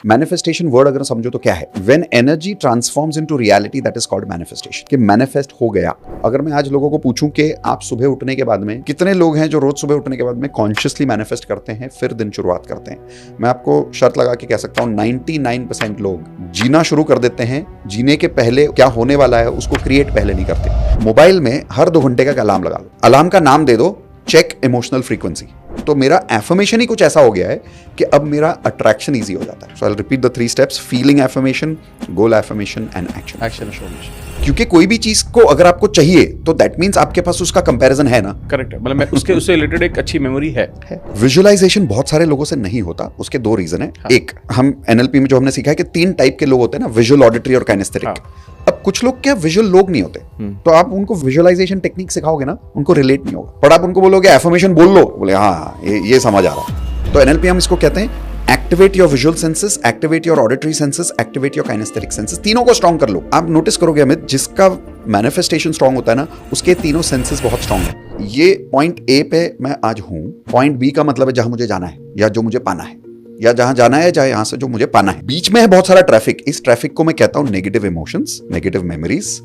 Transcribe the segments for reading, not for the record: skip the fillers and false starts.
Manifestation word अगर समझो तो क्या है? When energy transforms into reality, that is called manifestation. कि मैनिफेस्ट हो गया। अगर मैं आज लोगों को पूछूं कि आप सुबह उठने के बाद में कितने लोग हैं जो रोज सुबह उठने के बाद में कॉन्शियसली मैनिफेस्ट करते हैं, फिर दिन शुरुआत करते हैं, मैं आपको शर्त लगा के कह सकता हूं 99% लोग जीना शुरू कर देते हैं, जीने के पहले क्या होने वाला है उसको क्रिएट पहले नहीं करते। मोबाइल में हर 2 घंटे का अलार्म लगा लो, अलार्म का नाम दे दो चेक इमोशनल फ्रीक्वेंसी। तो मेरा एफर्मेशन ही कुछ ऐसा हो गया है कि अब मेरा अट्रैक्शन इजी हो जाता है। So I will repeat the 3 steps: feeling affirmation, goal affirmation and action affirmation. क्योंकि कोई भी चीज को अगर आपको चाहिए तो दैट मींस आपके पास उसका कंपैरिजन है ना। करेक्ट है, मतलब उससे रिलेटेड एक अच्छी मेमोरी है। विजुअलाइजेशन बहुत सारे लोगों से नहीं होता, उसके 2 रीजन है। हाँ। एक, हम एनएलपी में जो हमने सीखा है कि 3 टाइप के लोग होते हैं ना, विजुअल, ऑडिटरी और काइनेस्थेटिक। हाँ। अब कुछ लोग क्या विजुअल लोग नहीं होते, तो आप उनको विजुअलाइजेशन टेक्निक सिखाओगे ना, उनको रिलेट नहीं होगा। पर आप उनको बोलोगे एफर्मेशन बोल लो, बोले हाँ ये समझ आ रहा है। तो एनएलपी हम इसको कहते हैं activate your visual senses, activate your auditory senses, activate your kinaesthetic senses. तीनों को स्ट्रॉन्ग कर लो। आप नोटिस करोगे अमित, जिसका मैनिफेस्टेशन स्ट्रॉन्ग होता है ना, उसके तीनों सेंसेस बहुत स्ट्रॉन्ग है। ये पॉइंट ए पे मैं आज हूं, पॉइंट बी का मतलब है जहां मुझे जाना है या जो मुझे पाना है, या जहां जाना है या यहां से जो मुझे पाना है। बीच में है बहुत सारा ट्रैफिक। इस ट्रैफिक को मैं कहता हूं negative emotions, negative memories,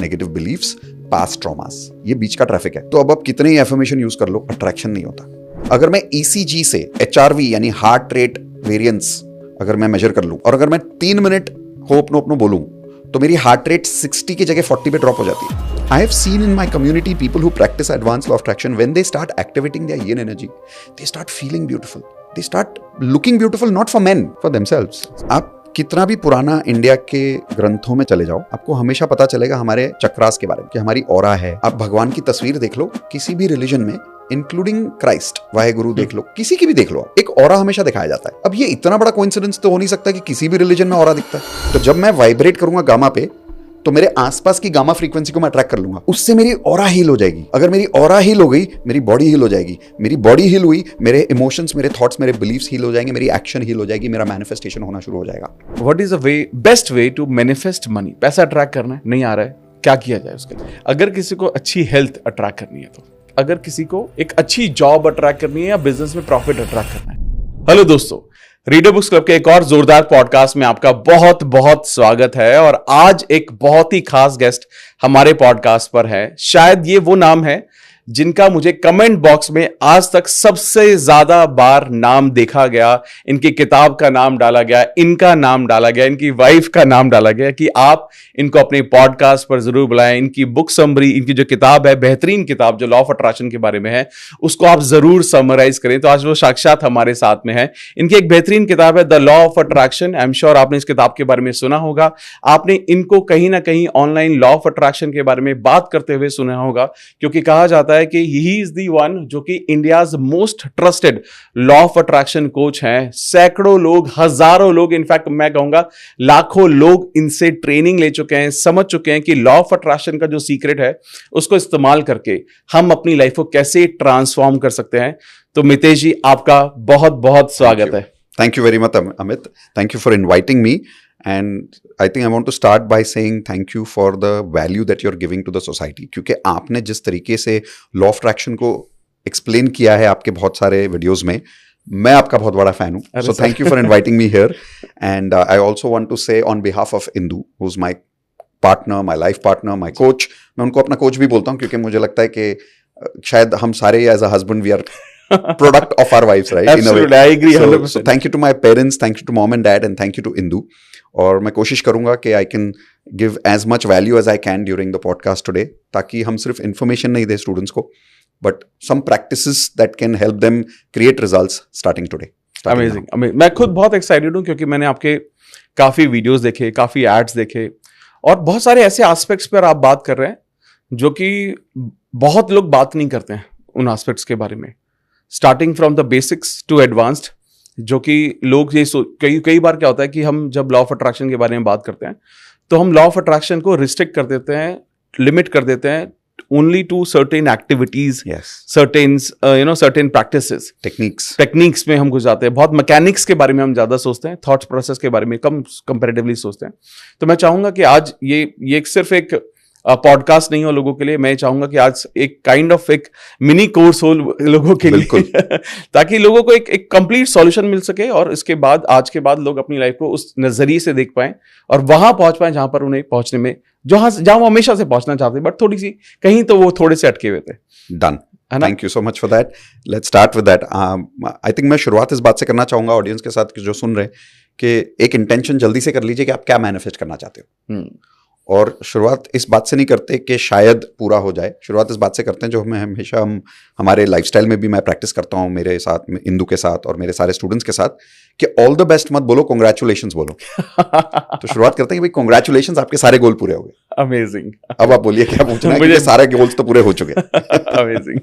negative beliefs, past traumas. ये बीच का ट्रैफिक है। तो अब आप कितने ही एफर्मेशन यूज कर लो, अट्रैक्शन नहीं होता। अगर मैं ECG से HRV यानी हार्ट रेट वेरिएंस अगर मैं मेजर कर लूं और अगर मैं 3 मिनट होपनोपनो बोलूं तो मेरी हार्ट रेट 60 की जगह 40 पे ड्रॉप हो जाती है। I have seen in my community people who practice advanced law of attraction, when they start activating their yin energy, they start feeling beautiful. They start looking beautiful, not for men, for themselves. आप कितना भी पुराना India के ग्रंथों में चले जाओ, आपको हमेशा पता चलेगा हमारे चक्रास के बारे में कि हमारी ऑरा है। आप भगवान की तस्वीर देख लो किसी भी रिलीजन में, इंक्लूडिंग क्राइस्ट, वाहेगुरु देख लो, किसी की भी देख लो, एक ऑरा हमेशा दिखाया जाता है। अब ये इतना बड़ा कोइंसिडेंस तो हो नहीं सकता कि किसी भी रिलीजन में ऑरा दिखता है। तो जब मैं वाइब्रेट करूंगा गामा पे, तो मेरे आसपास की गामा फ्रीक्वेंसी को मैं अट्रैक्ट कर लूंगा, उससे मेरी ऑरा हील हो जाएगी। अगर मेरी ऑरा हील हो गई, मेरी बॉडी हील हो जाएगी। मेरी बॉडी हील हुई, मेरे इमोशंस, मेरे थॉट्स, मेरे बिलीफ्स हील हो जाएंगे, मेरी एक्शन हील हो जाएगी, मेरा मैनिफेस्टेशन होना शुरू हो जाएगा। What is the best way to manifest money? पैसा अट्रैक्ट करना है, नहीं आ रहा है, क्या किया जाए उसके लिए? अगर किसी को अच्छी हेल्थ अट्रैक्ट करनी है, तो अगर किसी को एक अच्छी जॉब अट्रैक्ट करनी है या बिजनेस में प्रॉफिट अट्रैक्ट करना है। हेलो दोस्तों, रीडर बुक्स क्लब के एक और जोरदार पॉडकास्ट में आपका बहुत बहुत स्वागत है। और आज एक बहुत ही खास गेस्ट हमारे पॉडकास्ट पर है। शायद ये वो नाम है जिनका मुझे कमेंट बॉक्स में आज तक सबसे ज्यादा बार नाम देखा गया। इनकी किताब का नाम डाला गया, इनका नाम डाला गया, इनकी वाइफ का नाम डाला गया कि आप इनको अपने पॉडकास्ट पर जरूर बुलाएं। इनकी बुक समरी, इनकी जो किताब है, बेहतरीन किताब जो लॉ ऑफ अट्रैक्शन के बारे में है, उसको आप जरूर समराइज करें। तो आज वो साक्षात हमारे साथ में है। इनकी एक बेहतरीन किताब है the law of attraction. I am sure आपने इस किताब के बारे में सुना होगा। आपने इनको कहीं ना कहीं ऑनलाइन लॉ ऑफ अट्रैक्शन के बारे में बात करते हुए सुना होगा, क्योंकि कहा जाता है कि ही इज दी वन जो कि India's most trusted law of attraction coach हैं। सैकड़ों लोग, हजारों लोग, इनफैक्ट मैं कहूंगा लाखों लोग इनसे ट्रेनिंग ले चुके हैं, समझ चुके हैं कि लॉ ऑफ अट्रैक्शन का जो सीक्रेट है उसको इस्तेमाल करके हम अपनी लाइफ को कैसे ट्रांसफॉर्म कर सकते हैं। तो मितेश जी, आपका बहुत बहुत स्वागत है। Thank you very much Amit, thank you for inviting me. And I think I want to start by saying thank you for the value that you're giving to the society. क्योंकि आपने जिस तरीके से लॉ ऑफ अट्रैक्शन को explain किया है आपके बहुत सारे वीडियोस में, मैं आपका बहुत बड़ा फैन हूँ। So thank you for inviting me here. And I also want to say on behalf of Indu, who's my partner, my life partner, my coach, मैं उनको अपना कोच भी बोलता हूँ क्योंकि मुझे लगता है कि शायद हम सारे as a husband we are product of our wives, right? Absolutely, I agree 100%. So thank you to my parents, thank you to mom and dad, and thank you to Indu. और मैं कोशिश करूंगा कि I can give as much value as I can during the podcast today, ताकि हम सिर्फ information नहीं दें स्टूडेंट्स को, but some practices that can help them create results starting today. Amazing, amazing. मैं खुद बहुत एक्साइटेड हूँ क्योंकि मैंने आपके काफी वीडियोस देखे, काफी एड्स देखे, और बहुत सारे ऐसे एस्पेक्ट्स पर आप बात कर रहे हैं जो कि बहुत लोग बात नहीं करते हैं उन एस्पेक्ट्स के बारे में, starting from the basics to advanced, जो कि लोग ये कई बार क्या होता है कि हम जब लॉ ऑफ अट्रैक्शन के बारे में बात करते हैं तो हम लॉ ऑफ अट्रैक्शन को रिस्ट्रिक्ट कर देते हैं, लिमिट कर देते हैं only to certain activities, certain practices, techniques में हम घुस जाते हैं। बहुत मैकेनिक्स के बारे में हम ज्यादा सोचते हैं, थॉट प्रोसेस के बारे में कम कंपैरेटिवली सोचते हैं। तो मैं चाहूंगा कि आज ये सिर्फ एक पॉडकास्ट नहीं हो लोगों के लिए, मैं चाहूंगा कि आज एक काइंड ऑफ एक मिनी कोर्स हो लोगों के लिए ताकि लोगों को एक कंप्लीट सॉल्यूशन मिल सके और इसके बाद आज के बाद लोग अपनी लाइफ को उस नजरिए से देख पाएं और वहां पहुंच पाए जहां पर उन्हें पहुंचने में जहां वो हमेशा से पहुंचना चाहते बट थोड़ी सी कहीं तो वो थोड़े से अटके हुए थे। Done, thank you so much for that. Let's start with that. I think मैं शुरुआत इस बात से करना चाहूंगा ऑडियंस के साथ जो सुन रहे हैं कि एक इंटेंशन जल्दी से कर लीजिए कि आप क्या मैनिफेस्ट करना चाहते हो। और शुरुआत इस बात से नहीं करते कि शायद पूरा हो जाए, शुरुआत इस बात से करते हैं जो हमें हमेशा हमारे लाइफस्टाइल में भी मैं प्रैक्टिस करता हूँ मेरे साथ, इंदु के साथ और मेरे सारे स्टूडेंट्स के साथ, कि ऑल द बेस्ट मत बोलो, कॉन्ग्रेचुलेशंस बोलो। तो शुरुआत करते हैं कि भाई कॉन्ग्रेचुलेशंस, आपके सारे गोल पूरे हो गए। अमेजिंग। अब आप बोलिए क्या पूछना है, मुझे सारे गोल्स तो पूरे हो चुके। अमेजिंग।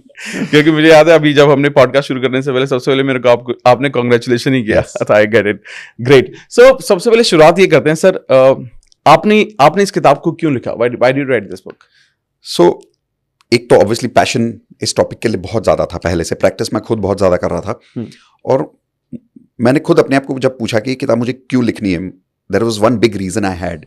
क्योंकि मुझे याद है अभी जब हमने पॉडकास्ट शुरू करने से पहले सबसे पहले मेरे को आपने कॉन्ग्रेचुलेशन ही किया। I get it, great. So सबसे पहले शुरुआत ये करते हैं सर, आपने इस किताब को क्यों लिखा? Why did you write this book? So, एक तो ऑब्वियसली पैशन इस टॉपिक के लिए बहुत ज्यादा था, पहले से प्रैक्टिस मैं खुद बहुत ज्यादा कर रहा था। और मैंने खुद अपने आप को जब पूछा कि किताब मुझे क्यों लिखनी है, there was one big reason I had.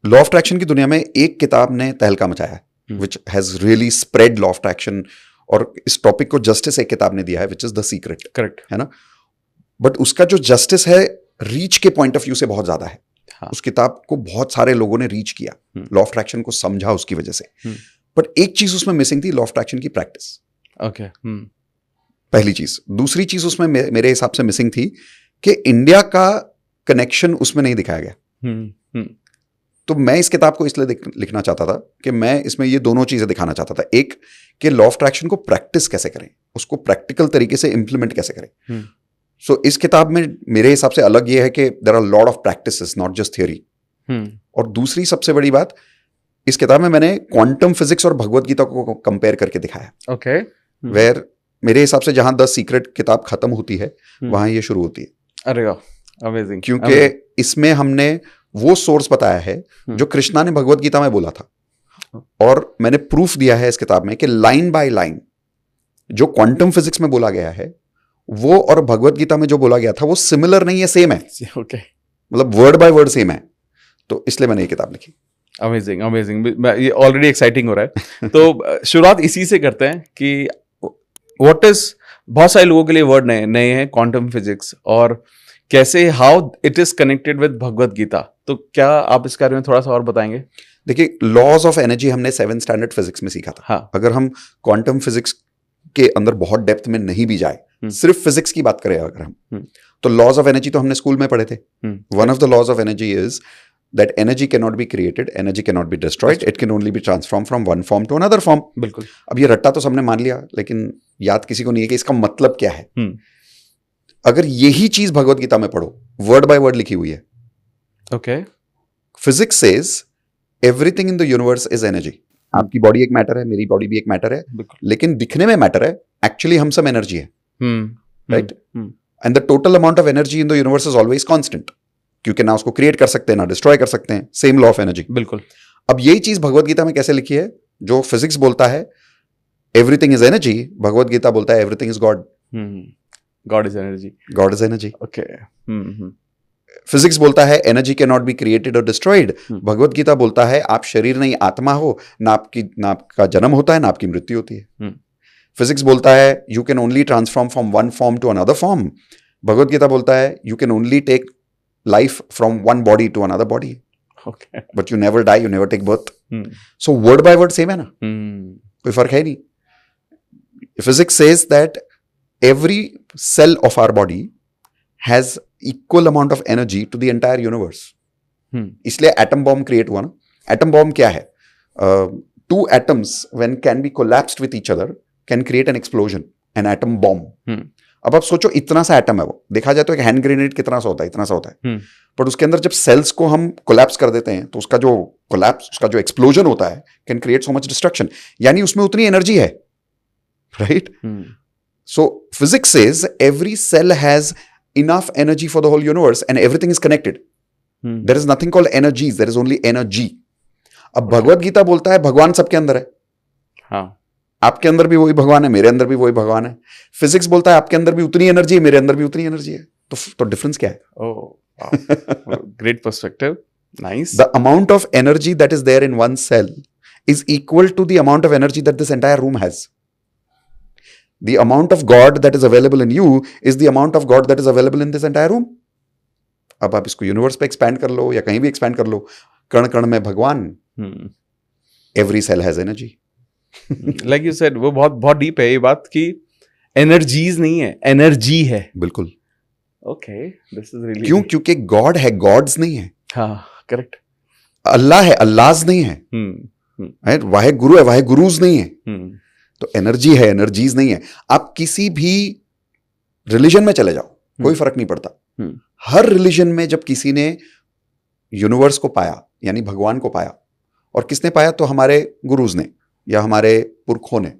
Law of attraction की दुनिया में एक किताब ने तहलका मचाया, which has really spread law of attraction, और इस टॉपिक को जस्टिस एक किताब ने दिया है, which is the secret. Correct है ना? बट उसका जो जस्टिस है रीच के पॉइंट ऑफ व्यू से बहुत ज्यादा है। हाँ. उस किताब को बहुत सारे लोगों ने रीच किया, लॉ ऑफ अट्रैक्शन को समझा उसकी वजह से। बट एक चीज उसमें मिसिंग थी, लॉ ऑफ अट्रैक्शन की प्रैक्टिस। ओके। पहली चीज। दूसरी चीज उसमें मेरे हिसाब से मिसिंग थी कि इंडिया का कनेक्शन उसमें नहीं दिखाया गया। तो मैं इस किताब को इसलिए लिखना चाहता था कि मैं इसमें ये दोनों चीजें दिखाना चाहता था। एक, कि लॉ ऑफ अट्रैक्शन को प्रैक्टिस कैसे करें, उसको प्रैक्टिकल तरीके से इंप्लीमेंट कैसे करें। सो इस किताब में मेरे हिसाब से अलग ये है कि there are lot of practices, not just theory. और दूसरी सबसे बड़ी बात, इस किताब में मैंने क्वांटम फिजिक्स और भगवत गीता को कंपेयर करके दिखाया। ओके। वेयर मेरे हिसाब से जहां द सीक्रेट किताब खत्म होती है वहां ये शुरू होती है। अरे वाह, अमेजिंग। क्योंकि इसमें हमने वो सोर्स बताया है जो कृष्णा ने भगवत गीता में बोला था, और मैंने प्रूफ दिया है इस किताब में कि लाइन बाय लाइन जो क्वांटम फिजिक्स में बोला गया है वो और भगवत गीता में जो बोला गया था वो सिमिलर नहीं है, सेम है। ओके। मतलब वर्ड बाय वर्ड सेम है। तो इसलिए मैंने ये किताब लिखी। Amazing, amazing. ये ऑलरेडी एक्साइटिंग हो रहा है। तो शुरुआत इसी से करते हैं कि व्हाट इज, बहुत सारे लोगों के लिए वर्ड नए हैं, क्वांटम फिजिक्स, और कैसे how it is connected with Bhagavad Gita. तो क्या आप इस बारे में थोड़ा सा और बताएंगे? देखिए, लॉज ऑफ एनर्जी हमने 7th स्टैंडर्ड फिजिक्स में सीखा था। हाँ. अगर हम क्वांटम फिजिक्स के अंदर बहुत डेप्थ में नहीं भी जाए, सिर्फ फिजिक्स की बात करें अगर हम, तो लॉज ऑफ एनर्जी तो हमने स्कूल में पढ़े थे। One of the laws of energy is that energy cannot be created, energy cannot be destroyed, it can only be transformed from one form to another form. बिल्कुल। अब ये रट्टा तो सबने मान लिया, लेकिन याद किसी को नहीं है कि इसका मतलब क्या है। अगर यही चीज भगवत गीता में पढ़ो, वर्ड बाय वर्ड लिखी हुई है। Okay. Physics says everything in the universe is energy. आपकी बॉडी एक मैटर है, मेरी बॉडी भी एक मैटर है, लेकिन दिखने में मैटर है, एक्चुअली हम सब एनर्जी है। Right? And the total amount of energy in the universe is always constant, क्योंकि ना उसको क्रिएट कर सकते हैं ना डिस्ट्रॉय कर सकते हैं। Same law of energy. बिल्कुल। अब यही चीज भगवत गीता में कैसे लिखी है? जो फिजिक्स बोलता है एवरीथिंग इज एनर्जी, भगवत गीता बोलता है everything is God. God is energy. God is energy. Okay. Physics बोलता है energy can not be created और डिस्ट्रॉयड। भगवत गीता बोलता है आप शरीर नहीं आत्मा हो, ना आपका जन्म होता है ना आपकी मृत्यु होती है। फिजिक्स बोलता है you can only transform from one form to another form. Bhagavad Gita बोलता है you can only take life from one body to another body. Okay. But you never die, you never take birth. So word by word same है ना? कोई फर्क है नहीं। Physics says that every cell of our body has equal amount of energy to the entire universe. इसलिए atom bomb create हुआ ना। Atom bomb क्या है? Two atoms when can be collapsed with each other can create an explosion, an atom bomb. अब आप सोचो, इतना सा एटम है वो, देखा जाए तो एक हैंड ग्रेनेड कितना सा होता है, इतना सा होता है। बट उसके अंदर जब सेल्स को हम कोलैप्स कर देते हैं तो उसका जो एक्सप्लोजन होता है can create so much destruction. यानी उसमें उतनी एनर्जी है। Right? So physics says every cell has enough energy for the whole universe and everything is connected. There is nothing called energies, there is only energy. अब भगवत गीता बोलता है भगवान सबके अंदर है। हाँ, आपके अंदर भी वही भगवान है, मेरे अंदर भी वही भगवान है। फिजिक्स बोलता है आपके अंदर भी उतनी एनर्जी है, मेरे अंदर भी उतनी एनर्जी है। तो डिफरेंस क्या है? Great perspective. Nice. The amount of energy that is there in one cell is equal to the amount of energy that this entire room has. The amount of God that is available in you is the amount of God that is available in this entire room. अब आप इसको universe पे expand कर लो या कहीं भी expand कर लो, कण कण में भगवान. Every cell has energy. Like you said, वो बहुत बहुत डीप है ये बात कि एनर्जीज नहीं है, एनर्जी है. बिल्कुल. Okay, this is really. क्यों? क्योंकि गॉड है, गॉड्स नहीं है. हाँ, करेक्ट. अल्लाह है, अल्लाहज नहीं है. वाहे गुरु है, वाहे गुरुज नहीं है. तो एनर्जी है, एनर्जीज नहीं है. आप किसी भी रिलीजन में चले जाओ, कोई फर्क नहीं पड़ता. हर रिलीजन में जब किसी ने यूनिवर्स को पाया, यानी भगवान को पाया, और किसने पाया? तो हमारे गुरुज ने या हमारे पुरखों ने.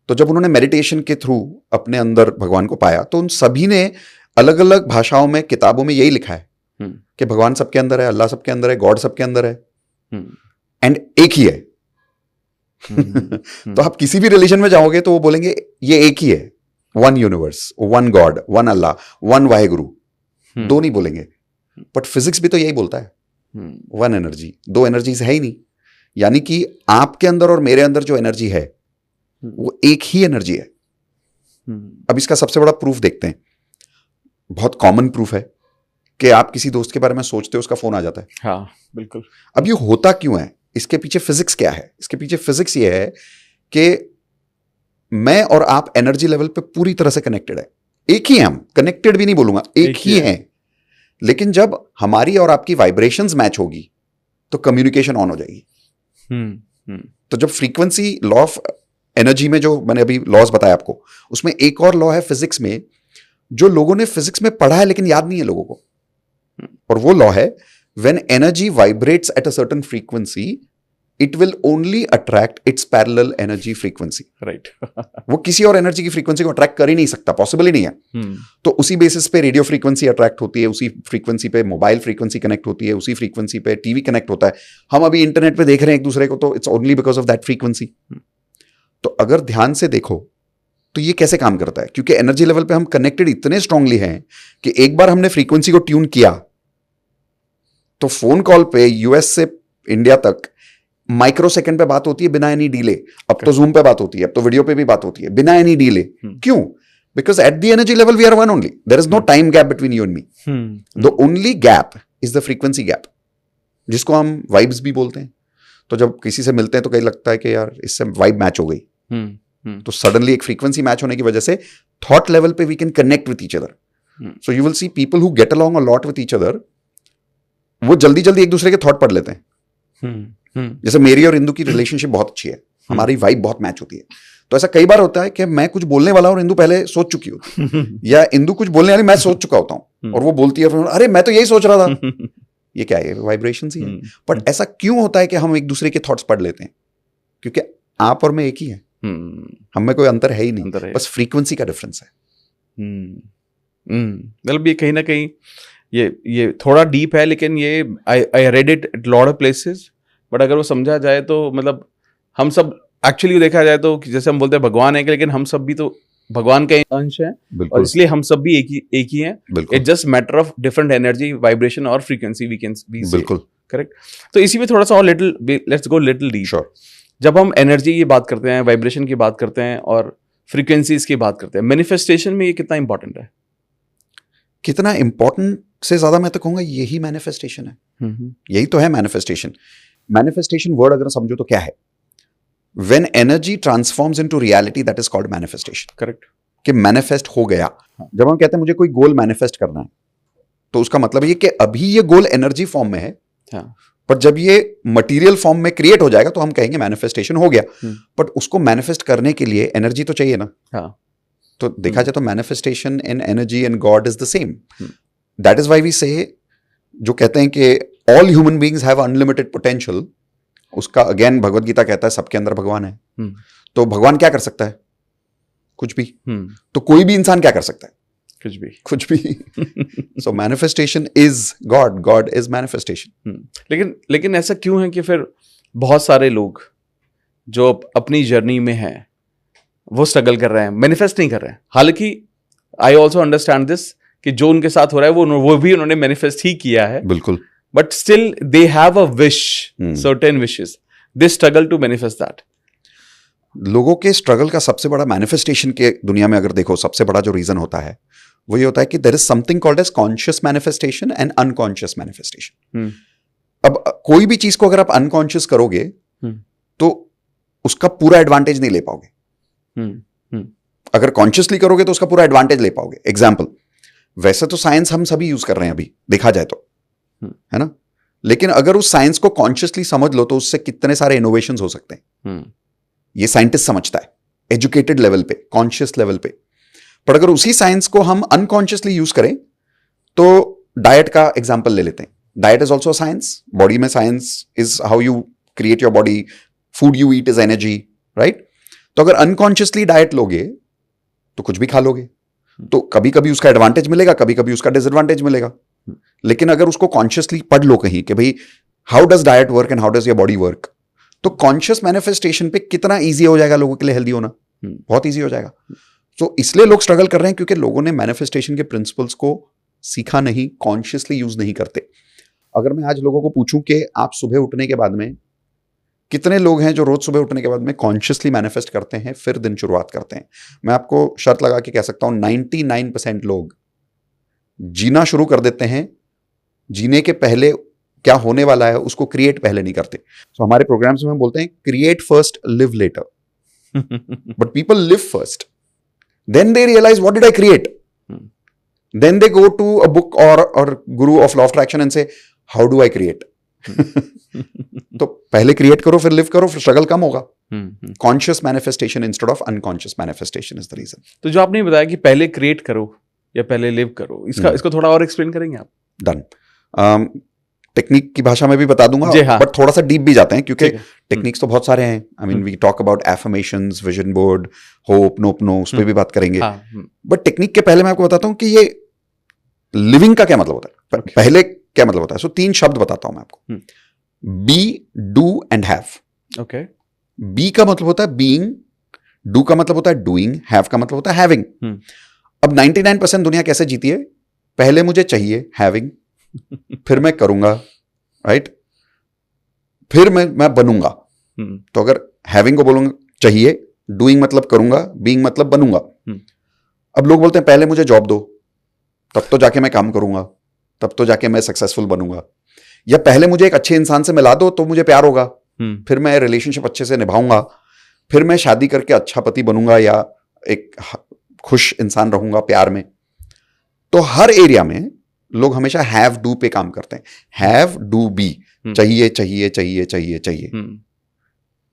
तो जब उन्होंने मेडिटेशन के थ्रू अपने अंदर भगवान को पाया, तो उन सभी ने अलग अलग भाषाओं में, किताबों में यही लिखा है कि भगवान सबके अंदर है, अल्लाह सबके अंदर है, गॉड सबके अंदर है, एंड एक ही है. तो आप किसी भी रिलीजन में जाओगे तो वो बोलेंगे ये एक ही है. One universe, one God, one Allah, one Waheguru. दो नहीं बोलेंगे. बट फिजिक्स भी तो यही बोलता है, वन एनर्जी. दो एनर्जीज है ही नहीं. यानी कि आपके अंदर और मेरे अंदर जो एनर्जी है वो एक ही एनर्जी है. अब इसका सबसे बड़ा प्रूफ देखते हैं. बहुत कॉमन प्रूफ है कि आप किसी दोस्त के बारे में सोचते हो, उसका फोन आ जाता है. हाँ, बिल्कुल. अब ये होता क्यों है? इसके पीछे फिजिक्स क्या है? इसके पीछे फिजिक्स ये है कि मैं और आप एनर्जी लेवल पे पूरी तरह से कनेक्टेड है. एक ही हैं हम, कनेक्टेड भी नहीं बोलूंगा, एक ही हैं. लेकिन जब हमारी और आपकी वाइब्रेशंस मैच होगी तो कम्युनिकेशन ऑन हो जाएगी. तो जब फ्रीक्वेंसी, लॉ ऑफ एनर्जी में जो मैंने अभी लॉज बताया आपको, उसमें एक और लॉ है फिजिक्स में जो लोगों ने फिजिक्स में पढ़ा है लेकिन याद नहीं है लोगों को. और वो लॉ है when energy vibrates at a certain frequency, it will only attract its parallel energy frequency. Right. वो किसी और एनर्जी की फ्रीक्वेंसी को अट्रैक्ट कर ही नहीं सकता, पॉसिबल ही नहीं है. तो उसी बेसिस पे रेडियो फ्रीक्वेंसी अट्रैक्ट होती है, उसी फ्रीक्वेंसी पे मोबाइल फ्रीक्वेंसी कनेक्ट होती है, उसी फ्रीक्वेंसी पे टीवी कनेक्ट होता है. हम अभी इंटरनेट पे देख रहे हैं एक दूसरे को, तो it's only because of that frequency. तो अगर ध्यान से देखो तो ये कैसे काम करता है? क्योंकि एनर्जी लेवल पे हम कनेक्टेड इतने स्ट्रांगली हैं कि एक बार हमने फ्रीक्वेंसी को ट्यून किया तो फोन कॉल पे यूएस से इंडिया तक माइक्रो सेकंड पे बात होती है बिना एनी डीले. अब तो जूम पे बात होती है, अब तो वीडियो पे भी बात होती है बिना एनी डीले. क्यों? Because at the energy level we are one only. There is no time gap between you and me. The only gap is the frequency gap, जिसको हम वाइब्स भी बोलते हैं. तो जब किसी से मिलते हैं तो कहीं लगता है कि यार इससे वाइब मैच हो गई. तो सडनली एक फ्रीक्वेंसी मैच होने की वजह से थॉट लेवल पे we can connect with each other. So you will see people who get along a lot with each other, वो जल्दी जल्दी एक दूसरे के थॉट पढ़ लेते हैं. जैसे मेरी और इंदु की रिलेशनशिप बहुत अच्छी है, हमारी वाइब बहुत मैच होती है. तो ऐसा कई बार होता है कि मैं कुछ बोलने वाला हूं और इंदु पहले सोच चुकी होती या इंदु कुछ बोलने वाली मैं सोच चुका होता हूं और वो बोलती है, अरे मैं तो यही सोच रहा था. ये क्या है? वाइब्रेशंस ही है. बट ऐसा क्यों होता है कि हम एक दूसरे के थॉट्स पढ़ लेते हैं? क्योंकि आप और मैं एक ही है, हम में कोई अंतर है ही नहीं, बस फ्रीक्वेंसी का डिफरेंस है. मतलब ये कहीं ना कहीं ये थोड़ा डीप है, लेकिन ये I read it at lot of places. But अगर वो समझा जाए तो मतलब हम सब एक्चुअली देखा जाए तो जैसे हम बोलते हैं भगवान है, लेकिन हम सब भी तो भगवान का अंश है, और इसलिए हम सब भी एक ही हैं. It's just matter of different energy, vibration और फ्रीक्वेंसी वी कैन बी. बिल्कुल करेक्ट. तो इसी में थोड़ा सा और let's go little deep. Sure. जब हम एनर्जी की बात करते हैं, वाइब्रेशन की बात करते हैं और फ्रीक्वेंसीज की बात करते हैं, मैनिफेस्टेशन में ये कितना इंपॉर्टेंट है? कितना इंपॉर्टेंट से ज्यादा मैं तो कहूंगा यही मैनिफेस्टेशन है. यही तो है मैनिफेस्टेशन. मैनिफेस्टेशन वर्ड अगर समझो तो क्या है? When energy transforms into reality, that is called manifestation. Correct. कि मैनिफेस्ट हो गया. जब हम कहते हैं मुझे कोई गोल मैनिफेस्ट करना है, तो उसका मतलब ये कि अभी ये गोल एनर्जी फॉर्म में है, पर जब ये मटेरियल फॉर्म में क्रिएट हो जाएगा तो हम कहेंगे मैनिफेस्टेशन हो गया. बट उसको मैनिफेस्ट करने के लिए एनर्जी तो चाहिए ना. तो देखा जाए तो manifestation and energy and god is the same. That is why we say, जो कहते हैं कि all human beings have unlimited potential, उसका अगेन भगवत गीता कहता है सबके अंदर भगवान है. तो भगवान क्या कर सकता है? कुछ भी. तो कोई भी इंसान क्या कर सकता है? कुछ भी. So manifestation is God, God is manifestation. लेकिन ऐसा क्यों है कि फिर बहुत सारे लोग जो अपनी जर्नी में हैं वो स्ट्रगल कर रहे हैं, मैनिफेस्ट नहीं कर रहे हैं? हालांकि आई ऑल्सो अंडरस्टैंड दिस कि जो उनके साथ हो रहा है वो भी उन्होंने मैनिफेस्ट ही किया है. बिल्कुल. but still they have a wish, certain wishes. They struggle to manifest that. लोगों के स्ट्रगल का सबसे बड़ा मैनिफेस्टेशन के दुनिया में अगर देखो, सबसे बड़ा जो रीजन होता है वो ये होता है कि there is something called as conscious manifestation and unconscious manifestation. अब कोई भी चीज को अगर आप अनकॉन्शियस करोगे तो उसका पूरा एडवांटेज नहीं ले पाओगे। अगर कॉन्शियसली करोगे तो उसका पूरा एडवांटेज ले पाओगे। एग्जाम्पल, वैसे तो साइंस हम सभी यूज कर रहे हैं अभी देखा जाए तो, है ना, लेकिन अगर उस साइंस को कॉन्शियसली समझ लो तो उससे कितने सारे इनोवेशन हो सकते हैं। ये साइंटिस्ट समझता है एजुकेटेड लेवल पे, कॉन्शियस लेवल पे। पर अगर उसी साइंस को हम अनकॉन्शियसली यूज करें तो डाइट का एग्जाम्पल ले लेते हैं। Diet is also science. Body में science is how you create your body, food you eat is energy, right. तो अगर अनकॉन्शियसली डाइट लोगे तो कुछ भी खा लोगे, तो कभी कभी उसका एडवांटेज मिलेगा, कभी कभी उसका डिसएडवांटेज मिलेगा। लेकिन अगर उसको कॉन्शियसली पढ़ लो कहीं कि भाई how does diet work and how does your body work, तो कॉन्शियस मैनिफेस्टेशन पे कितना इजी हो जाएगा लोगों के लिए हेल्दी होना, बहुत इजी हो जाएगा। तो इसलिए लोग स्ट्रगल कर रहे हैं क्योंकि लोगों ने मैनिफेस्टेशन के प्रिंसिपल्स को सीखा नहीं, कॉन्शियसली यूज नहीं करते। अगर मैं आज लोगों को पूछूं कि आप सुबह उठने के बाद में कितने लोग हैं जो रोज सुबह उठने के बाद में कॉन्शियसली मैनिफेस्ट करते हैं फिर दिन शुरुआत करते हैं, मैं आपको शर्त लगा के कह सकता हूं 99% लोग जीना शुरू कर देते हैं, जीने के पहले क्या होने वाला है उसको क्रिएट पहले नहीं करते। तो हमारे प्रोग्राम्स में हम बोलते हैं create first live later, but people live first, then they realise what did I create, then they go to a book और guru of law of attraction and say how do I create. तो पहले create करो फिर live करो, फिर struggle कम होगा। Conscious manifestation instead of unconscious manifestation is the reason. तो जो आपने बताया कि पहले क्रिएट करो या पहले लिव करो, इसको थोड़ा और एक्सप्लेन करेंगे आप? डन। टेक्निक की भाषा में भी बता दूंगा, हाँ। बट थोड़ा सा डीप भी जाते हैं क्योंकि टेक्निक्स तो बहुत सारे हैं। I mean we talk about affirmations, vision board, hope, nope no, उस पर भी बात करेंगे। बट टेक्निक के पहले मैं आपको बताता हूं कि ये लिविंग का क्या मतलब होता है, पहले क्या मतलब होता है। सो 3 शब्द बताता हूं मैं आपको, be, do and have. Okay. Be का मतलब होता है बीइंग, डू का मतलब होता है डूइंग, हैव का मतलब होता है हैविंग। अब 99% दुनिया कैसे जीती है, पहले मुझे चाहिए हैविंग, फिर मैं करूंगा, राइट, फिर मैं बनूंगा। तो अगर हैविंग को बोलूंगा चाहिए, डूइंग मतलब करूंगा, बीइंग मतलब बनूंगा। अब लोग बोलते हैं पहले मुझे जॉब दो तब तो जाके मैं काम करूंगा, तब तो जाके मैं सक्सेसफुल बनूंगा, या पहले मुझे एक अच्छे इंसान से मिला दो तो मुझे प्यार होगा, फिर मैं रिलेशनशिप अच्छे से निभाऊंगा, फिर मैं शादी करके अच्छा पति बनूंगा या एक खुश इंसान रहूंगा प्यार में। तो हर एरिया में लोग हमेशा हैव डू पे काम करते हैं, हैव डू बी, चाहिए चाहिए चाहिए चाहिए चाहिए।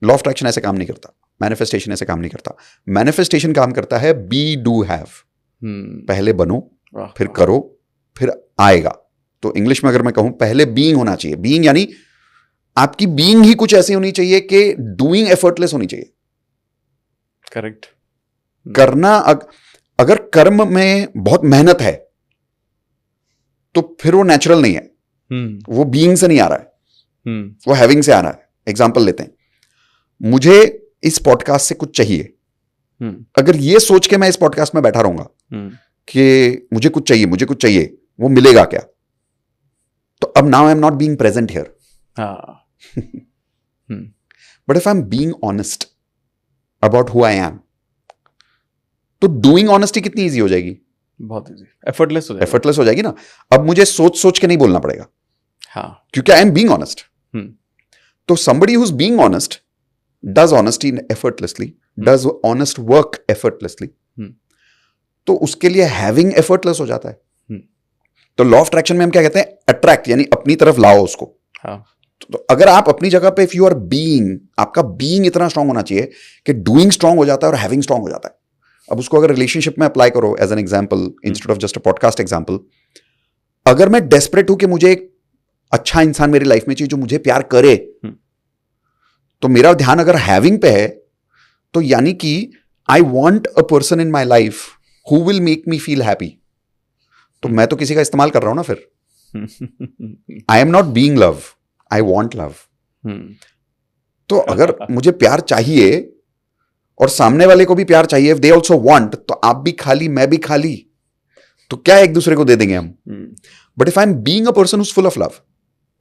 लॉ ऑफ अट्रैक्शन ऐसे काम नहीं करता, मैनिफेस्टेशन ऐसे काम नहीं करता। मैनिफेस्टेशन काम करता है बी डू हैव, पहले बनो फिर करो फिर आएगा। तो इंग्लिश में अगर मैं कहूं पहले बीइंग होना चाहिए, बीइंग यानी आपकी बीइंग ही कुछ ऐसी होनी चाहिए कि डूइंग एफर्टलेस होनी चाहिए। करेक्ट। करना अगर कर्म में बहुत मेहनत है तो फिर वो नेचुरल नहीं है, वो बीइंग से नहीं आ रहा है, वो हैविंग से आ रहा है। एग्जांपल लेते हैं, मुझे इस पॉडकास्ट से कुछ चाहिए, अगर ये सोच के मैं इस पॉडकास्ट में बैठा रहूंगा कि मुझे कुछ चाहिए, मुझे कुछ चाहिए, वो मिलेगा क्या, तो अब now I am not being present here. But if I am being honest about who I am, तो डूइंग ऑनेस्टी कितनी इजी हो जाएगी, बहुत इजी, एफर्टलेस हो जाएगी, एफर्टलेस हो जाएगी ना। अब मुझे सोच सोच के नहीं बोलना पड़ेगा, हाँ, क्योंकि आई एम बीइंग ऑनेस्ट। तो somebody who's being honest does honesty effortlessly, does honest work effortlessly, तो उसके लिए having effortless हो जाता है। तो लॉ ऑफ अट्रैक्शन में हम क्या कहते हैं, अट्रैक्ट यानी अपनी तरफ लाओ उसको। हाँ। तो अगर आप अपनी जगह पे इफ यू आर बीइंग, आपका बीइंग इतना स्ट्रांग होना चाहिए कि डूइंग स्ट्रांग हो जाता है और हैविंग स्ट्रांग हो जाता है। अब उसको अगर रिलेशनशिप में अप्लाई करो as an example instead of just a podcast example, अगर मैं डेस्परेट हूं कि मुझे एक अच्छा इंसान मेरी लाइफ में चाहिए जो मुझे प्यार करे, तो मेरा ध्यान अगर हैविंग पे है तो यानी कि I want a person in my life who will make me feel happy, तो मैं तो किसी का इस्तेमाल कर रहा हूं ना फिर। आई am not being love, I want love. तो अगर मुझे प्यार चाहिए और सामने वाले को भी प्यार चाहिए, दे ऑल्सो वॉन्ट, तो आप भी खाली मैं भी खाली, तो क्या एक दूसरे को दे देंगे हम। But if I am being a person who's full of love,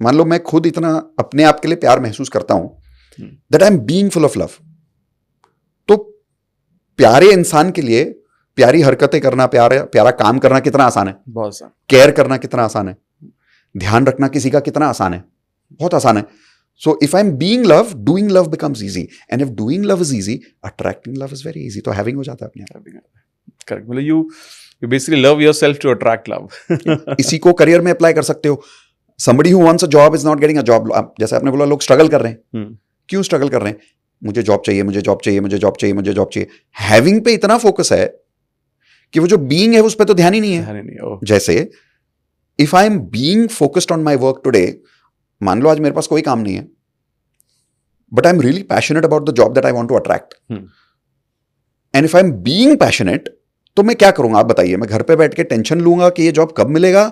मान लो मैं खुद इतना अपने आप के लिए प्यार महसूस करता हूं that I am being full of love, तो प्यारे इंसान के लिए प्यारी हरकतें करना, प्यारा काम करना कितना आसान है, बहुत आसान। केयर करना कितना आसान है, ध्यान रखना किसी का कितना आसान है, बहुत आसान है. So if I am being love, doing love becomes easy, and if doing love is easy, attracting love is very easy. तो हैविंग हो जाता है अपने आप. करेक्ट, मतलब you basically love yourself to attract love. इसी को करियर में अप्लाई कर सकते हो. somebody who wants a job is not getting a job. जैसे आपने बोला लोग स्ट्रगल कर रहे हैं. क्यों स्ट्रगल कर रहे हैं? मुझे जॉब चाहिए, मुझे जॉब चाहिए, मुझे जॉब चाहिए, मुझे जॉब चाहिए. हैविंग पे इतना फोकस है कि वो जो बीइंग है उस पर तो ध्यान ही नहीं है. जैसे if I am being focused on my work today, मान लो आज मेरे पास कोई काम नहीं है, but I am really passionate about the job that I want to attract, and if I am being passionate, तो मैं क्या करूंगा आप बताइए? मैं घर पे बैठ के टेंशन लूंगा कि ये जॉब कब मिलेगा,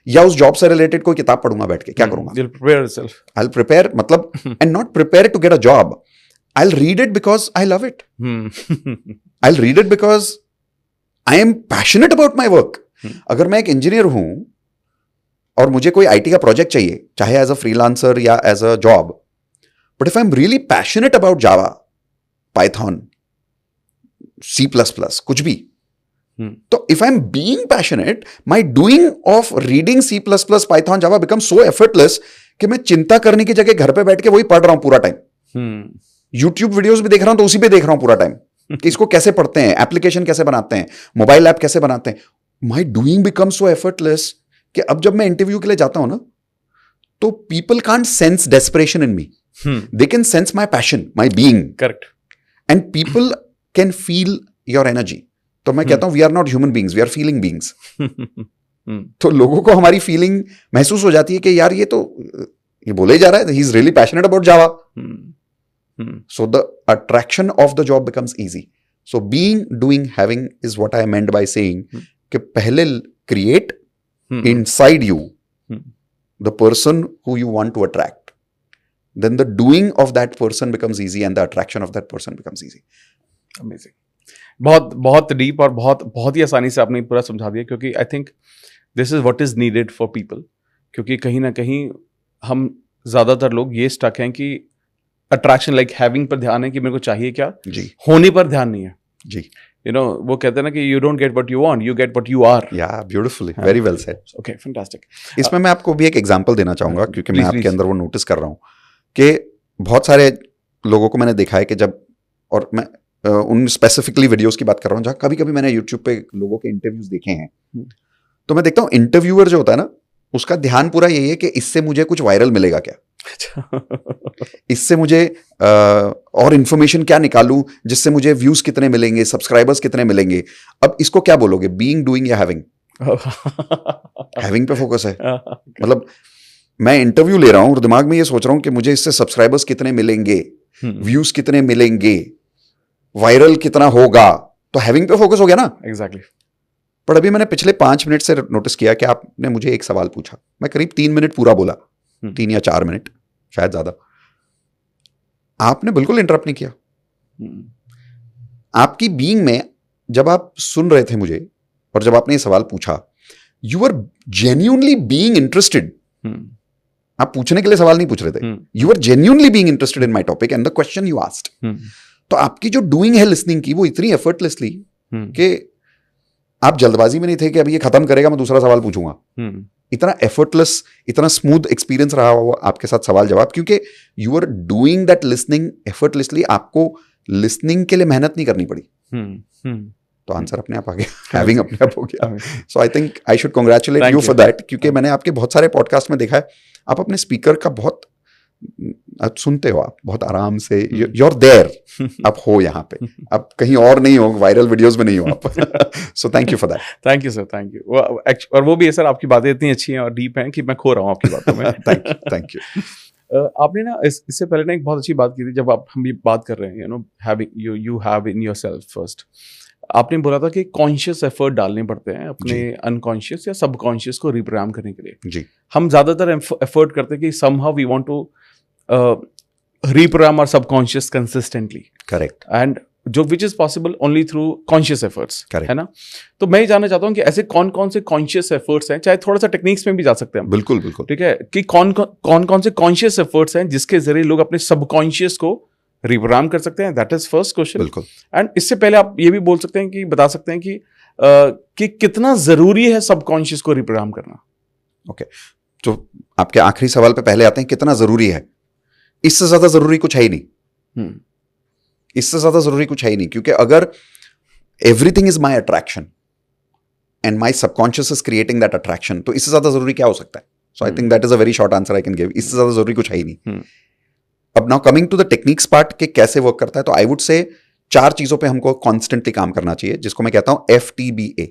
या उस जॉब से रिलेटेड कोई किताब पढ़ूंगा बैठ के? क्या करूंगा? You'll prepare yourself. I'll prepare, मतलब, and not prepare to get a job. I'll read it because I love it. I'll read it because I am passionate about my work. अगर मैं एक इंजीनियर हूं और मुझे कोई आईटी का project चाहिए, चाहे एज अ फ्रीलांसर या as a job, but if I am really passionate about Java, Python, C++, कुछ भी, तो if I am being passionate, my doing of reading C++, Python, Java become so effortless कि मैं चिंता करने की जगह घर पे बैठ के वही पढ़ रहा हूं पूरा टाइम. यूट्यूब वीडियोस भी देख रहा हूं तो उसी पे देख रहा हूं पूरा टाइम कि इसको कैसे पढ़ते हैं, एप्लीकेशन कैसे बनाते हैं, मोबाइल ऐप कैसे बनाते हैं. My doing become so effortless कि अब जब मैं इंटरव्यू के लिए जाता हूं ना, तो people can't sense desperation in me, they can sense my passion, my being. Correct. And people can feel your energy. तो मैं कहता हूं we are not human beings, we are feeling beings. तो लोगों को हमारी फीलिंग महसूस हो जाती है कि यार ये बोले ही जा रहा है, he is really passionate about Java. So the attraction of the job becomes easy. So being, doing, having is what I meant by saying कि पहले create inside you the person who you want to attract, then the doing of that person becomes easy and the attraction of that person becomes easy. Amazing. बहुत बहुत deep और बहुत ही आसानी से आपने पूरा समझा दिया, क्योंकि I think this is what is needed for people. क्योंकि कहीं ना कहीं हम ज़्यादातर लोग ये स्टक हैं कि अट्रैक्शन लाइक हैविंग पर ध्यान है कि मेरे को चाहिए क्या, जी, होने पर ध्यान नहीं है. जी, यू नो, वो कहते हैं ना कि you don't get what you want, you get what you are. या beautifully, very well said. Okay, fantastic. इसमें मैं आपको भी एक एग्जांपल देना चाहूंगा, क्योंकि मैं आपके अंदर वो नोटिस कर रहा हूँ कि बहुत सारे लोगों को मैंने देखा है कि जब, और मैं उन स्पेसिफिकली वीडियोस की बात कर रहा हूँ जहाँ कभी कभी मैंने यूट्यूब पे लोगों के इंटरव्यूज देखे हैं, तो मैं देखता हूँ इंटरव्यूअर जो होता है ना, उसका ध्यान पूरा यही है कि इससे मुझे कुछ वायरल मिलेगा क्या, इससे मुझे और इन्फॉर्मेशन क्या निकालूं जिससे मुझे व्यूज कितने मिलेंगे, सब्सक्राइबर्स कितने मिलेंगे. अब इसको क्या बोलोगे, बीइंग, डूइंग या हैविंग? हैविंग पे फोकस है. मतलब मैं इंटरव्यू ले रहा हूं और दिमाग में ये सोच रहा हूं कि मुझे इससे सब्सक्राइबर्स कितने मिलेंगे, व्यूज कितने मिलेंगे, वायरल कितना होगा, तो हैविंग पे फोकस हो गया ना. एग्जैक्टली. पर अभी मैंने पिछले 5 मिनट से नोटिस किया कि आपने मुझे एक सवाल पूछा, मैं करीब 3 मिनट पूरा बोला, 3 या 4 मिनट शायद ज्यादा, आपने बिल्कुल इंटरप्ट नहीं किया. आपकी बीइंग में जब आप सुन रहे थे मुझे और जब आपने ये सवाल पूछा, you are genuinely being interested. आप पूछने के लिए सवाल नहीं पूछ रहे थे, you are genuinely being interested in my topic and the question you asked. तो आपकी जो डूइंग है लिसनिंग की, वो इतनी एफर्टलेसली कि आप जल्दबाजी में नहीं थे कि अभी ये खत्म करेगा मैं दूसरा सवाल पूछूंगा. इतना एफर्टलेस, इतना स्मूथ एक्सपीरियंस रहा हुआ आपके साथ सवाल जवाब, क्योंकि you are doing that listening effortlessly. आपको लिसनिंग के लिए मेहनत नहीं करनी पड़ी. तो आंसर अपने आप आ गया, हैविंग अपने आप हो गया. So I think I should congratulate you for that, क्योंकि मैंने आपके बहुत सारे पॉडकास्ट में देखा है, आप अपने स्पीकर का बहुत सुनते हो, आप बहुत आराम से, you're there, आप हो यहाँ पे, आप कहीं और नहीं हो, वायरल वीडियोस में नहीं हो आप. So thank you for that. Thank you sir, thank you. और वो भी है सर, आपकी बातें इतनी अच्छी हैं और डीप हैं कि मैं खो रहा हूँ आपकी बातों में. Thank you. आपने ना इससे पहले ना एक बहुत अच्छी बात की थी, जब हम ये बात कर रहे हैं, you know, having, you have in yourself first. आपने बोला था कि कॉन्शियस एफर्ट डालने पड़ते हैं अपने अनकॉन्शियस या सबकॉन्शियस को रिप्रोग्राम करने के लिए. जी. हम ज्यादातर एफर्ट करते हैं कि somehow we want to reprogram our subconscious consistently. Correct. And जो which is possible only through conscious efforts, Correct. है ना? तो मैं ये जानना चाहता हूँ कि ऐसे कौन कौन से कॉन्शियस एफर्ट्स हैं, चाहे थोड़ा सा टेक्निक्स में भी जा सकते हैं, बिल्कुल बिल्कुल। ठीक है, कि कौन कौन से कॉन्शियस एफर्ट्स हैं जिसके जरिए लोग अपने सबकॉन्शियस को रिप्रोग्राम कर सकते हैं। That is first question. बिल्कुल। एंड इससे पहले आप ये भी बोल सकते हैं कि बता सकते हैं कि कितना जरूरी है सबकॉन्शियस को रिप्रोग्राम करना। ओके, तो आपके आखिरी सवाल पे पहले आते हैं, कितना जरूरी है। इससे ज्यादा जरूरी कुछ है ही नहीं। इससे ज्यादा जरूरी कुछ है ही नहीं, क्योंकि अगर everything is my attraction and my subconscious is creating that attraction, तो इससे ज्यादा जरूरी क्या हो सकता है? So I think that is a very short answer I can give. इससे ज्यादा जरूरी कुछ है ही नहीं। अब now coming to the techniques part के कैसे वर्क करता है, तो आई वुड से 4 चीजों पे हमको कॉन्स्टेंटली काम करना चाहिए, जिसको मैं कहता हूं FTBA,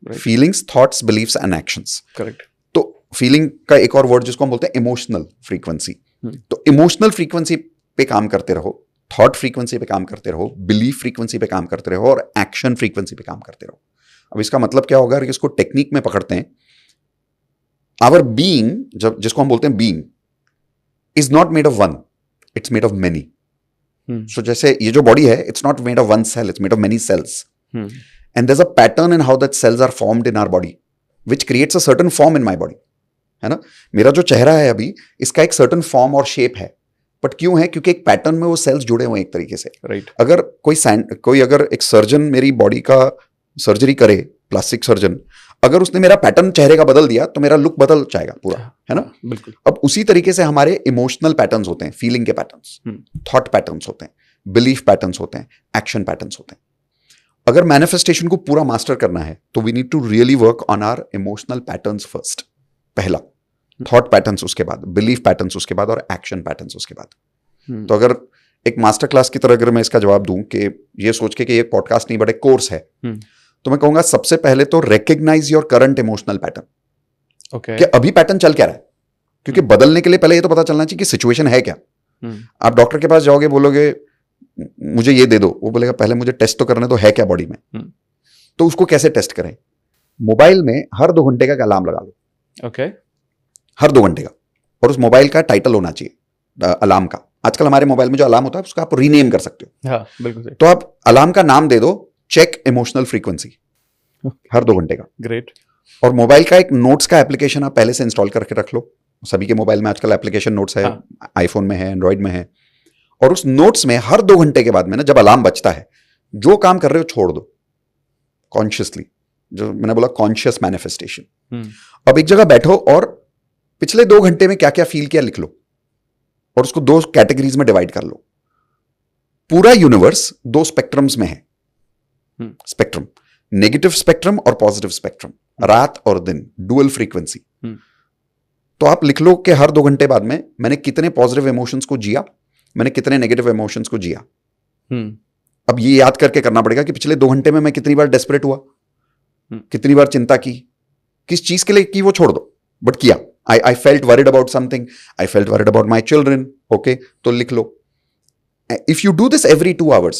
feelings, thoughts, believes and actions. Correct. तो फीलिंग का एक और वर्ड जिसको हम बोलते हैं इमोशनल फ्रीक्वेंसी। तो इमोशनल फ्रीक्वेंसी पे काम करते रहो, थॉट फ्रीक्वेंसी पे काम करते रहो, बिलीफ फ्रीक्वेंसी पे काम करते रहो, और एक्शन फ्रीक्वेंसी पे काम करते रहो। अब इसका मतलब क्या होगा, अगर इसको टेक्निक में पकड़ते हैं, आवर बीइंग, जब जिसको हम बोलते हैं being, is not made of one, it's made of many. So जैसे ये जो बॉडी है, it's not made of one cell, it's made of many cells, and there is a pattern in how that cells are formed in our body which creates a certain form in my body, है ना? मेरा जो चेहरा है अभी, इसका एक certain form और शेप है, बट क्यों है? क्योंकि एक पैटर्न में वो सेल्स जुड़े हुए हैं एक तरीके से। राइट। अगर कोई अगर एक सर्जन मेरी बॉडी का सर्जरी करे, प्लास्टिक सर्जन, अगर उसने मेरा पैटर्न चेहरे का बदल दिया, तो मेरा लुक बदल जाएगा पूरा, है ना? बिल्कुल। अब उसी तरीके से हमारे इमोशनल पैटर्न्स होते हैं, फीलिंग के पैटर्न्स, थॉट पैटर्न्स होते हैं, बिलीफ पैटर्न्स होते हैं, एक्शन पैटर्न्स होते हैं। अगर मैनिफेस्टेशन को पूरा मास्टर करना है, तो we need to really work on our emotional patterns first, पहला, थॉट पैटर्न्स उसके बाद, बिलीफ पैटर्न्स उसके बाद, और एक्शन पैटर्न्स उसके बाद। तो अगर एक मास्टर क्लास की तरह अगर मैं इसका जवाब दूं कि ये सोच के कि ये पॉडकास्ट नहीं बट एक कोर्स है, तो मैं कहूंगा सबसे पहले तो recognize your current emotional pattern. Okay. कि अभी पैटर्न चल क्या रहा है, क्योंकि बदलने के लिए पहले ये तो पता चलना चाहिए कि सिचुएशन है क्या। आप डॉक्टर के पास जाओगे, बोलोगे मुझे ये दे दो, वो बोलेगा पहले मुझे टेस्ट तो करने दो, है क्या बॉडी में। तो उसको कैसे टेस्ट करें? मोबाइल में हर 2 घंटे का अलार्म लगा लो। ओके। हर 2 घंटे का, और उस मोबाइल का टाइटल होना चाहिए अलार्म का। आजकल हमारे मोबाइल में जो अलार्म होता है उसका आप रीनेम कर सकते हो। हाँ, बिल्कुल सही। तो आप अलार्म का नाम दे दो चेक इमोशनल फ्रीक्वेंसी, हर 2 घंटे का। ग्रेट। और मोबाइल का एक नोट्स का एप्लीकेशन आप पहले से इंस्टॉल करके रख लो। सभी के मोबाइल में आजकल एप्लीकेशन नोट्स है, आईफोन में है, एंड्रॉइड में है। और उस नोट्स में हर 2 घंटे के बाद में ना, जब अलार्म बजता है, जो काम कर रहे हो छोड़ दो कॉन्शियसली, जो मैंने बोला कॉन्शियस मैनिफेस्टेशन। अब एक जगह बैठो और पिछले 2 घंटे में क्या क्या फील किया लिख लो, और उसको 2 कैटेगरीज में डिवाइड कर लो। पूरा यूनिवर्स 2 स्पेक्ट्रम्स में है। स्पेक्ट्रम, नेगेटिव स्पेक्ट्रम और पॉजिटिव स्पेक्ट्रम, रात और दिन, डुअल फ्रीक्वेंसी। तो आप लिख लो कि हर 2 घंटे बाद में मैंने कितने पॉजिटिव इमोशंस को जिया, मैंने कितने नेगेटिव इमोशंस को जिया। अब ये याद करके करना पड़ेगा कि पिछले 2 घंटे में मैं कितनी बार डेस्परेट हुआ, कितनी बार चिंता की, किस चीज के लिए की वो छोड़ दो, बट किया। I felt worried about something. I felt worried about my children. Okay, तो लिख लो. If you do this every 2 hours,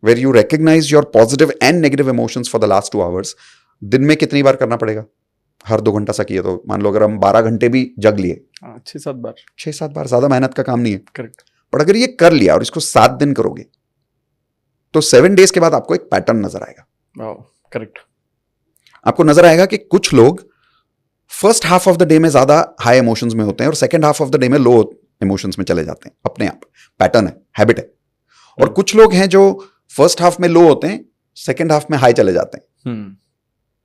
where you recognize your positive and negative emotions for the last 2 hours, दिन में कितनी बार करना पड़ेगा? हर 2 घंटा सा किया तो मान लो अगर हम 12 घंटे भी जग लिए, 6-7 बार, 6-7 बार, ज्यादा मेहनत का काम नहीं है। करेक्ट। पर अगर ये कर लिया और इसको 7 दिन करोगे, तो 7 डेज के बाद आपको एक पैटर्न नजर आएगा। करेक्ट। आपको नजर आएगा कि कुछ लोग first half of the day में ज्यादा हाई इमोशंस में होते हैं और second half of the day में लो इमोशंस में चले जाते हैं, अपने आप पैटर्न है, हैबिट है। और कुछ लोग हैं जो फर्स्ट हाफ में लो होते हैं, सेकंड हाफ में हाई चले जाते हैं।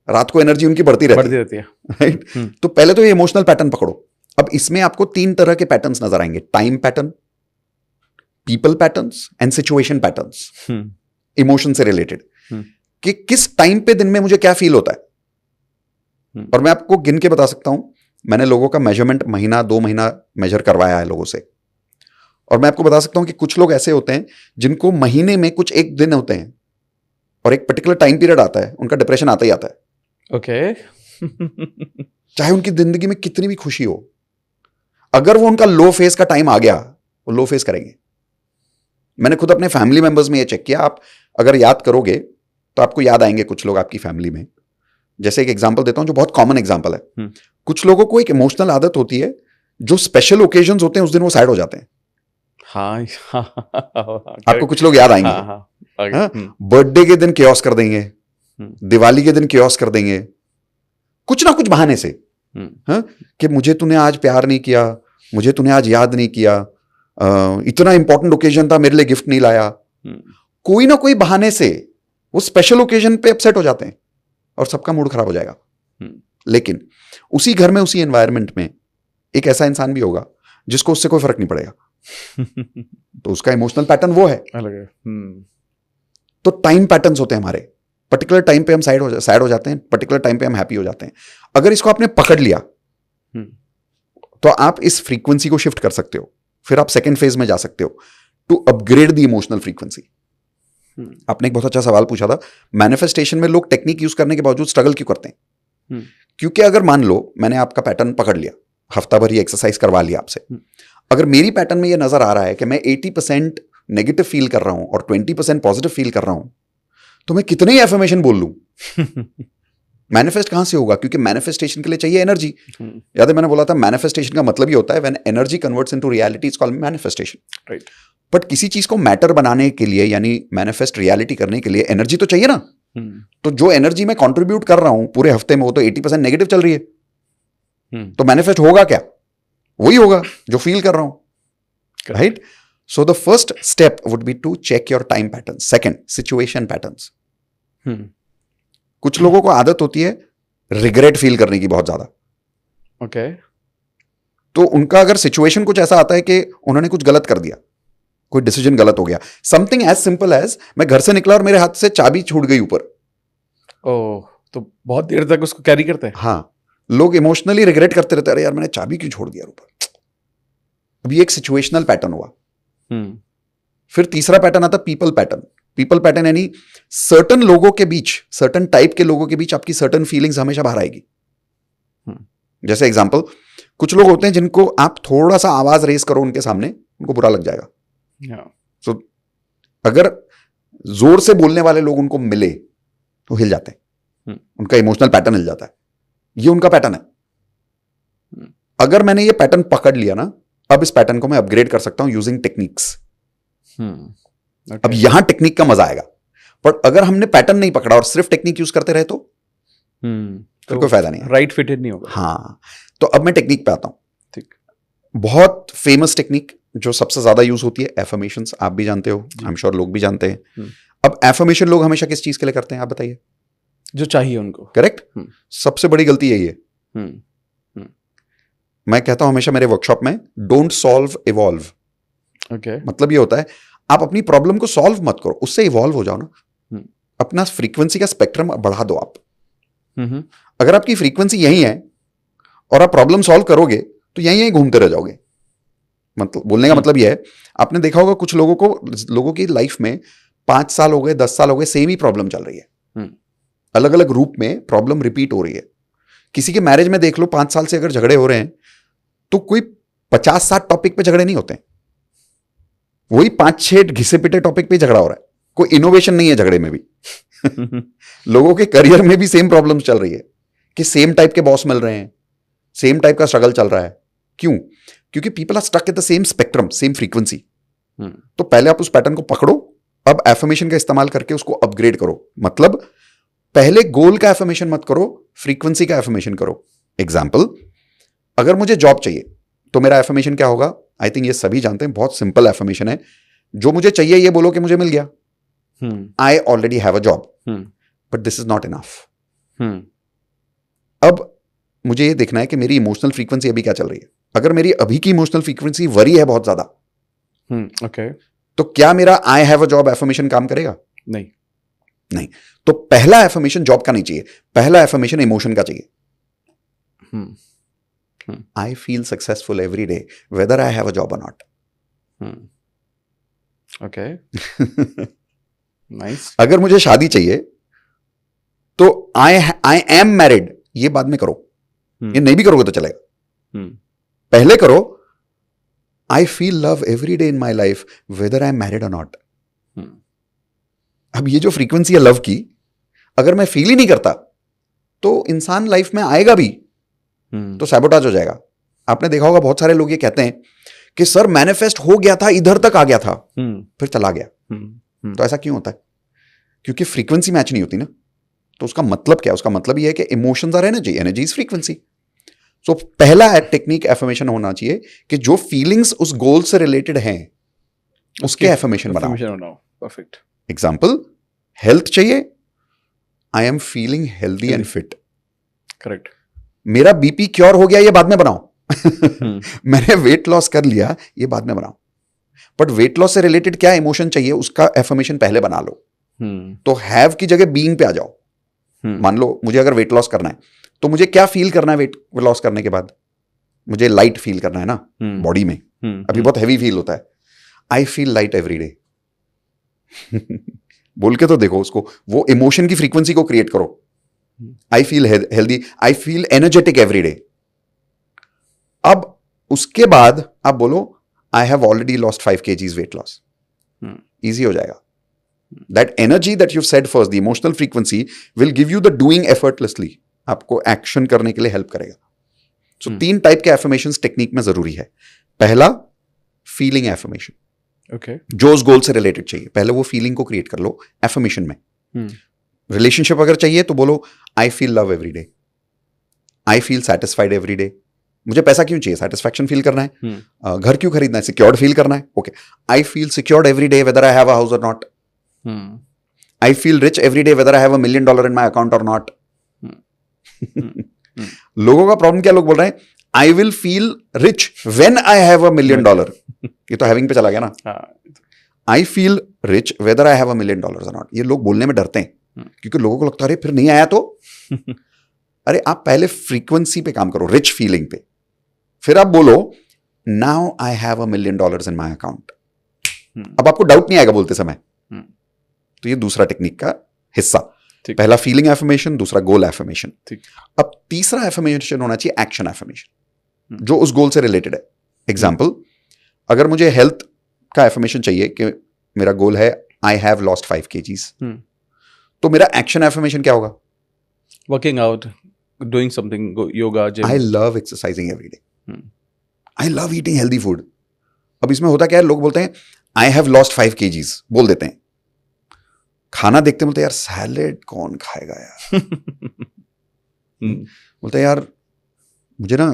रात को एनर्जी उनकी बढ़ती रहती है, राइट? तो पहले तो ये इमोशनल पैटर्न पकड़ो। अब इसमें आपको 3 तरह के पैटर्न्स नजर आएंगे, time pattern, people patterns and situation patterns, emotion से रिलेटेड, कि किस टाइम पे दिन में मुझे क्या फील होता है। और मैं आपको गिन के बता सकता हूं, मैंने लोगों का मेजरमेंट महीना 2 महीना मेजर करवाया है लोगों से, और मैं आपको बता सकता हूं कि कुछ लोग ऐसे होते हैं जिनको महीने में कुछ एक दिन होते हैं और एक पर्टिकुलर टाइम पीरियड आता है, उनका डिप्रेशन आता ही आता है। ओके। चाहे उनकी जिंदगी में कितनी भी खुशी हो, अगर वो उनका लो फेज का टाइम आ गया, वो लो फेज करेंगे। मैंने खुद अपने फैमिली मेंबर्स में ये चेक किया। आप अगर याद करोगे तो आपको याद आएंगे कुछ लोग आपकी फैमिली में। जैसे एक एग्जांपल देता हूं जो बहुत कॉमन एग्जांपल है। कुछ लोगों को एक इमोशनल आदत होती है, जो स्पेशल ओकेजन्स होते हैं उस दिन वो सैड हो जाते हैं। हाँ आपको कुछ लोग याद आएंगे। हाँ, बर्थडे के दिन केओस कर देंगे, दिवाली के दिन केओस कर देंगे, कुछ ना कुछ बहाने से। हाँ, कि मुझे तूने आज प्यार नहीं किया, मुझे तूने आज याद नहीं किया, इतना इंपॉर्टेंट ओकेजन था मेरे लिए गिफ्ट नहीं लाया। कोई ना कोई बहाने से वो स्पेशल ओकेजन पे अपसेट हो जाते हैं और सबका मूड खराब हो जाएगा। लेकिन उसी घर में, उसी एनवायरनमेंट में एक ऐसा इंसान भी होगा जिसको उससे कोई फर्क नहीं पड़ेगा। तो उसका इमोशनल पैटर्न वो है। अलग है। तो टाइम पैटर्न्स होते हैं हमारे। पर्टिकुलर टाइम पे हम सैड हो जाते हैं, पर्टिकुलर टाइम पे हम हैप्पी हो जाते हैं। अगर इसको आपने पकड़ लिया तो आप इस फ्रीक्वेंसी को शिफ्ट कर सकते हो। फिर आप सेकंड फेज में जा सकते हो to upgrade the emotional frequency. आपने एक बहुत अच्छा सवाल पूछा था, मैनिफेस्टेशन में लोग टेक्निक यूज करने के बावजूद स्ट्रगल क्यों करते हैं? क्योंकि अगर मान लो मैंने आपका पैटर्न पकड़ लिया, हफ्ता भर ये एक्सरसाइज करवा लिया आपसे, अगर मेरी पैटर्न में ये नजर आ रहा है कि मैं 80% नेगेटिव फील कर रहा हूं और 20% पॉजिटिव फील कर रहा हूं, तो मैं कितने ही एफर्मेशन बोल लूं मैनिफेस्ट कहां से होगा? क्योंकि मैनिफेस्टेशन के लिए चाहिए एनर्जी। याद है मैंने बोला था मैनिफेस्टेशन का मतलब ये होता है when energy converts into reality is called manifestation. Right. But किसी चीज को मैटर बनाने के लिए यानी मैनिफेस्ट रियलिटी करने के लिए एनर्जी तो चाहिए ना। तो जो एनर्जी मैं कंट्रीब्यूट कर रहा हूं पूरे हफ्ते में वो तो 80% नेगेटिव चल रही है। तो मैनिफेस्ट होगा क्या? वही होगा जो फील कर रहा हूं। Right. So the first step would be to check your time pattern. Second, situation patterns. कुछ लोगों को आदत होती है रिग्रेट फील करने की बहुत ज्यादा। ओके। तो उनका अगर सिचुएशन कुछ ऐसा आता है कि उन्होंने कुछ गलत कर दिया, कोई डिसीजन गलत हो गया, समथिंग एज सिंपल एज मैं घर से निकला और मेरे हाथ से चाबी छूट गई ऊपर। ओह, तो बहुत देर तक उसको कैरी करते हैं। हाँ, लोग इमोशनली रिग्रेट करते रहते हैं, अरे यार मैंने चाबी क्यों छोड़ दिया ऊपर। अभी एक सिचुएशनल पैटर्न हुआ। फिर तीसरा पैटर्न आता पीपल पैटर्न। पीपल पैटर्न यानी सर्टन लोगों के बीच, सर्टन टाइप के लोगों के बीच आपकी सर्टन फीलिंग्स हमेशा बाहर आएगी। जैसे एग्जांपल, कुछ लोग होते हैं जिनको आप थोड़ा सा आवाज रेस करो उनके सामने, उनको बुरा लग जाएगा। So, अगर जोर से बोलने वाले लोग उनको मिले तो हिल जाते हैं, उनका इमोशनल पैटर्न हिल जाता है। ये उनका पैटर्न है। अगर मैंने ये पैटर्न पकड़ लिया ना, अब इस पैटर्न को मैं अपग्रेड कर सकता हूं यूजिंग टेक्निक्स। अब यहां टेक्निक का मजा आएगा। पर अगर हमने पैटर्न नहीं पकड़ा और सिर्फ टेक्निक यूज करते रहे तो फिर कोई फायदा नहीं है। राइट फिटेड नहीं होगा। हाँ, तो अब मैं टेक्निक पे आता हूं। ठीक। बहुत फेमस टेक्निक जो सबसे ज्यादा यूज होती है एफर्मेशंस। आप भी जानते हो, आई एम श्योर लोग भी जानते हैं। अब एफर्मेशन लोग हमेशा किस चीज के लिए करते हैं आप बताइए? जो चाहिए उनको। करेक्ट। सबसे बड़ी गलती यही है। मैं कहता हूं हमेशा मेरे वर्कशॉप में, डोंट सॉल्व इवॉल्व। ओके। मतलब ये होता है आप अपनी प्रॉब्लम को सॉल्व मत करो, उससे इवॉल्व हो जाओ ना। अपना फ्रीक्वेंसी का स्पेक्ट्रम बढ़ा दो आप। अगर आपकी फ्रीक्वेंसी यही है और आप प्रॉब्लम सॉल्व करोगे तो यहीं घूमते रह जाओगे। मतलब बोलने का मतलब यह है, आपने देखा होगा कुछ लोगों की लाइफ में 5 साल हो गए, 10 साल हो गए, सेम ही प्रॉब्लम चल रही है। अलग अलग रूप में प्रॉब्लम रिपीट हो रही है। किसी के मैरिज में देख लो, 5 साल से अगर झगड़े हो रहे हैं तो कोई 50-60 टॉपिक पे झगड़े नहीं होते, वही 5-6 घिसे पिटे टॉपिक पे झगड़ा हो रहा है। कोई इनोवेशन नहीं है झगड़े में भी। लोगों के करियर में भी सेम प्रॉब्लम्स चल रही है कि सेम टाइप के बॉस मिल रहे हैं, सेम टाइप का स्ट्रगल चल रहा है। क्यों? क्योंकि people are stuck at the same spectrum, same frequency. तो पहले आप उस पैटर्न को पकड़ो, अब एफर्मेशन का इस्तेमाल करके उसको अपग्रेड करो। मतलब पहले गोल का एफर्मेशन मत करो, फ्रीक्वेंसी का एफर्मेशन करो। एग्जाम्पल, अगर मुझे जॉब चाहिए तो मेरा एफर्मेशन क्या होगा? आई थिंक ये सभी जानते हैं, बहुत सिंपल एफर्मेशन है। जो मुझे चाहिए ये बोलो कि मुझे मिल गया। I already have a job, but this is not enough. अब मुझे ये देखना है कि मेरी इमोशनल फ्रीक्वेंसी अभी क्या चल रही है। अगर मेरी अभी की इमोशनल फ्रीक्वेंसी वरी है बहुत ज्यादा, ओके, तो क्या मेरा आई हैव अ जॉब एफर्मेशन काम करेगा? नहीं। तो पहला एफर्मेशन जॉब का नहीं चाहिए, पहला एफर्मेशन इमोशन का चाहिए। I feel successful every day, whether I have a job or not. Okay. Nice. अगर मुझे शादी चाहिए तो I am married, ये बाद में करो। ये नहीं भी करोगे तो चलेगा। पहले करो I feel love every day in my life, whether I am married or not. अब ये जो फ्रीक्वेंसी है लव की, अगर मैं फील ही नहीं करता तो इंसान लाइफ में आएगा भी तो सैबोटाज हो जाएगा। आपने देखा होगा बहुत सारे लोग ये कहते हैं कि सर मैनिफेस्ट हो गया था, इधर तक आ गया था, फिर चला गया। तो ऐसा क्यों होता है? क्योंकि फ्रीक्वेंसी मैच नहीं होती ना। तो उसका मतलब क्या है? उसका मतलब ये है कि emotions are energy, energy is frequency. So पहला टेक्निक एफर्मेशन होना चाहिए कि जो फीलिंग्स उस गोल से रिलेटेड हैं उसके एफर्मेशन बनाओ। परफेक्ट एग्जाम्पल, हेल्थ चाहिए, I am feeling healthy and fit. Correct. मेरा बीपी क्योर हो गया, ये बाद में बनाओ। मैंने वेट लॉस कर लिया, ये बाद में बनाओ। बट वेट लॉस से रिलेटेड क्या इमोशन चाहिए उसका एफर्मेशन पहले बना लो। तो हैव की जगह बीइंग पे आ जाओ। मान लो मुझे अगर वेट लॉस करना है तो मुझे क्या फील करना है? वेट लॉस करने के बाद मुझे लाइट फील करना है ना बॉडी में। अभी बहुत हैवी फील होता है। I feel light every day. बोल के तो देखो उसको, वो इमोशन की फ्रीक्वेंसी को क्रिएट करो। I feel healthy, I feel energetic every day. अब उसके बाद आप बोलो I have already lost 5 kgs weight loss. Easy हो जाएगा। That energy that you've said first, the emotional frequency, will give you the doing effortlessly. आपको action करने के लिए हेल्प करेगा। सो 3 टाइप के एफर्मेशंस टेक्निक में जरूरी है। पहला, फीलिंग एफर्मेशन, ओके, जो उस गोल से रिलेटेड चाहिए, पहले वो फीलिंग को क्रिएट कर लो एफर्मेशन में। रिलेशनशिप अगर चाहिए तो बोलो I feel love every day, I feel satisfied every day. मुझे पैसा क्यों चाहिए? सेटिस्फैक्शन फील करना है। घर क्यों खरीदना है? सिक्योर्ड फील करना है। Okay, I feel secured every day whether I have a house और not. I feel rich every day whether I have $1 million in my account or not. लोगों का प्रॉब्लम क्या? लोग बोल रहे हैं I will feel rich when I have $1 million. ये तो हैविंग पे चला गया ना। I feel rich whether I have $1 million or not. ये लोग बोलने में डरते हैं क्योंकि लोगों को लगता है अरे फिर नहीं आया तो। अरे आप पहले फ्रीक्वेंसी पे काम करो, रिच फीलिंग पे, फिर आप बोलो now I have $1 million in my account. अब आपको डाउट नहीं आएगा बोलते समय। तो ये दूसरा टेक्निक का हिस्सा। पहला फीलिंग एफर्मेशन, दूसरा गोल एफर्मेशन। अब तीसरा एफर्मेशन होना चाहिए एक्शन एफर्मेशन, जो उस गोल से रिलेटेड है। एग्जांपल, अगर मुझे हेल्थ का एफर्मेशन चाहिए कि मेरा गोल है आई हैव लॉस्ट 5 kgs, तो मेरा एक्शन एफर्मेशन क्या होगा? Working out, doing something, yoga, gym. I love exercising every day, I love eating healthy food. अब इसमें होता क्या है? लोग बोलते हैं आई हैव लॉस्ट 5 kgs, बोल देते हैं, खाना देखते बोलते यार सैलेड कौन खाएगा यार। बोलते यार मुझे ना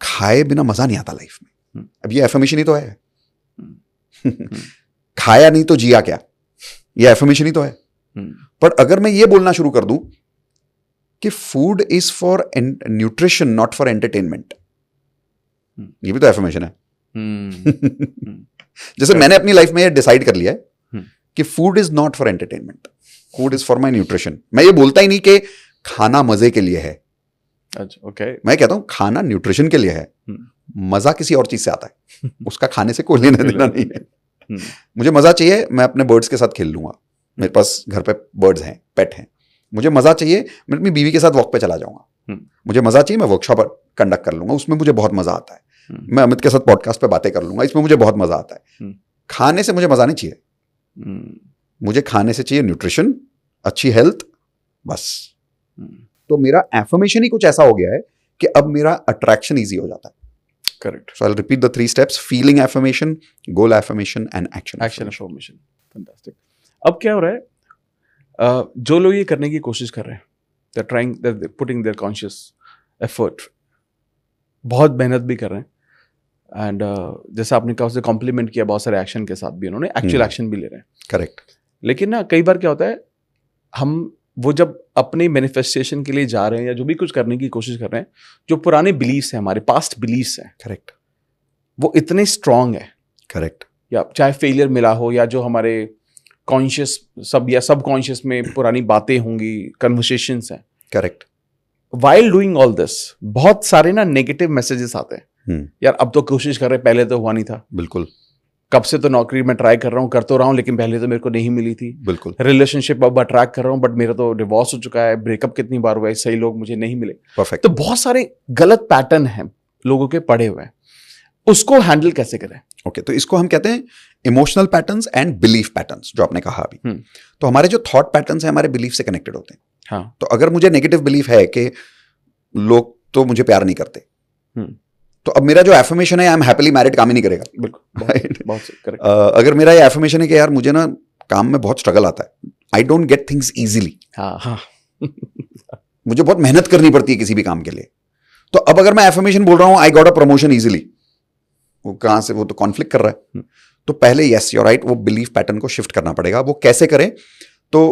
खाए बिना मजा नहीं आता लाइफ में। अब ये एफर्मेशन ही तो है। खाया नहीं तो जिया क्या, ये एफर्मेशन ही तो है। पर अगर मैं ये बोलना शुरू कर दूं कि food is for nutrition not for entertainment, ये भी तो एफर्मेशन है। जैसे मैंने अपनी लाइफ में ये डिसाइड कर लिया है कि food is not for entertainment, food is for my nutrition. मैं ये बोलता ही नहीं कि खाना मजे के लिए है। ओके, मैं कहता हूं खाना न्यूट्रिशन के लिए है। मजा किसी और चीज से आता है, उसका खाने से कोई लेना देना नहीं है। मुझे मजा चाहिए, मैं अपने बर्ड्स के साथ खेल लूंगा, मेरे पास घर पे बर्ड्स हैं, पेट हैं। मुझे मजा चाहिए, मैं अपनी बीवी के साथ वॉक पे चला जाऊंगा। मुझे मजा चाहिए, मैं वर्कशॉप कंडक्ट कर लूंगा, उसमें मुझे बहुत मजा आता है। मैं अमित के साथ पॉडकास्ट पे बातें कर लूंगा, इसमें मुझे बहुत मजा आता है। खाने से मुझे मजा नहीं चाहिए, मुझे खाने से चाहिए न्यूट्रिशन, अच्छी हेल्थ, बस। तो मेरा एफर्मेशन ही कुछ ऐसा हो गया है कि अब मेरा अट्रैक्शन इजी हो जाता है। Correct. So I will repeat the 3 steps: feeling affirmation, goal affirmation and action affirmation. Fantastic. अब क्या हो रहा है, जो लोग ये करने की कोशिश कर रहे हैं, they are trying, they are putting their conscious effort, बहुत मेहनत भी कर रहे हैं, एंड जैसा आपने कहा उसे कॉम्प्लीमेंट किया बहुत सारे एक्शन के साथ भी, उन्होंने एक्चुअल एक्शन भी ले रहे हैं। करेक्ट। लेकिन ना कई बार क्या होता है, हम वो जब अपने मैनिफेस्टेशन के लिए जा रहे हैं या जो भी कुछ करने की कोशिश कर रहे हैं, जो पुराने बिलीव्स हैं, हमारे पास्ट बिलीव्स हैं, करेक्ट, वो इतने स्ट्रांग है। करेक्ट। या चाहे फेलियर मिला हो, या जो हमारे कॉन्शियस या सब कॉन्शियस में पुरानी बातें होंगी, कन्वर्सेशंस हैं। Correct. While doing all this, बहुत सारे ना नेगेटिव मैसेजेस आते हैं, यार अब तो कोशिश कर रहे, पहले तो हुआ नहीं था। बिल्कुल। कब से तो नौकरी में ट्राई कर रहा हूँ, कर तो रहा हूँ, लेकिन पहले तो मेरे को नहीं मिली थी। बिल्कुल। रिलेशनशिप अब अट्रैक्ट कर रहा हूँ, बट मेरा तो डिवोर्स हो चुका है, ब्रेकअप कितनी बार हुआ है, सही लोग मुझे नहीं मिले। परफेक्ट। तो बहुत सारे गलत पैटर्न हैं लोगों के पड़े हुए हैं, उसको हैंडल कैसे करें? ओके, तो इसको हम कहते हैं emotional patterns and belief patterns, जो आपने कहा अभी। तो हमारे जो थॉट पैटर्न्स हैं हमारे बिलीफ से कनेक्टेड होते हैं। हाँ। तो अगर मुझे नेगेटिव बिलीफ है कि लोग तो मुझे प्यार नहीं करते, तो अब मेरा जो एफर्मेशन है आई एम हैप्पीली मैरिड काम ही नहीं करेगा। बिल्कुल, बहुत करेक्ट। अगर मेरा ये एफर्मेशन है कि यार मुझे ना काम में बहुत स्ट्रगल आता है, I don't get things easily, हाँ मुझे बहुत मेहनत करनी पड़ती है किसी भी काम के लिए, तो अब अगर मैं एफर्मेशन बोल रहा हूं I got a promotion easily, वो कहां से, वो तो कॉन्फ्लिक्ट कर रहा है। तो पहले यस यू आर राइट, वो बिलीफ पैटर्न को शिफ्ट करना पड़ेगा। वो कैसे करें? तो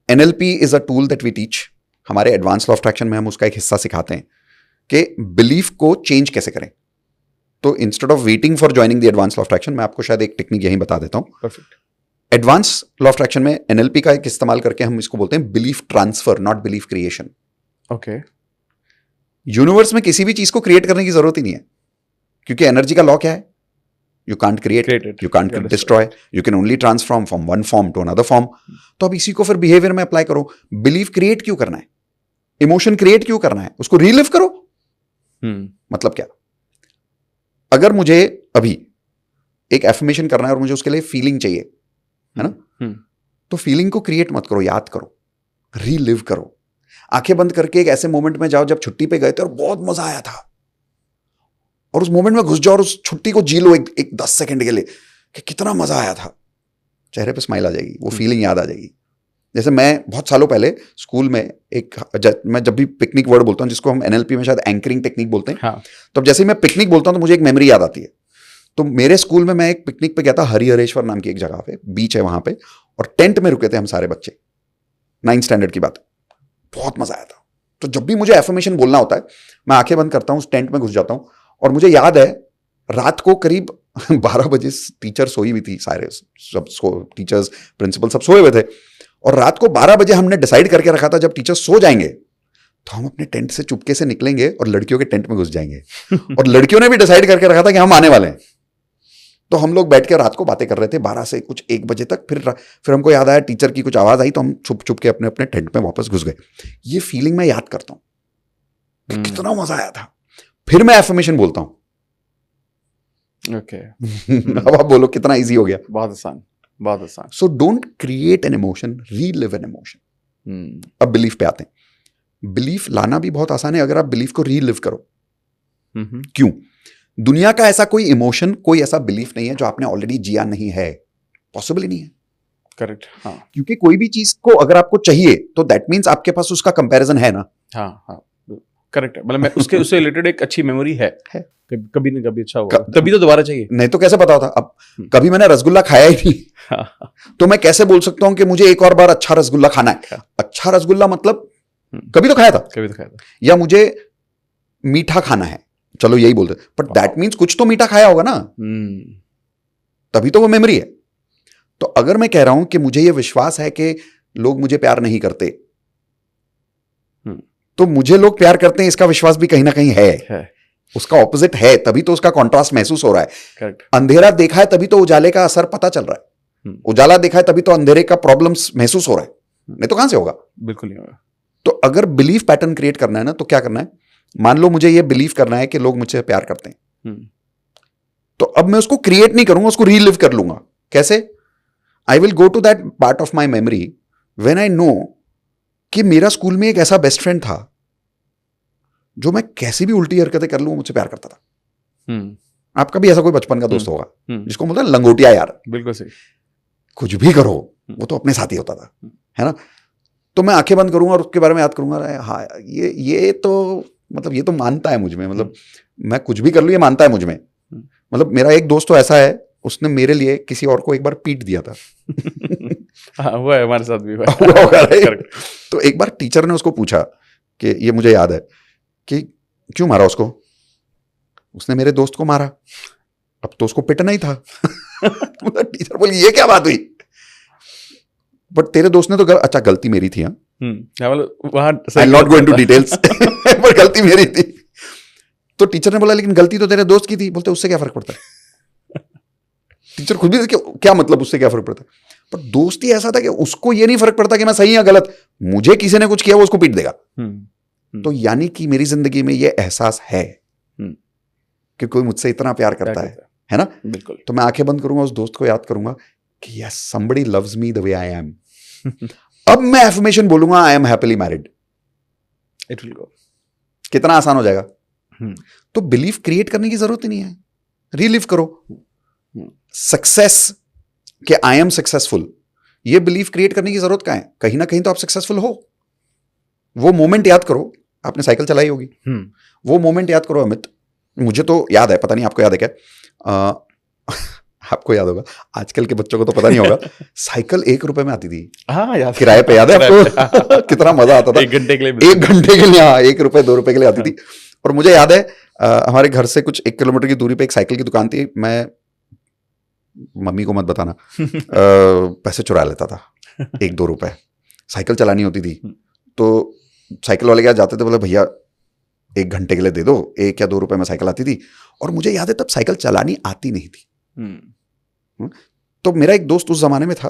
NLP is a tool that we teach, हमारे एडवांस लॉ ऑफ अट्रैक्शन में हम उसका एक हिस्सा सिखाते हैं कि बिलीफ को चेंज कैसे करें। तो instead of waiting for joining the advance law of attraction, मैं आपको शायद एक टेक्निक यहीं बता देता हूं। Perfect. Advance law of attraction में एनएलपी का एक इस्तेमाल करके हम इसको बोलते हैं belief transfer, not belief creation. Okay. Universe में किसी भी चीज को क्रिएट करने की जरूरत ही नहीं है, क्योंकि एनर्जी का लॉ क्या है? You can't create it, you can't destroy, you can only transform from one form to another form. तो अब इसी को फिर बिहेवियर में अप्लाई करो। बिलीफ क्रिएट क्यों करना है? इमोशन क्रिएट क्यों करना है? उसको रीलिव करो। मतलब क्या? अगर मुझे अभी एक एफर्मेशन करना है और मुझे उसके लिए फीलिंग चाहिए, है ना, तो फीलिंग को क्रिएट मत करो, याद करो, रीलिव करो। आंखें बंद करके एक ऐसे मोमेंट में जाओ जब छुट्टी पे गए थे और बहुत मजा आया था, और उस मोमेंट में घुस जाओ और उस छुट्टी को जी लो एक 10 सेकंड के लिए कि कितना मजा आया था। चेहरे पे स्माइल आ जाएगी, वो फीलिंग याद आ जाएगी। जैसे मैं बहुत सालों पहले स्कूल में मैं जब भी पिकनिक वर्ड बोलता हूँ, जिसको हम एनएलपी में शायद एंकरिंग टेक्निक बोलते हैं, हाँ। तो अब जैसे ही मैं पिकनिक बोलता हूँ तो मुझे एक मेमोरी याद आती है। तो मेरे स्कूल में मैं एक पिकनिक पे गया था, हरिहरेश्वर नाम की एक जगह पे, बीच है वहां पे, और टेंट में रुके थे हम सारे बच्चे, 9th स्टैंडर्ड की बात। बहुत मजा आया था। तो जब भी मुझे एफर्मेशन बोलना होता है, मैं आंखें बंद करता हूँ, उस टेंट में घुस जाता हूँ, और मुझे याद है रात को करीब 12 बजे टीचर सोई हुई थी, सारे सब टीचर्स, प्रिंसिपल सब सोए हुए थे, और रात को 12 बजे हमने डिसाइड करके रखा था जब टीचर सो जाएंगे तो हम अपने टेंट से चुपके से निकलेंगे और लड़कियों के टेंट में घुस जाएंगे। और लड़कियों ने भी डिसाइड करके रखा था कि हम आने वाले हैं। तो हम लोग बैठ के रात को बातें कर रहे थे 12 से कुछ 1 बजे तक। फिर हमको याद आया टीचर की कुछ आवाज आई, तो हम छुप छुप के अपने अपने टेंट में वापस घुस गए। ये फीलिंग मैं याद करता हूं, कितना मजा आया था। फिर मैं एफर्मेशन बोलता हूं। ओके। अब आप बोलो कितना इजी हो गया। बहुत आसान, बहुत आसान। So don't create an emotion, relive an emotion. अब बिलीफ पे आते हैं। बिलीफ लाना भी बहुत आसान है अगर आप बिलीफ को रीलिव करो। क्यों? दुनिया का ऐसा कोई इमोशन, कोई ऐसा बिलीफ नहीं है जो आपने ऑलरेडी जिया नहीं है। पॉसिबल ही नहीं है। करेक्ट। हाँ। क्योंकि कोई भी चीज को अगर आपको चाहिए तो दैट मीन्स आपके पास उसका कंपैरिजन है ना। हाँ हाँ, करेक्ट है। मतलब उसके उससे रिलेटेड एक अच्छी मेमोरी है। कभी ना कभी अच्छा हुआ, तभी तो दोबारा चाहिए। नहीं तो कैसे पता होता? अब कभी मैंने रसगुल्ला खाया ही नहीं, तो मैं कैसे बोल सकता हूं कि मुझे एक और बार अच्छा रसगुल्ला खाना है? अच्छा रसगुल्ला मतलब कभी तो खाया था, कभी तो खाया था। या मुझे मीठा खाना है, चलो यही बोलते, बट दैट मीन्स कुछ तो मीठा खाया होगा ना, तभी तो वो मेमोरी है। तो अगर मैं कह रहा हूं कि मुझे ये विश्वास है कि लोग मुझे प्यार नहीं करते, तो मुझे लोग प्यार करते हैं इसका विश्वास भी कहीं ना कहीं है। उसका ऑपोजिट है, तभी तो उसका कॉन्ट्रास्ट महसूस हो रहा है। करेक्ट। अंधेरा देखा है तभी तो उजाले का असर पता चल रहा है। उजाला देखा है तभी तो अंधेरे का प्रॉब्लम्स महसूस हो रहा है, नहीं तो कहां से होगा? बिल्कुल नहीं होगा। तो अगर बिलीफ पैटर्न क्रिएट करना है ना, तो क्या करना है? मान लो मुझे ये बिलीव करना है कि लोग मुझसे प्यार करते हैं, तो अब मैं उसको क्रिएट नहीं करूंगा, उसको रीलिव कर लूंगा। कैसे? I will go to that part of my memory when I know कि मेरा स्कूल में एक ऐसा बेस्ट फ्रेंड था जो मैं कैसी भी उल्टी हरकतें कर लूं मुझसे प्यार करता था। आपका भी ऐसा कोई बचपन का दोस्त होगा जिसको बोलते हैं लंगोटिया यार। बिल्कुल सही। कुछ भी करो वो तो अपने साथ ही होता था, है ना? तो मैं आंखें बंद करूंगा और उसके बारे में याद करूंगा, हाँ ये तो मतलब ये तो मानता है मुझ में, मतलब मैं कुछ भी कर लूं ये मानता है मुझ में। मतलब मेरा एक दोस्त तो ऐसा है, उसने मेरे लिए किसी और को एक बार पीट दिया था। हाँ, हुआ है, हमारे साथ भी हुआ है। तो एक बार टीचर ने उसको पूछा कि ये मुझे याद है कि क्यों मारा उसको? उसने मेरे दोस्त को मारा, अब तो उसको पिटना ही था। टीचर बोली ये क्या बात हुई? बट तेरे दोस्त ने तो अच्छा गलती मेरी थी। हाँ, आई नॉट गो इनटू डिटेल्स, पर गलती मेरी थी। तो टीचर ने बोला लेकिन गलती तो तेरे दोस्त की थी। बोलते उससे क्या फर्क पड़ता है? टीचर खुद भी क्या मतलब उससे क्या फर्क पड़ता है? पर दोस्त ही ऐसा था कि उसको ये नहीं फर्क पड़ता कि मैं सही या गलत, मुझे किसी ने कुछ किया वो उसको पीट देगा। तो यानी कि मेरी जिंदगी में ये एहसास है कि कोई मुझसे इतना प्यार करता है ना? बिल्कुल। तो मैं आंखें बंद करूंगा, उस दोस्त को याद करूंगा कि yes somebody loves me the way I am. अब मैं एफर्मेशन बोलूंगा आई am happily married. It will go. कितना आसान हो जाएगा। तो बिलीफ क्रिएट करने की जरूरत ही नहीं है, रिलीव करो। सक्सेस कि आई एम सक्सेसफुल, ये बिलीफ क्रिएट करने की जरूरत क्या है? कहीं ना कहीं तो आप सक्सेसफुल हो। वो मोमेंट याद करो, आपने साइकिल चलाई होगी, वो मोमेंट याद करो अमित। मुझे तो याद है, पता नहीं आपको याद है क्या? आपको याद होगा, आजकल के बच्चों को तो पता नहीं होगा। साइकिल 1 रुपए में आती थी। हाँ, याद, किराए पे, याद है आपको? कितना मजा आता था। 1 घंटे के लिए, 1 घंटे के लिए, हाँ, 1 रुपए 2 रुपए के लिए आती थी। और मुझे याद है हमारे घर से कुछ 1 किलोमीटर की दूरी पे एक साइकिल की दुकान थी। मैं, मम्मी को मत बताना, पैसे चुरा लेता था 1-2 रुपए। साइकिल चलानी होती थी तो साइकिल वाले क्या जाते थे, बोले भैया 1 घंटे के लिए दे दो, 1 या 2 रुपए में साइकिल आती थी। और मुझे याद है तब साइकिल चलानी आती नहीं थी। तो मेरा एक दोस्त उस जमाने में था,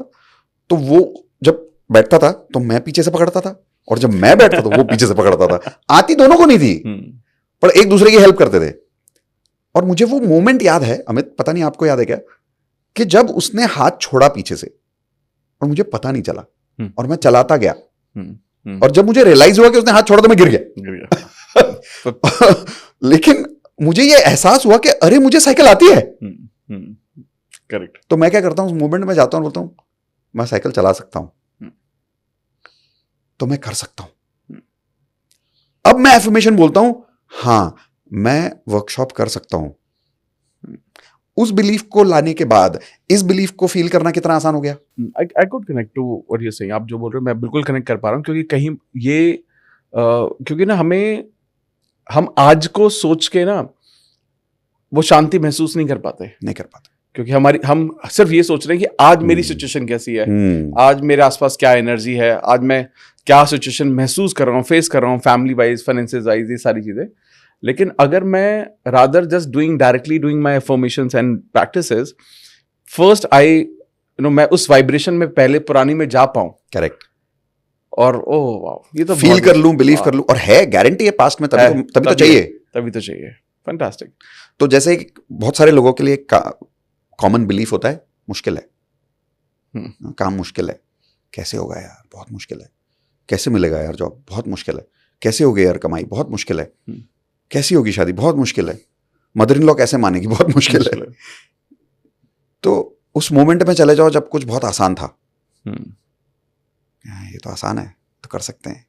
तो वो जब बैठता था तो मैं पीछे से पकड़ता था, और जब मैं बैठता था वो पीछे से पकड़ता था। आती दोनों को नहीं थी, पर एक दूसरे की हेल्प करते थे। और मुझे वो मोमेंट याद है अमित, पता नहीं आपको याद है क्या, कि जब उसने हाथ छोड़ा पीछे से और मुझे पता नहीं चला और मैं चलाता गया, और जब मुझे रियलाइज हुआ कि उसने हाथ छोड़ा तो मैं गिर गया। लेकिन मुझे ये एहसास हुआ कि अरे मुझे साइकिल आती है। करेक्ट। तो मैं क्या करता हूं, उस मोमेंट में जाता हूं, बोलता हूं मैं साइकिल चला सकता हूं, तो मैं कर सकता हूं। अब मैं एफर्मेशन बोलता हूं, हां मैं वर्कशॉप कर सकता हूं। उस बिलीफ को लाने के बाद इस बिलीफ को फील करना कितना आसान हो गया। I could connect to what you are saying. आप जो बोल रहे हो मैं बिल्कुल कनेक्ट कर पा रहा हूं, क्योंकि कहीं ये क्योंकि ना हम आज को सोच के ना वो शांति महसूस नहीं कर पाते, क्योंकि हम सिर्फ ये सोच रहे हैं कि आज मेरी सिचुएशन कैसी है, आज मेरे आसपास क्या एनर्जी है, आज मैं क्या सिचुएशन महसूस कर रहा हूँ, फेस कर रहा हूँ, फैमिली वाइज, फाइनेंसेस वाइज, ये सारी चीजें। लेकिन अगर मैं rather just directly doing my affirmations and practices, first मैं उस वाइब्रेशन में पहले पुरानी में जा पाऊं। करेक्ट। और ओह वाओ, ये तो फील कर लूं, बिलीव कर लूं, और है गारंटी है पास्ट में, तभी तो चाहिए। फैंटास्टिक। तो जैसे बहुत सारे लोगों के लिए कॉमन बिलीफ होता है मुश्किल है, काम मुश्किल है, कैसे होगा यार, बहुत मुश्किल है, कैसे मिलेगा यार जॉब, बहुत मुश्किल है, कैसे होगी यार कमाई, बहुत मुश्किल है, कैसी होगी शादी, बहुत मुश्किल है, मदर इन लॉ कैसे मानेगी, बहुत मुश्किल है। तो उस मोमेंट में चले जाओ जब कुछ बहुत आसान था, ये तो आसान है, तो कर सकते हैं,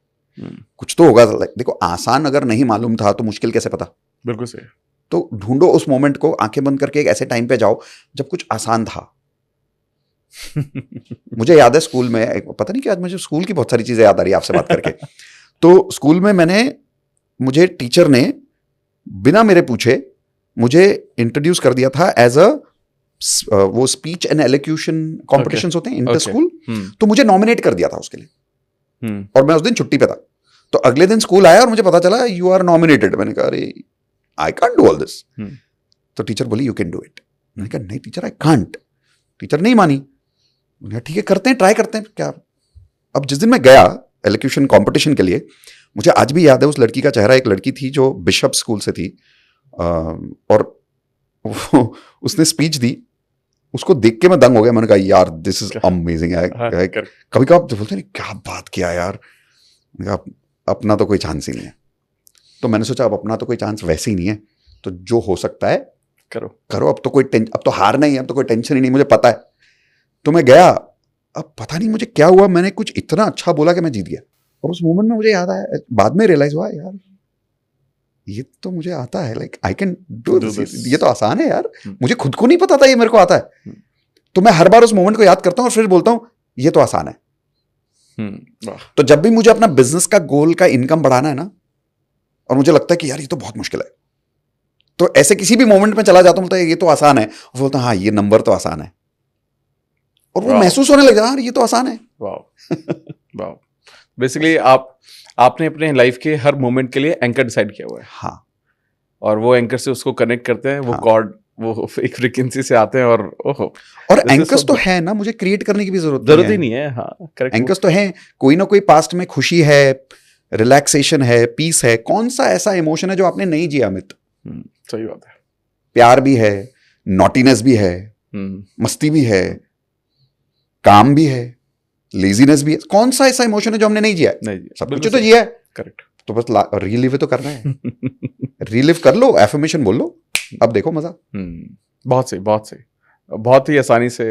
कुछ तो होगा। देखो आसान अगर नहीं मालूम था तो मुश्किल कैसे पता। बिल्कुल सही। तो ढूंढो उस मोमेंट को, आंखें बंद करके एक ऐसे टाइम पे जाओ जब कुछ आसान था। मुझे याद है स्कूल में, पता नहीं क्या आज मुझे स्कूल की बहुत सारी चीजें याद आ रही है आपसे बात करके। तो स्कूल में मुझे टीचर ने बिना मेरे पूछे मुझे इंट्रोड्यूस कर दिया था एज वो स्पीच एंड एलोक्यूशन कॉम्पिटिशंस होते हैं इंटर स्कूल, तो मुझे नॉमिनेट कर दिया था उसके लिए। और मैं उस दिन छुट्टी पे था, तो अगले दिन स्कूल आया और मुझे पता चला यू आर नॉमिनेटेड। मैंने कहा अरे I can't do all this. तो टीचर बोली यू कैन डू इट। मैंने कहा नहीं टीचर आई कांट। टीचर नहीं मानी। ठीक है करते हैं, ट्राई करते हैं क्या। अब जिस दिन मैं गया एलोक्यूशन कॉम्पिटिशन के लिए, मुझे आज भी याद है उस लड़की का चेहरा। एक लड़की थी जो बिशप स्कूल से थी, और उसने स्पीच दी, उसको देख के मैं दंग हो गया। मैंने कहा यार दिस इज अमेजिंग। कभी कभी बोलते नहीं क्या बात किया यार, अपना तो कोई चांस ही नहीं है। तो मैंने सोचा अब अपना तो कोई चांस वैसे ही नहीं है, तो जो हो सकता है करो। अब तो हार नहीं है, अब तो कोई टेंशन ही नहीं, मुझे पता है। तो मैं गया, अब पता नहीं मुझे क्या हुआ, मैंने कुछ इतना अच्छा बोला कि मैं जीत गया। और उस मोमेंट में मुझे याद आया, बाद में रियलाइज हुआ यार ये तो मुझे आता है, like I can do this, ये तो आसान है यार। मुझे खुद को नहीं पता था ये मेरे को आता है। तो मैं हर बार उस मोमेंट को याद करता हूँ और फिर बोलता हूँ ये तो आसान है। तो जब भी मुझे अपना बिजनेस का गोल का इनकम बढ़ाना है ना, और मुझे लगता है कि यार ये तो बहुत मुश्किल है, तो ऐसे किसी भी मोमेंट में चला जाता हूँ, बोलता है ये तो आसान है, और बोलता हाँ ये नंबर तो आसान है, और वो महसूस होने लग जाए ये तो आसान है। वाह। बेसिकली आपने अपने लाइफ के हर मोमेंट के लिए एंकर डिसाइड किया हुआ है। हाँ, और वो एंकर से उसको कनेक्ट करते हैं, वो कॉर्ड वो एक फ्रीक्वेंसी से आते हैं, और ओहो। और एंकर्स तो है ना, मुझे क्रिएट करने की भी जरूरत ही नहीं है। हाँ करेक्ट। एंकर्स तो है, कोई ना कोई पास्ट में खुशी है, रिलैक्सेशन है, पीस है। कौन सा ऐसा इमोशन है जो आपने नहीं जिया अमित? सही बात है। प्यार भी है, नॉटीनेस भी है, मस्ती भी है, काम भी है, लेजीनेस भी है। कौन सा ऐसा इमोशन है जो हमने नहीं जिया? नहीं, सब कुछ तो जिया है। करेक्ट। तो बस रीलिव तो करना है। रीलिव कर लो, एफर्मेशन बोल लो, अब देखो मजा। बहुत सही, बहुत सही, बहुत ही आसानी से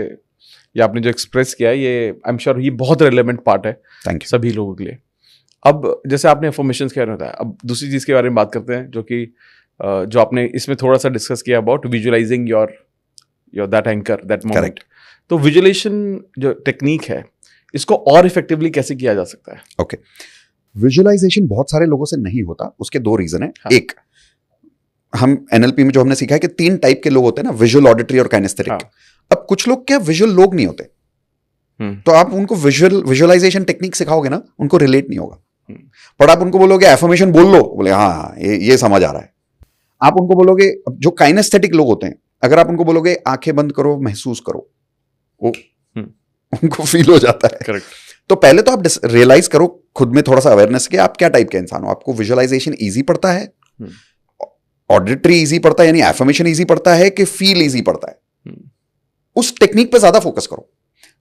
ये आपने जो एक्सप्रेस किया है, ये आई एम श्योर ये बहुत रिलेवेंट पार्ट है थैंक यू। सभी लोगों के लिए। अब जैसे आपने एफर्मेशंस के बारे में बताया, अब दूसरी चीज के बारे में बात करते हैं, जो कि जो आपने इसमें थोड़ा सा डिस्कस किया about visualising your that anchor, that moment. तो विजुअलाइजेशन जो टेक्निक है, इसको और इफेक्टिवली कैसे किया जा सकता है? ओके, विजुअलाइजेशन बहुत सारे लोगों से नहीं होता, उसके दो रीजन है। हाँ. एक, हम एनएलपी में जो हमने सीखा है कि 3 टाइप के लोग होते हैं ना, विजुअल, ऑडिटरी और काइनेस्थेटिक। हाँ. अब कुछ लोग क्या विजुअल लोग नहीं होते, तो आप उनको विजुअलाइजेशन टेक्निक सिखाओगे ना, उनको रिलेट नहीं होगा। पर आप उनको बोलोगे एफर्मेशन बोल लो, बोले हाँ ये समझ आ रहा है। आप उनको बोलोगे, जो काइनेस्थेटिक लोग होते हैं, अगर आप उनको बोलोगे आंखें बंद करो, महसूस करो, वो उनको फील हो जाता है। करेक्ट। तो पहले तो आप रियलाइज करो खुद में थोड़ा सा अवेयरनेस के आप क्या टाइप के इंसान हो। आपको विजुअलाइजेशन इजी पड़ता है, ऑडिटरी इजी पड़ता है, यानी एफर्मेशन इजी पड़ता है, कि फील इजी पड़ता है? उस टेक्निक पे ज्यादा फोकस करो।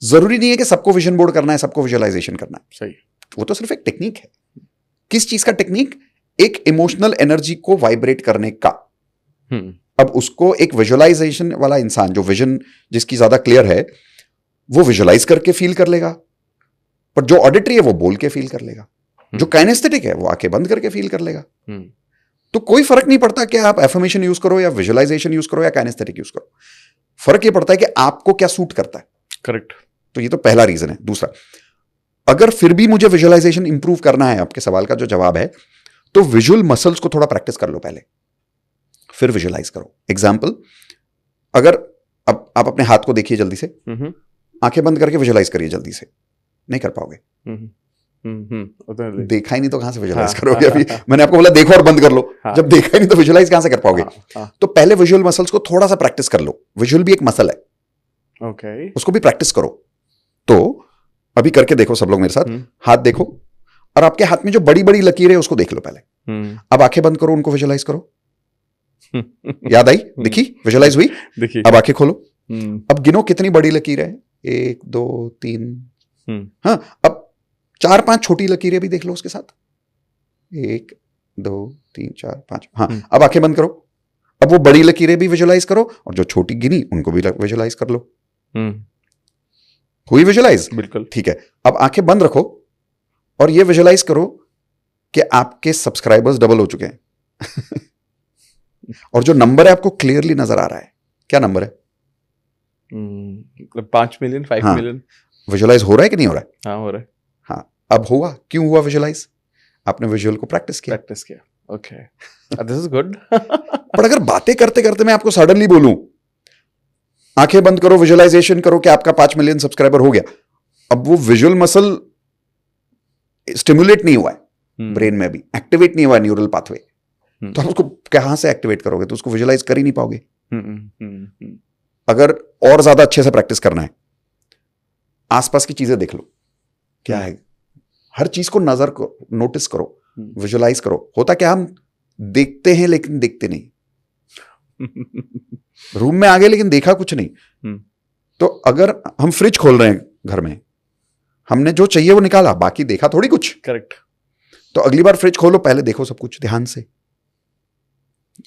जरूरी नहीं है कि सबको विजन बोर्ड करना है, सबको विजुअलाइजेशन करना है। सही। वो तो सिर्फ एक टेक्निक है। किस चीज का टेक्निक? एक इमोशनल एनर्जी को वाइब्रेट करने का। अब उसको एक विजुअलाइजेशन वाला इंसान, जो विजन जिसकी ज्यादा क्लियर है, वो विजुअलाइज करके फील कर लेगा, पर जो ऑडिटरी है वो बोल के फील कर लेगा, जो काइनेस्थेटिक है वो आंखें बंद करके फील कर लेगा। तो कोई फर्क नहीं पड़ता कि आप एफर्मेशन यूज करो या विजुअलाइजेशन यूज करो या काइनेस्थेटिक यूज करो, फर्क ये पड़ता है कि आपको क्या सूट करता है। करेक्ट। तो ये तो पहला रीजन है। दूसरा, अगर फिर भी मुझे विजुअलाइजेशन इंप्रूव करना है, आपके सवाल का जो जवाब है, तो विजुअल मसल्स को थोड़ा प्रैक्टिस कर लो पहले, फिर विजुअलाइज करो। एग्जाम्पल, अगर अब आप अपने हाथ को देखिए जल्दी से, आंखें बंद करके विजुअलाइज करिए जल्दी से, नहीं कर पाओगे। देखा ही नहीं तो कहां से विजुअलाइज करोगे? अभी मैंने आपको बोला देखो और बंद कर लो, जब देखा ही नहीं तो विजुअलाइज कहां से कर पाओगे? तो पहले विजुअल मसल्स को थोड़ा सा प्रैक्टिस कर लो। विजुअल भी एक मसल है, ओके, उसको भी प्रैक्टिस करो। तो अभी करके देखो सब लोग मेरे साथ, हाथ देखो और आपके हाथ में जो बड़ी बड़ी लकीरें है उसको देख लो पहले। अब आंखें बंद करो, उनको विजुअलाइज करो। याद आई? दिखी? विजुअलाइज हुई? देखिए। अब आंखें खोलो, अब गिनो कितनी बड़ी लकीरें हैं। 1 2 3। हाँ, अब 4-5 छोटी लकीरें भी देख लो उसके साथ। 1 2 3 4 5। हाँ, अब आंखें बंद करो, अब वो बड़ी लकीरें भी विजुअलाइज करो और जो छोटी गिनी उनको भी विजुअलाइज कर लो। हुई विजुअलाइज? बिल्कुल। ठीक है, अब आंखें बंद रखो और ये विजुअलाइज करो कि आपके सब्सक्राइबर्स डबल हो चुके हैं। और जो नंबर है आपको क्लियरली नजर आ रहा है। क्या नंबर है? 5 मिलियन, 5 मिलियन। विजुअलाइज हो रहा है कि नहीं हो रहा है? हाँ, हो रहा है। हाँ, अब हुआ। क्यों हुआ विजुअलाइज? आपने विजुअल को प्रैक्टिस किया। Okay, this is good. पर अगर बातें करते करते मैं आपको सडनली बोलूं आंखें बंद करो, विजुअलाइजेशन करो कि आपका 5 मिलियन सब्सक्राइबर हो गया, अब वो विजुअल मसल स्टिमुलेट नहीं हुआ है, ब्रेन में भी एक्टिवेट नहीं हुआ है न्यूरल पाथवे, तो आप उसको कहां से एक्टिवेट करोगे? तो उसको विजुअलाइज कर ही नहीं पाओगे। अगर और ज्यादा अच्छे से प्रैक्टिस करना है, आसपास की चीजें देख लो, क्या है, हर चीज को नोटिस करो, विजुअलाइज करो। होता क्या, हम देखते हैं लेकिन देखते नहीं। रूम में आ गए लेकिन देखा कुछ नहीं। तो अगर हम फ्रिज खोल रहे हैं घर में, हमने जो चाहिए वो निकाला, बाकी देखा थोड़ी कुछ। करेक्ट। तो अगली बार फ्रिज खोलो, पहले देखो सब कुछ ध्यान से।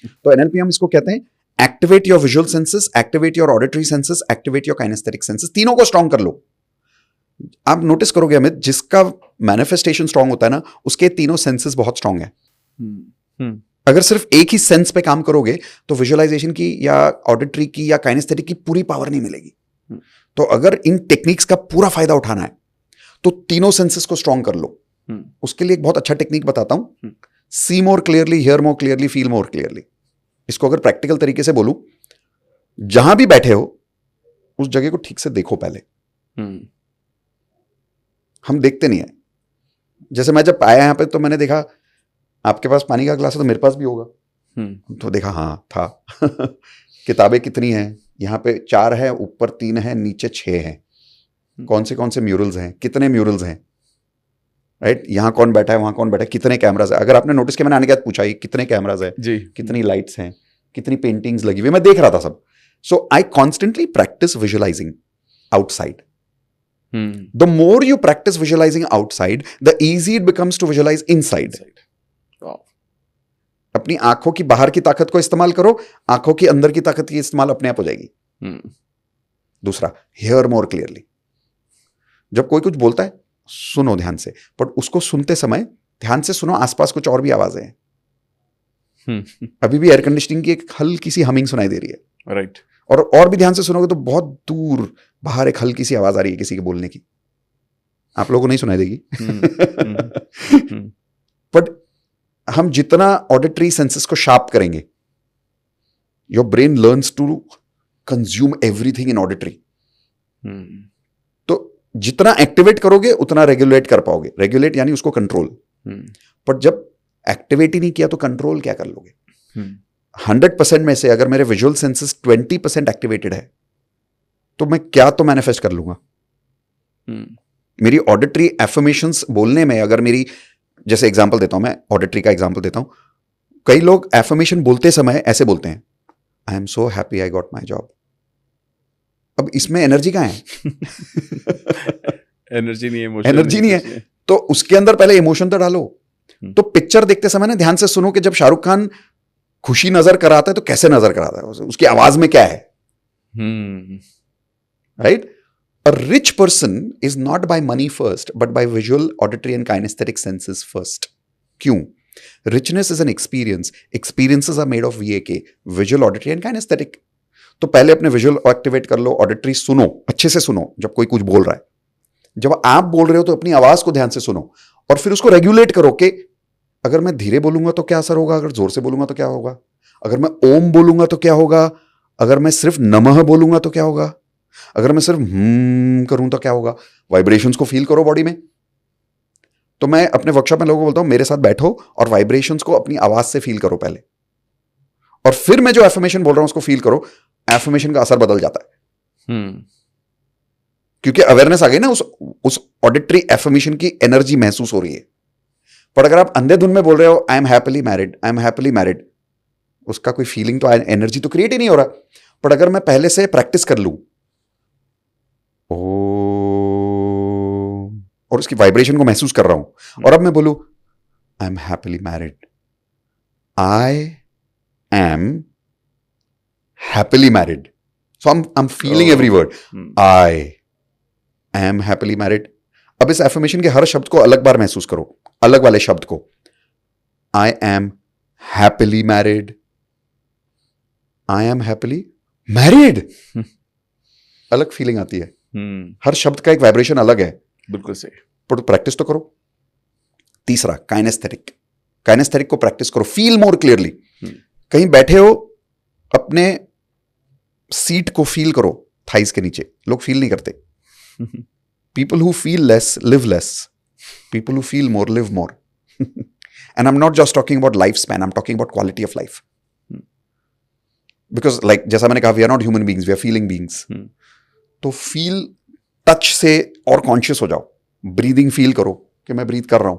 तो एनएलपी हम इसको कहते हैं activate your visual senses, activate your auditory senses, activate your kinaesthetic senses. तीनों को स्ट्रांग कर लो। आप नोटिस करोगे अमित, जिसका मैनिफेस्टेशन स्ट्रांग होता है ना, उसके तीनों सेंसेस बहुत स्ट्रांग है। अगर सिर्फ एक ही सेंस पे काम करोगे तो विजुअलाइजेशन की या ऑडिटरी की या काइनेस्थेटिक की पूरी पावर नहीं मिलेगी। तो अगर इन टेक्निक्स का पूरा फायदा उठाना है तो तीनों सेंसेस को स्ट्रांग कर लो। उसके लिए एक बहुत अच्छा टेक्निक बताता हूं, see more clearly, hear more clearly, feel more clearly. इसको अगर प्रैक्टिकल तरीके से बोलूं, जहां भी बैठे हो उस जगह को ठीक से देखो पहले। हम देखते नहीं है। जैसे मैं जब आया यहां पे तो मैंने देखा आपके पास पानी का ग्लास है तो मेरे पास भी होगा, तो देखा हाँ था। किताबें कितनी हैं? यहाँ पे 4 है, ऊपर 3 है, नीचे 6 हैं। कौन से म्यूरल्स हैं? कितने म्यूरल्स हैं? राइट, यहाँ कौन बैठा है, वहां कौन बैठा है, कितने कैमराज है? अगर आपने नोटिस किया, मैंने आने के बाद पूछा कितने कैमराज है जी, कितनी लाइट्स हैं, कितनी पेंटिंग्स लगी हुई, मैं देख रहा था सब। So I constantly practice visualizing outside. The more you practice visualizing outside, the easier it becomes to visualize inside. अपनी आंखों की बाहर की ताकत को इस्तेमाल करो, आंखों की अंदर की ताकत की इस्तेमाल अपने आप हो जाएगी। दूसरा, हियर मोर क्लियरली। जब कोई कुछ बोलता है सुनो ध्यान से, पर उसको सुनते समय ध्यान से सुनो, आसपास कुछ और भी आवाजें हैं। अभी भी एयर कंडीशनिंग की एक हल्की सी हमिंग सुनाई दे रही है, राइट। और भी ध्यान से सुनोगे तो बहुत दूर बाहर एक हल्की सी आवाज आ रही है किसी के बोलने की, आप लोगों को नहीं सुनाई देगी। बट हम जितना ऑडिटरी सेंसेस को शार्प करेंगे, your brain learns to consume everything in auditory. तो जितना एक्टिवेट करोगे उतना रेगुलेट कर पाओगे। रेगुलेट यानी उसको कंट्रोल। पर जब एक्टिवेट ही नहीं किया तो कंट्रोल क्या कर लोगे? 100% में से अगर मेरे विजुअल सेंसेस 20% एक्टिवेटेड है तो मैं क्या तो मैनिफेस्ट कर लूंगा। मेरी ऑडिटरी एफर्मेशंस बोलने में, अगर मेरी, जैसे एग्जांपल देता हूं मैं, ऑडिटरी का एग्जांपल देता हूं। कई लोग एफर्मेशन बोलते समय ऐसे बोलते हैं, I am so happy I got my job. अब इसमें एनर्जी कहां है? एनर्जी नहीं है, एनर्जी नहीं है, तो उसके अंदर पहले इमोशन तो डालो। तो पिक्चर देखते समय ना ध्यान से सुनो कि जब शाहरुख खान खुशी नजर कराता है तो कैसे नजर कराता है, उसकी आवाज में क्या है, right? A rich person is not by money first, but by visual, auditory and kinesthetic senses first. क्यों? Richness is an experience. Experiences are made of VAK, visual, auditory and kinesthetic. तो पहले अपने विजुअल एक्टिवेट कर लो, auditory सुनो, अच्छे से सुनो जब कोई कुछ बोल रहा है। जब आप बोल रहे हो तो अपनी आवाज को ध्यान से सुनो और फिर उसको रेगुलेट करो कि अगर मैं धीरे बोलूंगा तो क्या असर होगा, अगर जोर से बोलूंगा तो क्या होगा, अगर मैं ओम बोलूंगा तो क्या होगा, अगर मैं सिर्फ नमः बोलूंगा तो क्या होगा, अगर मैं सिर्फ करूं तो क्या होगा। वाइब्रेशंस को फील करो बॉडी में। तो मैं अपने वर्कशॉप में लोगों को बोलता हूं, मेरे साथ बैठो और वाइब्रेशंस को अपनी आवाज से फील करो पहले, और फिर मैं जो एफर्मेशन बोल रहा हूं उसको फील करो। एफर्मेशन का असर बदल जाता है। क्योंकि अवेयरनेस आ गई ना, उस ऑडिटरी एफर्मेशन की एनर्जी महसूस हो रही है। पर अगर आप अंधेधुन में बोल रहे हो आई am happily married, I am happily married, उसका कोई फीलिंग तो, एनर्जी तो क्रिएट ही नहीं हो रहा। पर अगर मैं पहले से प्रैक्टिस कर लूं और उसकी वाइब्रेशन को महसूस कर रहा हूं, और अब मैं बोलूं आई am happily married, I am happily married, so I am feeling every word, I am happily married. अब इस एफर्मेशन के हर शब्द को अलग बार महसूस करो, अलग वाले शब्द को। I am happily married, I am happily married, अलग फीलिंग आती है। हर शब्द का एक वाइब्रेशन अलग है। बिल्कुल सही। पर प्रैक्टिस तो करो। तीसरा, काइनेस्थेटिक। काइनेस्थेटिक को प्रैक्टिस करो, फील मोर क्लियरली। कहीं बैठे हो, अपने सीट को फील करो थाइस के नीचे। लोग फील नहीं करते। People who feel less live less, people who feel more live more. And I am not just talking about life span, I am talking about quality of life. Because like जैसा मैंने कहा, we are not human beings, we are feeling beings. तो feel, touch से और conscious हो जाओ। Breathing feel करो कि मैं ब्रीथ कर रहा हूं।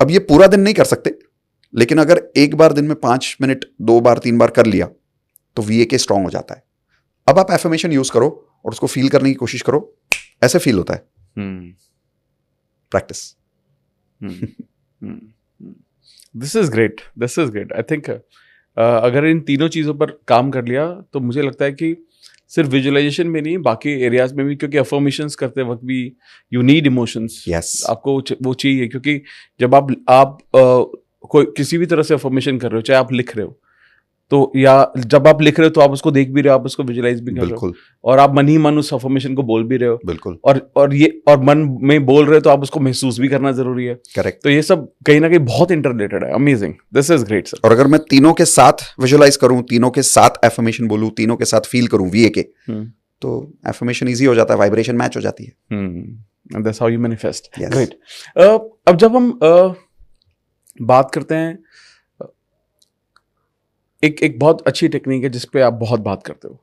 अब ये पूरा दिन नहीं कर सकते, लेकिन अगर एक बार दिन में 5 मिनट 2 बार 3 बार कर लिया तो VAK स्ट्रांग हो जाता है। अब आप एफर्मेशन यूज करो और उसको फील करने की कोशिश करो, ऐसे फील होता है। Practice. This is great, this is great. I think अगर इन तीनों चीज़ों पर काम कर लिया तो मुझे लगता है कि सिर्फ विजुअलाइजेशन में नहीं, बाकी एरियाज में भी, क्योंकि अफर्मेशंस करते वक्त भी यू नीड इमोशंस। आपको वो चाहिए, क्योंकि जब आप कोई किसी भी तरह से अफर्मेशन कर रहे हो, चाहे आप लिख रहे हो तो, या जब आप लिख रहे हो तो आप उसको देख भी रहे हो, आप उसको विजुअलाइज भी कर रहे हो, और आप मन ही मन उस अफर्मेशन को बोल भी रहे हो। बिल्कुल। और मन में बोल रहे हो तो आप उसको महसूस भी करना जरूरी है। करेक्ट। तो ये सब कहीं ना कहीं बहुत इंटररिलेटेड है। Amazing, this is great sir. और अगर मैं तीनों के साथ विजुअलाइज करूं, तीनों के साथ एफर्मेशन बोलूं, तीनों के साथ फील करूं VAK, तो एफर्मेशन इजी हो जाता है, वाइब्रेशन मैच हो जाती है। And that's how you manifest. Yes. Great. अब जब हम बात करते हैं, एक बहुत अच्छी टेक्निक है जिस पे आप बहुत बात करते हो,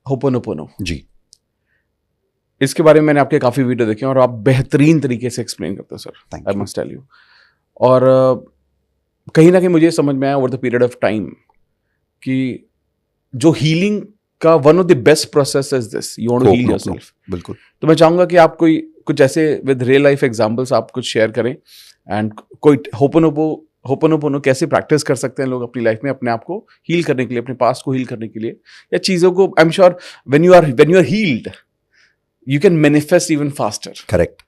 होपोनोपोनो। जी। इसके बारे में मैंने आपके काफी वीडियो देखे और आप बेहतरीन तरीके से एक्सप्लेन करते हो sir, I must tell you. और कहीं ना कहीं मुझे समझ में आया over the period of time कि जो हीलिंग का one of the best process is this, you want to heal yourself. बिल्कुल। तो मैं चाहूंगा कि आप कुछ ऐसे विद रियल लाइफ एग्जांपल्स आप कुछ शेयर करें, एंड कोई होपोनोपो होपोनोपोनो कैसे प्रैक्टिस कर सकते हैं लोग अपनी लाइफ में अपने आप को हील करने के लिए, अपने पास्ट को हील करने के लिए, या चीजों को, I am sure when you are healed you can manifest even faster. Correct,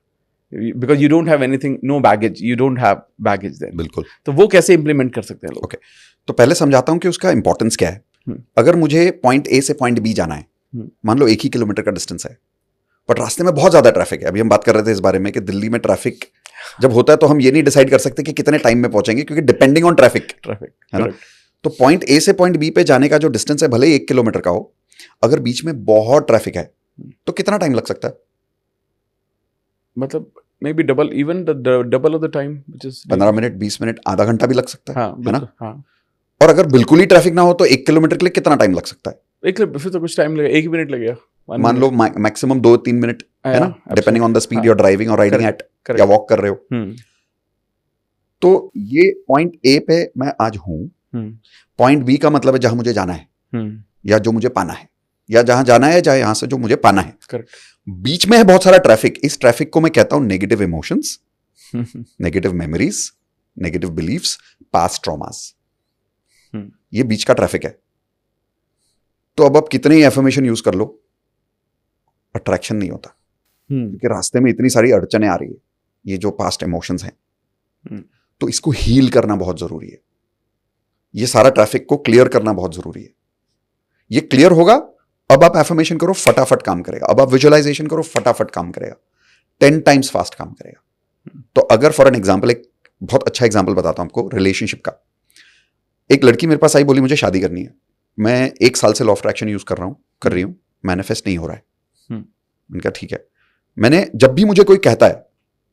because you don't have anything, no baggage, you don't have baggage then. बिल्कुल। तो वो कैसे इंप्लीमेंट कर सकते हैं लोग? ओके, तो पहले समझाता हूं कि उसका इंपॉर्टेंस क्या है। अगर मुझे पॉइंट ए से पॉइंट बी जाना है, मान लो 1 ही किलोमीटर का डिस्टेंस है, बट रास्ते में बहुत ज्यादा ट्रैफिक है। अभी हम बात कर रहे थे इस बारे में कि दिल्ली में ट्रैफिक जब होता है तो हम ये नहीं डिसाइड कर सकते कि कितने टाइम में पहुंचेंगे, क्योंकि डिपेंडिंग ऑन ट्रैफिक है ना। तो पॉइंट ए से पॉइंट बी पे जाने का जो डिस्टेंस है, भले ही 1 किलोमीटर का हो, अगर बीच में बहुत ट्रैफिक है तो कितना टाइम लग सकता है? मतलब may be double, even double of the time, which is 15 minute, 20 minute, आधा घंटा भी लग सकता है, है ना। हाँ। और अगर बिल्कुल ही ट्रैफिक ना हो तो 1 किलोमीटर के लिए कितना टाइम लग सकता है? फिर तो कुछ टाइम लगेगा, 1 मिनट लगेगा मान लो मैक्सिमम 2-3 मिनट, है ना, depending on the speed you are driving और राइडिंग एट, या वॉक कर रहे हो। तो ये पॉइंट ए पे मैं आज हूं, पॉइंट बी का मतलब है जहां मुझे जाना है, या जो मुझे पाना है, या जहां जाना है, चाहे यहां से जो मुझे पाना है। करेक्ट। बीच में है बहुत सारा ट्रैफिक। इस ट्रैफिक को मैं कहता हूं negative emotions, negative memories, negative believes, past traumas. ये बीच का ट्रैफिक है। तो अब आप कितने ही एफर्मेशन यूज कर लो, अट्रैक्शन नहीं होता, क्योंकि रास्ते में इतनी सारी अड़चने आ रही है, ये जो पास्ट इमोशंस हैं। तो इसको हील करना बहुत जरूरी है। ये सारा ट्रैफिक को क्लियर करना बहुत जरूरी है। ये क्लियर होगा, अब आप एफर्मेशन करो, फटाफट काम करेगा। अब आप विजुअलाइजेशन करो, फटाफट काम करेगा, 10 टाइम्स फास्ट काम करेगा। तो अगर फॉर एन एग्जाम्पल, एक बहुत अच्छा एग्जाम्पल बताता हूं आपको रिलेशनशिप का। एक लड़की मेरे पास आई, बोली मुझे शादी करनी है। मैं 1 साल से लॉ ऑफ अट्रैक्शन यूज कर रही हूं, मैनिफेस्ट नहीं हो रहा है। मैंने कहा ठीक है। मैंने जब भी मुझे कोई कहता है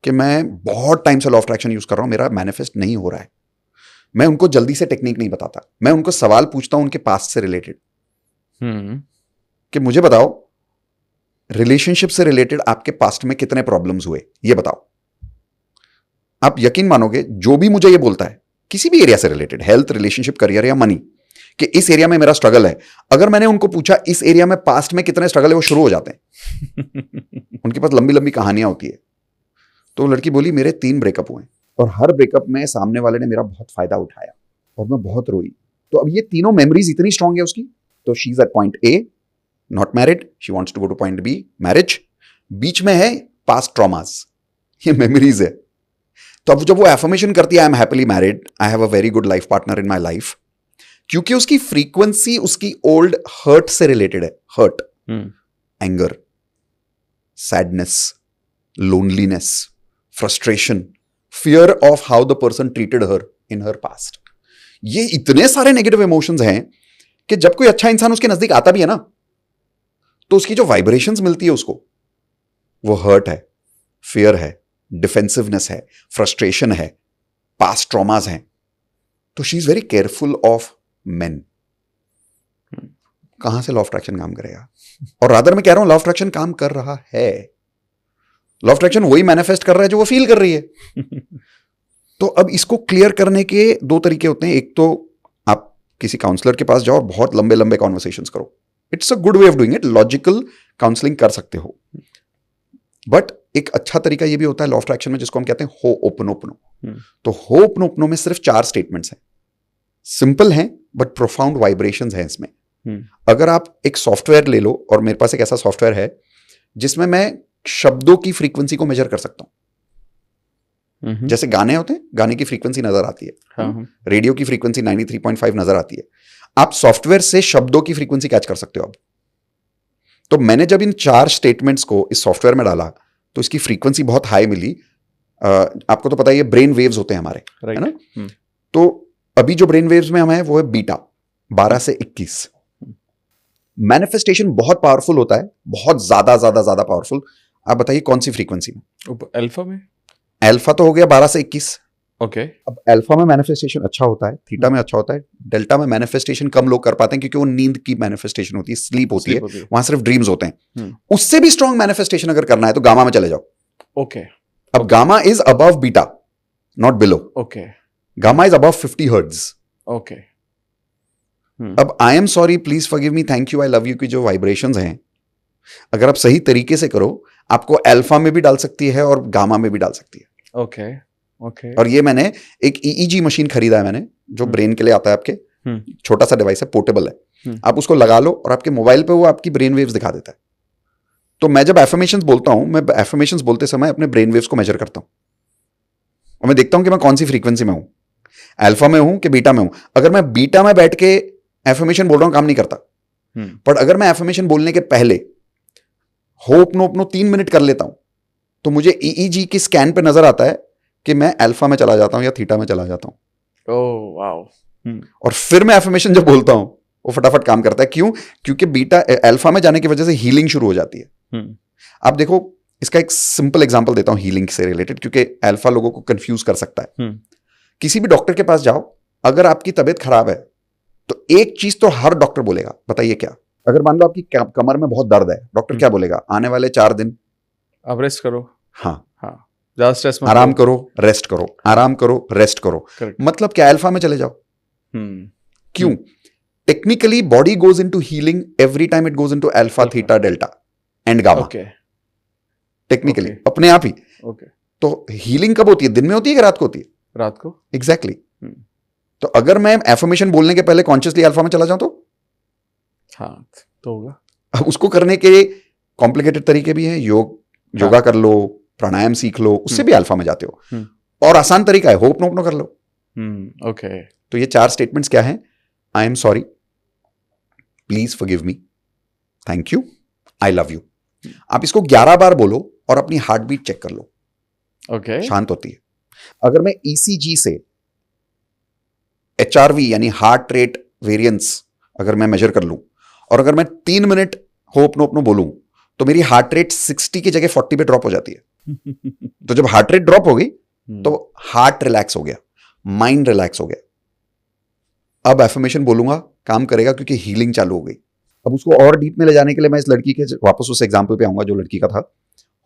कि मैं बहुत टाइम से लॉ ऑफ अट्रैक्शन यूज कर रहा हूं, मेरा मैनिफेस्ट नहीं हो रहा है, मैं उनको जल्दी से टेक्निक नहीं बताता। मैं उनको सवाल पूछता हूं उनके पास्ट से रिलेटेड, कि मुझे बताओ रिलेशनशिप से रिलेटेड आपके पास्ट में कितने प्रॉब्लम्स हुए, ये बताओ। आप यकीन मानोगे, जो भी मुझे ये बोलता है किसी भी एरिया से रिलेटेड, हेल्थ, रिलेशनशिप, करियर या मनी, कि इस एरिया में मेरा स्ट्रगल है, अगर मैंने उनको पूछा इस एरिया में पास्ट में कितने स्ट्रगल है, वो शुरू हो जाते हैं। उनके पास लंबी लंबी कहानियां होती है। तो लड़की बोली मेरे 3 ब्रेकअप हुए और हर ब्रेकअप में सामने वाले ने मेरा बहुत फायदा उठाया और मैं बहुत रोई। तो अब ये तीनों मेमोरीज इतनी स्ट्रांग है उसकी। तो she is at point A, not married, she wants to go to point B, marriage. बीच में है पास्ट ट्रॉमास, ये मेमोरीज है। तो अब जब वो एफर्मेशन करती है I am happily married, I have a very good life partner in my life, क्योंकि उसकी फ्रीक्वेंसी उसकी ओल्ड हर्ट से रिलेटेड है। Hurt, anger, sadness, loneliness, frustration, fear of how the person treated her in her past. ये इतने सारे negative emotions हैं कि जब कोई अच्छा इंसान उसके नजदीक आता भी है ना, तो उसकी जो वाइब्रेशंस मिलती है उसको, वो हर्ट है, फियर है, डिफेंसिवनेस है, फ्रस्ट्रेशन है, पास्ट ट्रॉमास हैं। तो she is very careful of main. कहां से लॉ ऑफ अट्रैक्शन काम करेगा? और रादर मैं कह रहा हूं लॉ ऑफ अट्रैक्शन काम कर रहा है। लॉ ऑफ अट्रैक्शन वही मैनिफेस्ट कर रहा है जो वो फील कर रही है। तो अब इसको क्लियर करने के 2 तरीके होते हैं। एक तो आप किसी काउंसलर के पास जाओ और बहुत लंबे लंबे कॉन्वर्सेशंस करो। It's a good way of doing it, logical counselling कर सकते हो। बट एक अच्छा तरीका ये भी होता है लॉ ऑफ अट्रैक्शन में, जिसको हम कहते हैं हो'ओपनोपनो। तो हो'ओपनोपनो में सिर्फ 4 स्टेटमेंट्स हैं, सिंपल हैं बट प्रोफाउंड वाइब्रेशंस हैं इसमें। अगर आप एक सॉफ्टवेयर ले लो, और मेरे पास एक ऐसा सॉफ्टवेयर है जिसमें मैं शब्दों की फ्रीक्वेंसी को मेजर कर सकता हूं। जैसे गाने होते हैं, गाने की फ्रीक्वेंसी नजर आती है, रेडियो की फ्रीक्वेंसी 93.5 नजर आती है। आप सॉफ्टवेयर से शब्दों की फ्रीक्वेंसी कैच कर सकते हो अब। तो मैंने जब इन 4 स्टेटमेंट्स को इस सॉफ्टवेयर में डाला तो इसकी फ्रीक्वेंसी बहुत हाई मिली। आपको तो पता ही है ब्रेन वेव्स होते हैं हमारे, है ना। तो अभी जो ब्रेन वेव्स में हम हैं वो है बीटा, 12 से 21। मैनिफेस्टेशन बहुत पावरफुल होता है, बहुत ज्यादा ज्यादा ज्यादा पावरफुल। आप बताइए कौन सी फ्रीक्वेंसी में? अल्फा में। अल्फा तो हो गया 12 से 21। ओके। अब अल्फा में मैनिफेस्टेशन अच्छा होता है, थीटा में अच्छा होता है, डेल्टा में मैनिफेस्टेशन कम लोग कर पाते हैं क्योंकि वो नींद की मैनिफेस्टेशन होती है, स्लीप होती है, वहां सिर्फ ड्रीम्स होते हैं। उससे भी स्ट्रॉन्ग मैनिफेस्टेशन अगर करना है तो गामा में चले जाओ। ओके। अब gamma is above beta, not below. Okay. Gamma is above 50 hertz. Okay. अब I am sorry, please forgive me, thank you, I love you की जो वाइब्रेशंस हैं, अगर आप सही तरीके से करो, आपको अल्फा में भी डाल सकती है और गामा में भी डाल सकती है। ओके। ओके। और ये मैंने एक EEG मशीन खरीदा है मैंने, जो ब्रेन के लिए आता है आपके, छोटा सा डिवाइस है, पोर्टेबल है, आप उसको लगा लो और आपके मोबाइल पे वो आपकी ब्रेन वेव्स दिखा देता है। तो मैं जब एफर्मेशंस बोलता हूं, मैं एफर्मेशंस बोलते समय अपने ब्रेन वेव्स को मेजर करता हूं और मैं देखता हूं कि मैं कौन सी फ्रीक्वेंसी में हूं, अल्फा में हूं कि बीटा में हूं। अगर मैं बीटा में बैठ के एफर्मेशन बोल रहा हूं, काम नहीं करता। पर अगर मैं एफर्मेशन बोलने के पहले होपनोपनो 3 मिनट कर लेता हूं, तो मुझे EEG की स्कैन पे नजर आता है कि मैं अल्फा में चला जाता हूं या थीटा में चला जाता हूं। Oh wow. और फिर मैं एफर्मेशन जब बोलता हूं, वो फटाफट काम करता है। क्यों? क्योंकि बीटा अल्फा में जाने की वजह से हीलिंग शुरू हो जाती है। आप देखो, इसका एक सिंपल एग्जांपल देता हूं हीलिंग से रिलेटेड, क्योंकि अल्फा लोगों को कंफ्यूज कर सकता है। किसी भी डॉक्टर के पास जाओ, अगर आपकी तबीयत खराब है तो एक चीज तो हर डॉक्टर बोलेगा, बताइए क्या? अगर मान लो आपकी कमर में बहुत दर्द है, डॉक्टर क्या बोलेगा? आने वाले 4 दिन आप रेस्ट करो। हाँ, ज्यादा स्ट्रेस मत आराम करो, रेस्ट करो, आराम करो, रेस्ट करो। मतलब क्या? अल्फा में चले जाओ। क्यों? Technically body goes into healing every time it goes into alpha, theta, delta and gamma. Technically अपने आप ही। तो हीलिंग कब होती है? दिन में होती है कि रात को होती है? रात को। एग्जैक्टली। तो अगर मैं एफर्मेशन बोलने के पहले कॉन्शियसली अल्फा में चला जाऊं तो हाँ, तो होगा। अब उसको करने के कॉम्प्लिकेटेड तरीके भी हैं। योगा कर लो, प्राणायाम सीख लो, उससे भी अल्फा में जाते हो। और आसान तरीका है, होपनोपनो कर लो। ओके। तो ये 4 स्टेटमेंट्स क्या हैं? आई am sorry, please forgive me, thank you, I love you. आप इसको 11 बार बोलो और अपनी हार्ट बीट चेक कर लो। ओके। शांत होती है। अगर मैं ECG से HRV यानी हार्ट रेट वेरिएंस अगर मैं मेजर कर लूं और अगर मैं 3 मिनट होपनोपनो बोलूं, तो मेरी हार्ट रेट 60 की जगह 40 पे ड्रॉप हो जाती है। तो जब हार्ट रेट ड्रॉप हो गई तो हार्ट रिलैक्स हो गया, माइंड रिलैक्स हो गया। अब एफर्मेशन बोलूंगा, काम करेगा, क्योंकि हीलिंग चालू हो गई। अब उसको और डीप में ले जाने के लिए मैं इस लड़की के वापस उस एग्जाम्पल पे आऊंगा जो लड़की का था,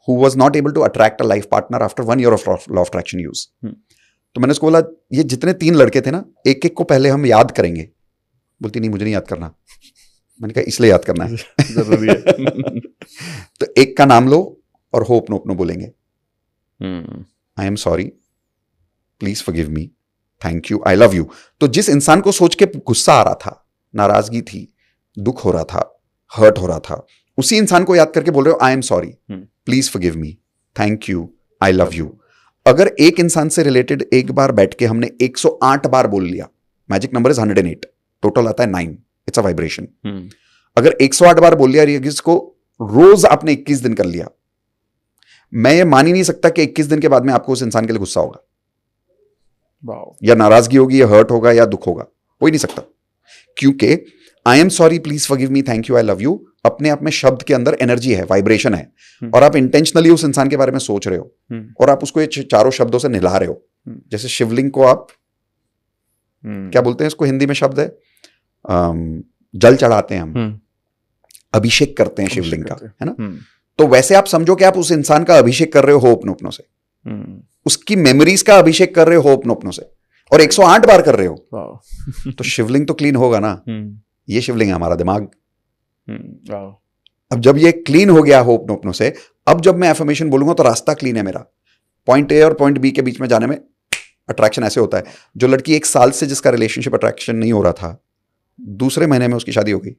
who was not able to attract a life partner after 1 year of law of attraction use. तो मैंने उसको बोला, ये जितने 3 लड़के थे ना, एक एक को पहले हम याद करेंगे। बोलती नहीं, मुझे नहीं याद करना। मैंने कहा इसलिए याद करना है। जरूरी है। तो एक का नाम लो और होपनोपनो बोलेंगे। आई am sorry, please forgive me, thank you, I love you. तो जिस इंसान को सोच के गुस्सा आ रहा था, नाराजगी थी, दुख हो रहा था, हर्ट हो रहा था, उसी इंसान को याद करके बोल रहे हो आई am sorry, please forgive me, thank you, I love you. अगर एक इंसान से रिलेटेड एक बार बैठ के हमने 108 बार बोल लिया, मैजिक नंबर इज 108, टोटल आता है 9, इट्स अ वाइब्रेशन। अगर 108 बार बोल लिया इसको, रोज आपने 21 दिन कर लिया, मैं ये मान ही नहीं सकता कि 21 दिन के बाद में आपको उस इंसान के लिए गुस्सा होगा या नाराजगी होगी या हर्ट होगा या दुख होगा, हो ही नहीं सकता। क्योंकि आई am sorry, please forgive me, thank you, I love you अपने आप में शब्द के अंदर एनर्जी है, वाइब्रेशन है, और आप इंटेंशनली उस इंसान के बारे में सोच रहे हो और आप उसको ये चारों शब्दों से निला रहे हो। जैसे शिवलिंग को आप क्या बोलते हैं, इसको हिंदी में शब्द है, जल चढ़ाते हैं हम, अभिषेक करते हैं शिवलिंग का, है ना। तो वैसे आप समझो कि आप उस इंसान का अभिषेक कर रहे हो होपनोपनो से, उसकी मेमोरीज का अभिषेक कर रहे हो होपनोपनो से, और 108 बार कर रहे हो। तो शिवलिंग तो क्लीन होगा ना। ये शिवलिंग है हमारा दिमाग। अब जब ये क्लीन हो गया होपनोपनो से, अब जब मैं एफर्मेशन बोलूंगा तो रास्ता क्लीन है मेरा। पॉइंट ए और पॉइंट बी के बीच में जाने में अट्रैक्शन ऐसे होता है। जो लड़की 1 साल से जिसका रिलेशनशिप अट्रैक्शन नहीं हो रहा था, दूसरे महीने में उसकी शादी हो गई।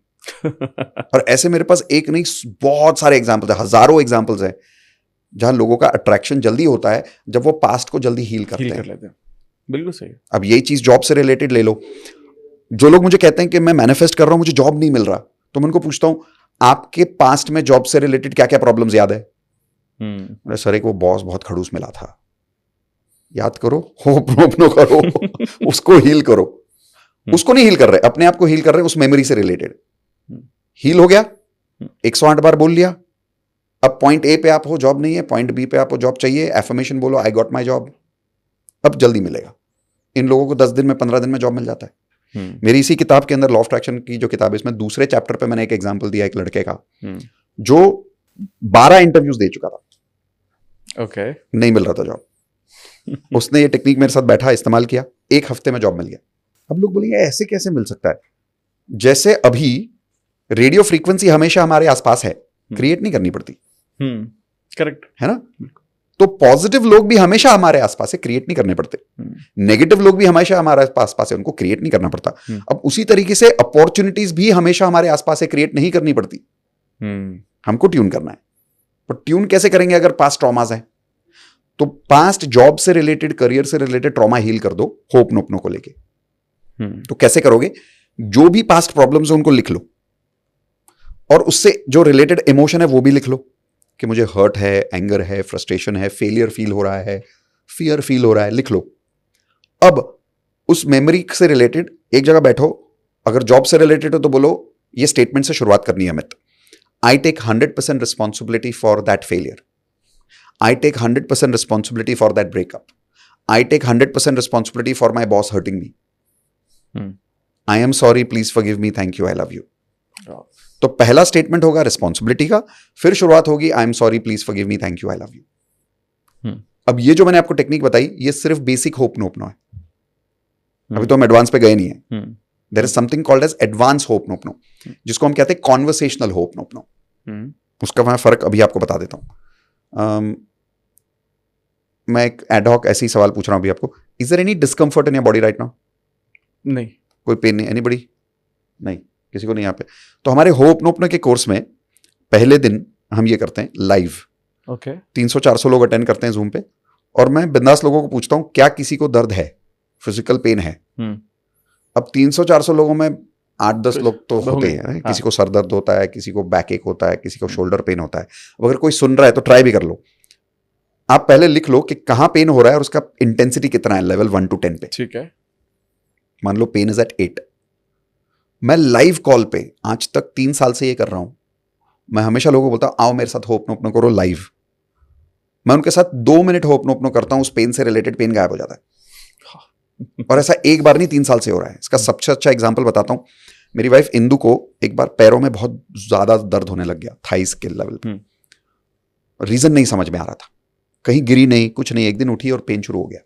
और ऐसे मेरे पास एक नहीं बहुत सारे एग्जाम्पल्स है, हजारों एग्जाम्पल्स है, जहां लोगों का अट्रैक्शन जल्दी होता है जब वो पास्ट को जल्दी हील करते हैं। बिल्कुल सही। अब यही चीज जॉब से रिलेटेड ले लो। जो लोग मुझे कहते हैं कि मैं मैनिफेस्ट कर रहा हूं, मुझे जॉब नहीं मिल रहा, तो मैं उनको पूछता हूं आपके पास्ट में जॉब से रिलेटेड क्या क्या प्रॉब्लम्स याद है? सर एक वो बॉस बहुत खड़ूस मिला था। याद करो, होपनोपनो करो, उसको हील करो। उसको नहीं हील कर रहे, अपने आप को हील कर रहे, उस मेमोरी से रिलेटेड। हील हो गया, 108 बार बोल लिया। अब पॉइंट ए पे आप हो, जॉब नहीं है, पॉइंट बी पे आपको जॉब चाहिए, एफर्मेशन बोलो, आई गॉट माई जॉब। अब जल्दी मिलेगा। इन लोगों को 10 दिन में, 15 दिन में जॉब मिल जाता है। मेरी इसी किताब के अंदर लॉ ऑफ अट्रैक्शन की जो किताब है, इसमें दूसरे चैप्टर पे मैंने एक एग्जांपल दिया एक लड़के का जो 12 इंटरव्यूज दे चुका था। ओके। नहीं मिल रहा था जॉब। उसने ये टेक्निक मेरे साथ बैठा, इस्तेमाल किया, 1 हफ्ते में जॉब मिल गया। अब लोग बोलेंगे ऐसे कैसे मिल सकता है? जैसे अभी रेडियो फ्रीक्वेंसी हमेशा हमारे आसपास है, क्रिएट नहीं करनी पड़ती। करेक्ट है ना। तो पॉजिटिव लोग भी हमेशा हमारे आसपास से क्रिएट नहीं करने पड़ते, नेगेटिव लोग भी हमेशा हमारे आसपास से उनको क्रिएट नहीं करना पड़ता। अब उसी तरीके से अपॉर्चुनिटीज भी हमेशा हमारे आसपास से क्रिएट नहीं करनी पड़ती, हमको ट्यून करना है। पर ट्यून कैसे करेंगे अगर पास्ट ट्रॉमास है? तो पास्ट जॉब से रिलेटेड, करियर से रिलेटेड ट्रॉमा हील कर दो होपनोपनो को लेके। तो कैसे करोगे? जो भी पास्ट प्रॉब्लम्स है उनको लिख लो, और उससे जो रिलेटेड इमोशन है वो भी लिख लो कि मुझे हर्ट है, एंगर है, फ्रस्ट्रेशन है, फेलियर फील हो रहा है, फियर फील हो रहा है, लिख लो। अब उस मेमोरी से रिलेटेड एक जगह बैठो, अगर जॉब से रिलेटेड हो तो बोलो, ये स्टेटमेंट से शुरुआत करनी है Amit, I take 100% responsibility for that failure, I take 100% responsibility for that breakup, I take 100% responsibility for my boss hurting me, I am sorry, please forgive me, thank you, I love you. तो पहला statement होगा responsibility का, फिर शुरुआत होगी I am sorry, please forgive me, thank you, I love you. अब ये जो मैंने आपको टेक्निक बताई, ये सिर्फ बेसिक होपनोपनो है, अभी तो हम एडवांस पे गए नहीं है। There is something called as advance Ho'oponopono, जिसको हम कहते हैं कॉन्वर्सेशनल होपनोपनो। उसका मैं फर्क अभी आपको बता देता हूं। मैं एक एडहॉक ऐसे ही सवाल पूछ रहा हूं अभी आपको, is there any discomfort in your body right now? नहीं। कोई पेन नहीं? एनीबडी? नहीं, किसी को नहीं यहाँ पे। तो हमारे होपनोपनो के कोर्स में पहले दिन हम ये करते हैं लाइव, 300-400 लोग अटेंड करते हैं जूम पे, और मैं बिंदास लोगों को पूछता हूं क्या किसी को दर्द है, फिजिकल पेन है? अब 300-400 लोगों में 8-10 लोग तो होते हैं, किसी को सर दर्द होता है, किसी को बैक एक होता है, किसी को शोल्डर पेन होता है। अगर कोई सुन रहा है तो ट्राई भी कर लो, आप पहले लिख लो कि कहां पेन हो रहा है और उसका इंटेंसिटी कितना है, लेवल 1 to 10 पे। ठीक है। मान लो पेन इज एट 8। मैं लाइव कॉल पे आज तक 3 साल से ये कर रहा हूं, मैं हमेशा लोगों को बोलता हूं आओ मेरे साथ होपनोपनो करो लाइव। मैं उनके साथ 2 मिनट होपनोपनो करता हूं, उस पेन से रिलेटेड पेन गायब हो जाता है। और ऐसा एक बार नहीं, 3 साल से हो रहा है। इसका सबसे अच्छा एग्जांपल बताता हूं, मेरी वाइफ इंदु को एक बार पैरों में बहुत ज्यादा दर्द होने लग गया, थाइस के लेवल पे। रीजन नहीं समझ में आ रहा था, कहीं गिरी नहीं, कुछ नहीं, एक दिन उठी और पेन शुरू हो गया।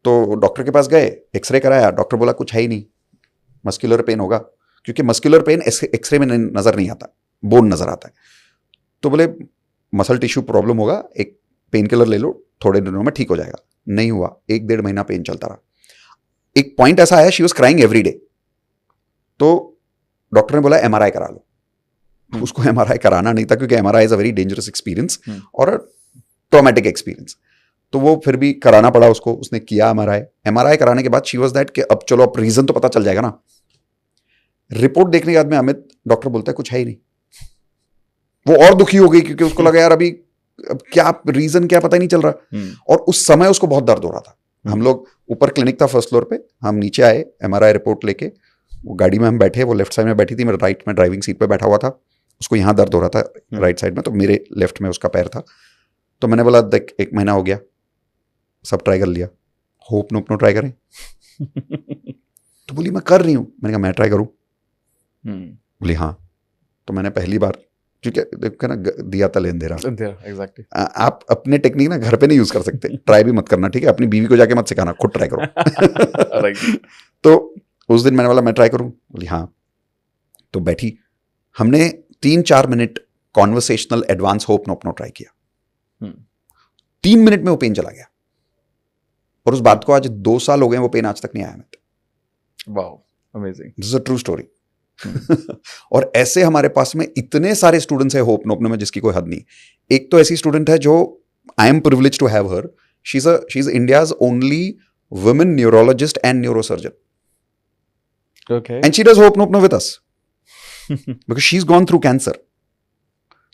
तो डॉक्टर के पास गए, एक्सरे कराया, डॉक्टर बोला कुछ है ही नहीं, मस्कुलर पेन होगा, क्योंकि मस्कुलर पेन एक्सरे में नजर नहीं आता, बोन नजर आता है। तो बोले मसल टिश्यू प्रॉब्लम होगा, एक पेन किलर ले लो, थोड़े दिनों में ठीक हो जाएगा। नहीं हुआ, 1-1.5 महीना पेन चलता रहा। एक पॉइंट ऐसा आया, she was crying every day. तो डॉक्टर ने बोला एमआरआई करा लो। उसको एमआरआई कराना नहीं था, क्योंकि MRI is a very dangerous experience और ट्रॉमेटिक एक्सपीरियंस। तो वो फिर भी कराना पड़ा उसको, उसने किया एमआरआई कराने के बाद शी वाज दैट कि अब चलो, अब रीजन तो पता चल जाएगा ना। रिपोर्ट देखने के बाद में अमित, डॉक्टर बोलता है कुछ है ही नहीं। वो और दुखी हो गई, क्योंकि उसको लगा यार अभी अब क्या रीजन, क्या पता ही नहीं चल रहा। और उस समय उसको बहुत दर्द हो रहा था। हम लोग ऊपर क्लिनिक था फर्स्ट फ्लोर पे, हम नीचे आए एमआरआई रिपोर्ट लेके, वो गाड़ी में हम बैठे, वो लेफ्ट साइड में बैठी थी, मैं राइट में ड्राइविंग सीट पे बैठा हुआ था। उसको यहाँ दर्द हो रहा था राइट साइड में, तो मेरे लेफ्ट में उसका पैर था। तो मैंने बोला देख 1 महीना हो गया, सब ट्राई कर लिया, होपनोपनो ट्राई करें। तो बोली मैं कर रही हूं। मैंने कहा मैं ट्राई करूं? बोली हाँ। तो मैंने पहली बार, क्योंकि देखो ना, दिया था लेन दे रहा। एग्जैक्टली। आप अपने टेक्निक ना घर पे नहीं यूज कर सकते, ट्राई भी मत करना, ठीक है? अपनी बीवी को जाके मत सिखाना, खुद ट्राई करो। तो उस दिन मैंने बोला मैं ट्राई करूं? बोली हाँ। तो बैठी, हमने 3-4 मिनट कॉन्वर्सेशनल एडवांस होपनोपनो ट्राई किया। 3 मिनट में वो पेन चला गया, और उस बात को आज 2 साल हो गए, वो पेन आज तक नहीं आया। Wow, amazing, this is a true story. और ऐसे हमारे पास में इतने सारे स्टूडेंट्स है होपनोपनो में जिसकी कोई हद नहीं। एक तो ऐसी स्टूडेंट है जो I am privilege to have her, she is India's only women neurologist and neurosurgeon, and she does Ho'oponopono with us because she is gone through cancer.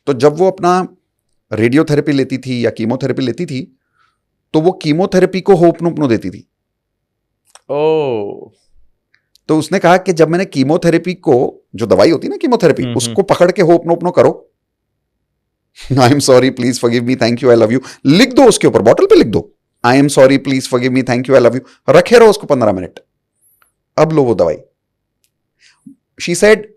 तो जब वो अपना रेडियोथेरेपी लेती थी या कीमोथेरेपी लेती थी, तो वो कीमोथेरेपी को होपनोपनो देती थी। तो उसने कहा कि जब मैंने कीमोथेरेपी को, जो दवाई होती है ना कीमोथेरेपी, उसको पकड़ के होपनोपनो करो, आई am sorry, please forgive me, thank you, I love you, लिख दो उसके ऊपर, बॉटल पे लिख दो, आई am sorry, please forgive me, thank you, I love you, रखे रहो उसको 15 मिनट। अब लो वो दवाई। शी सेड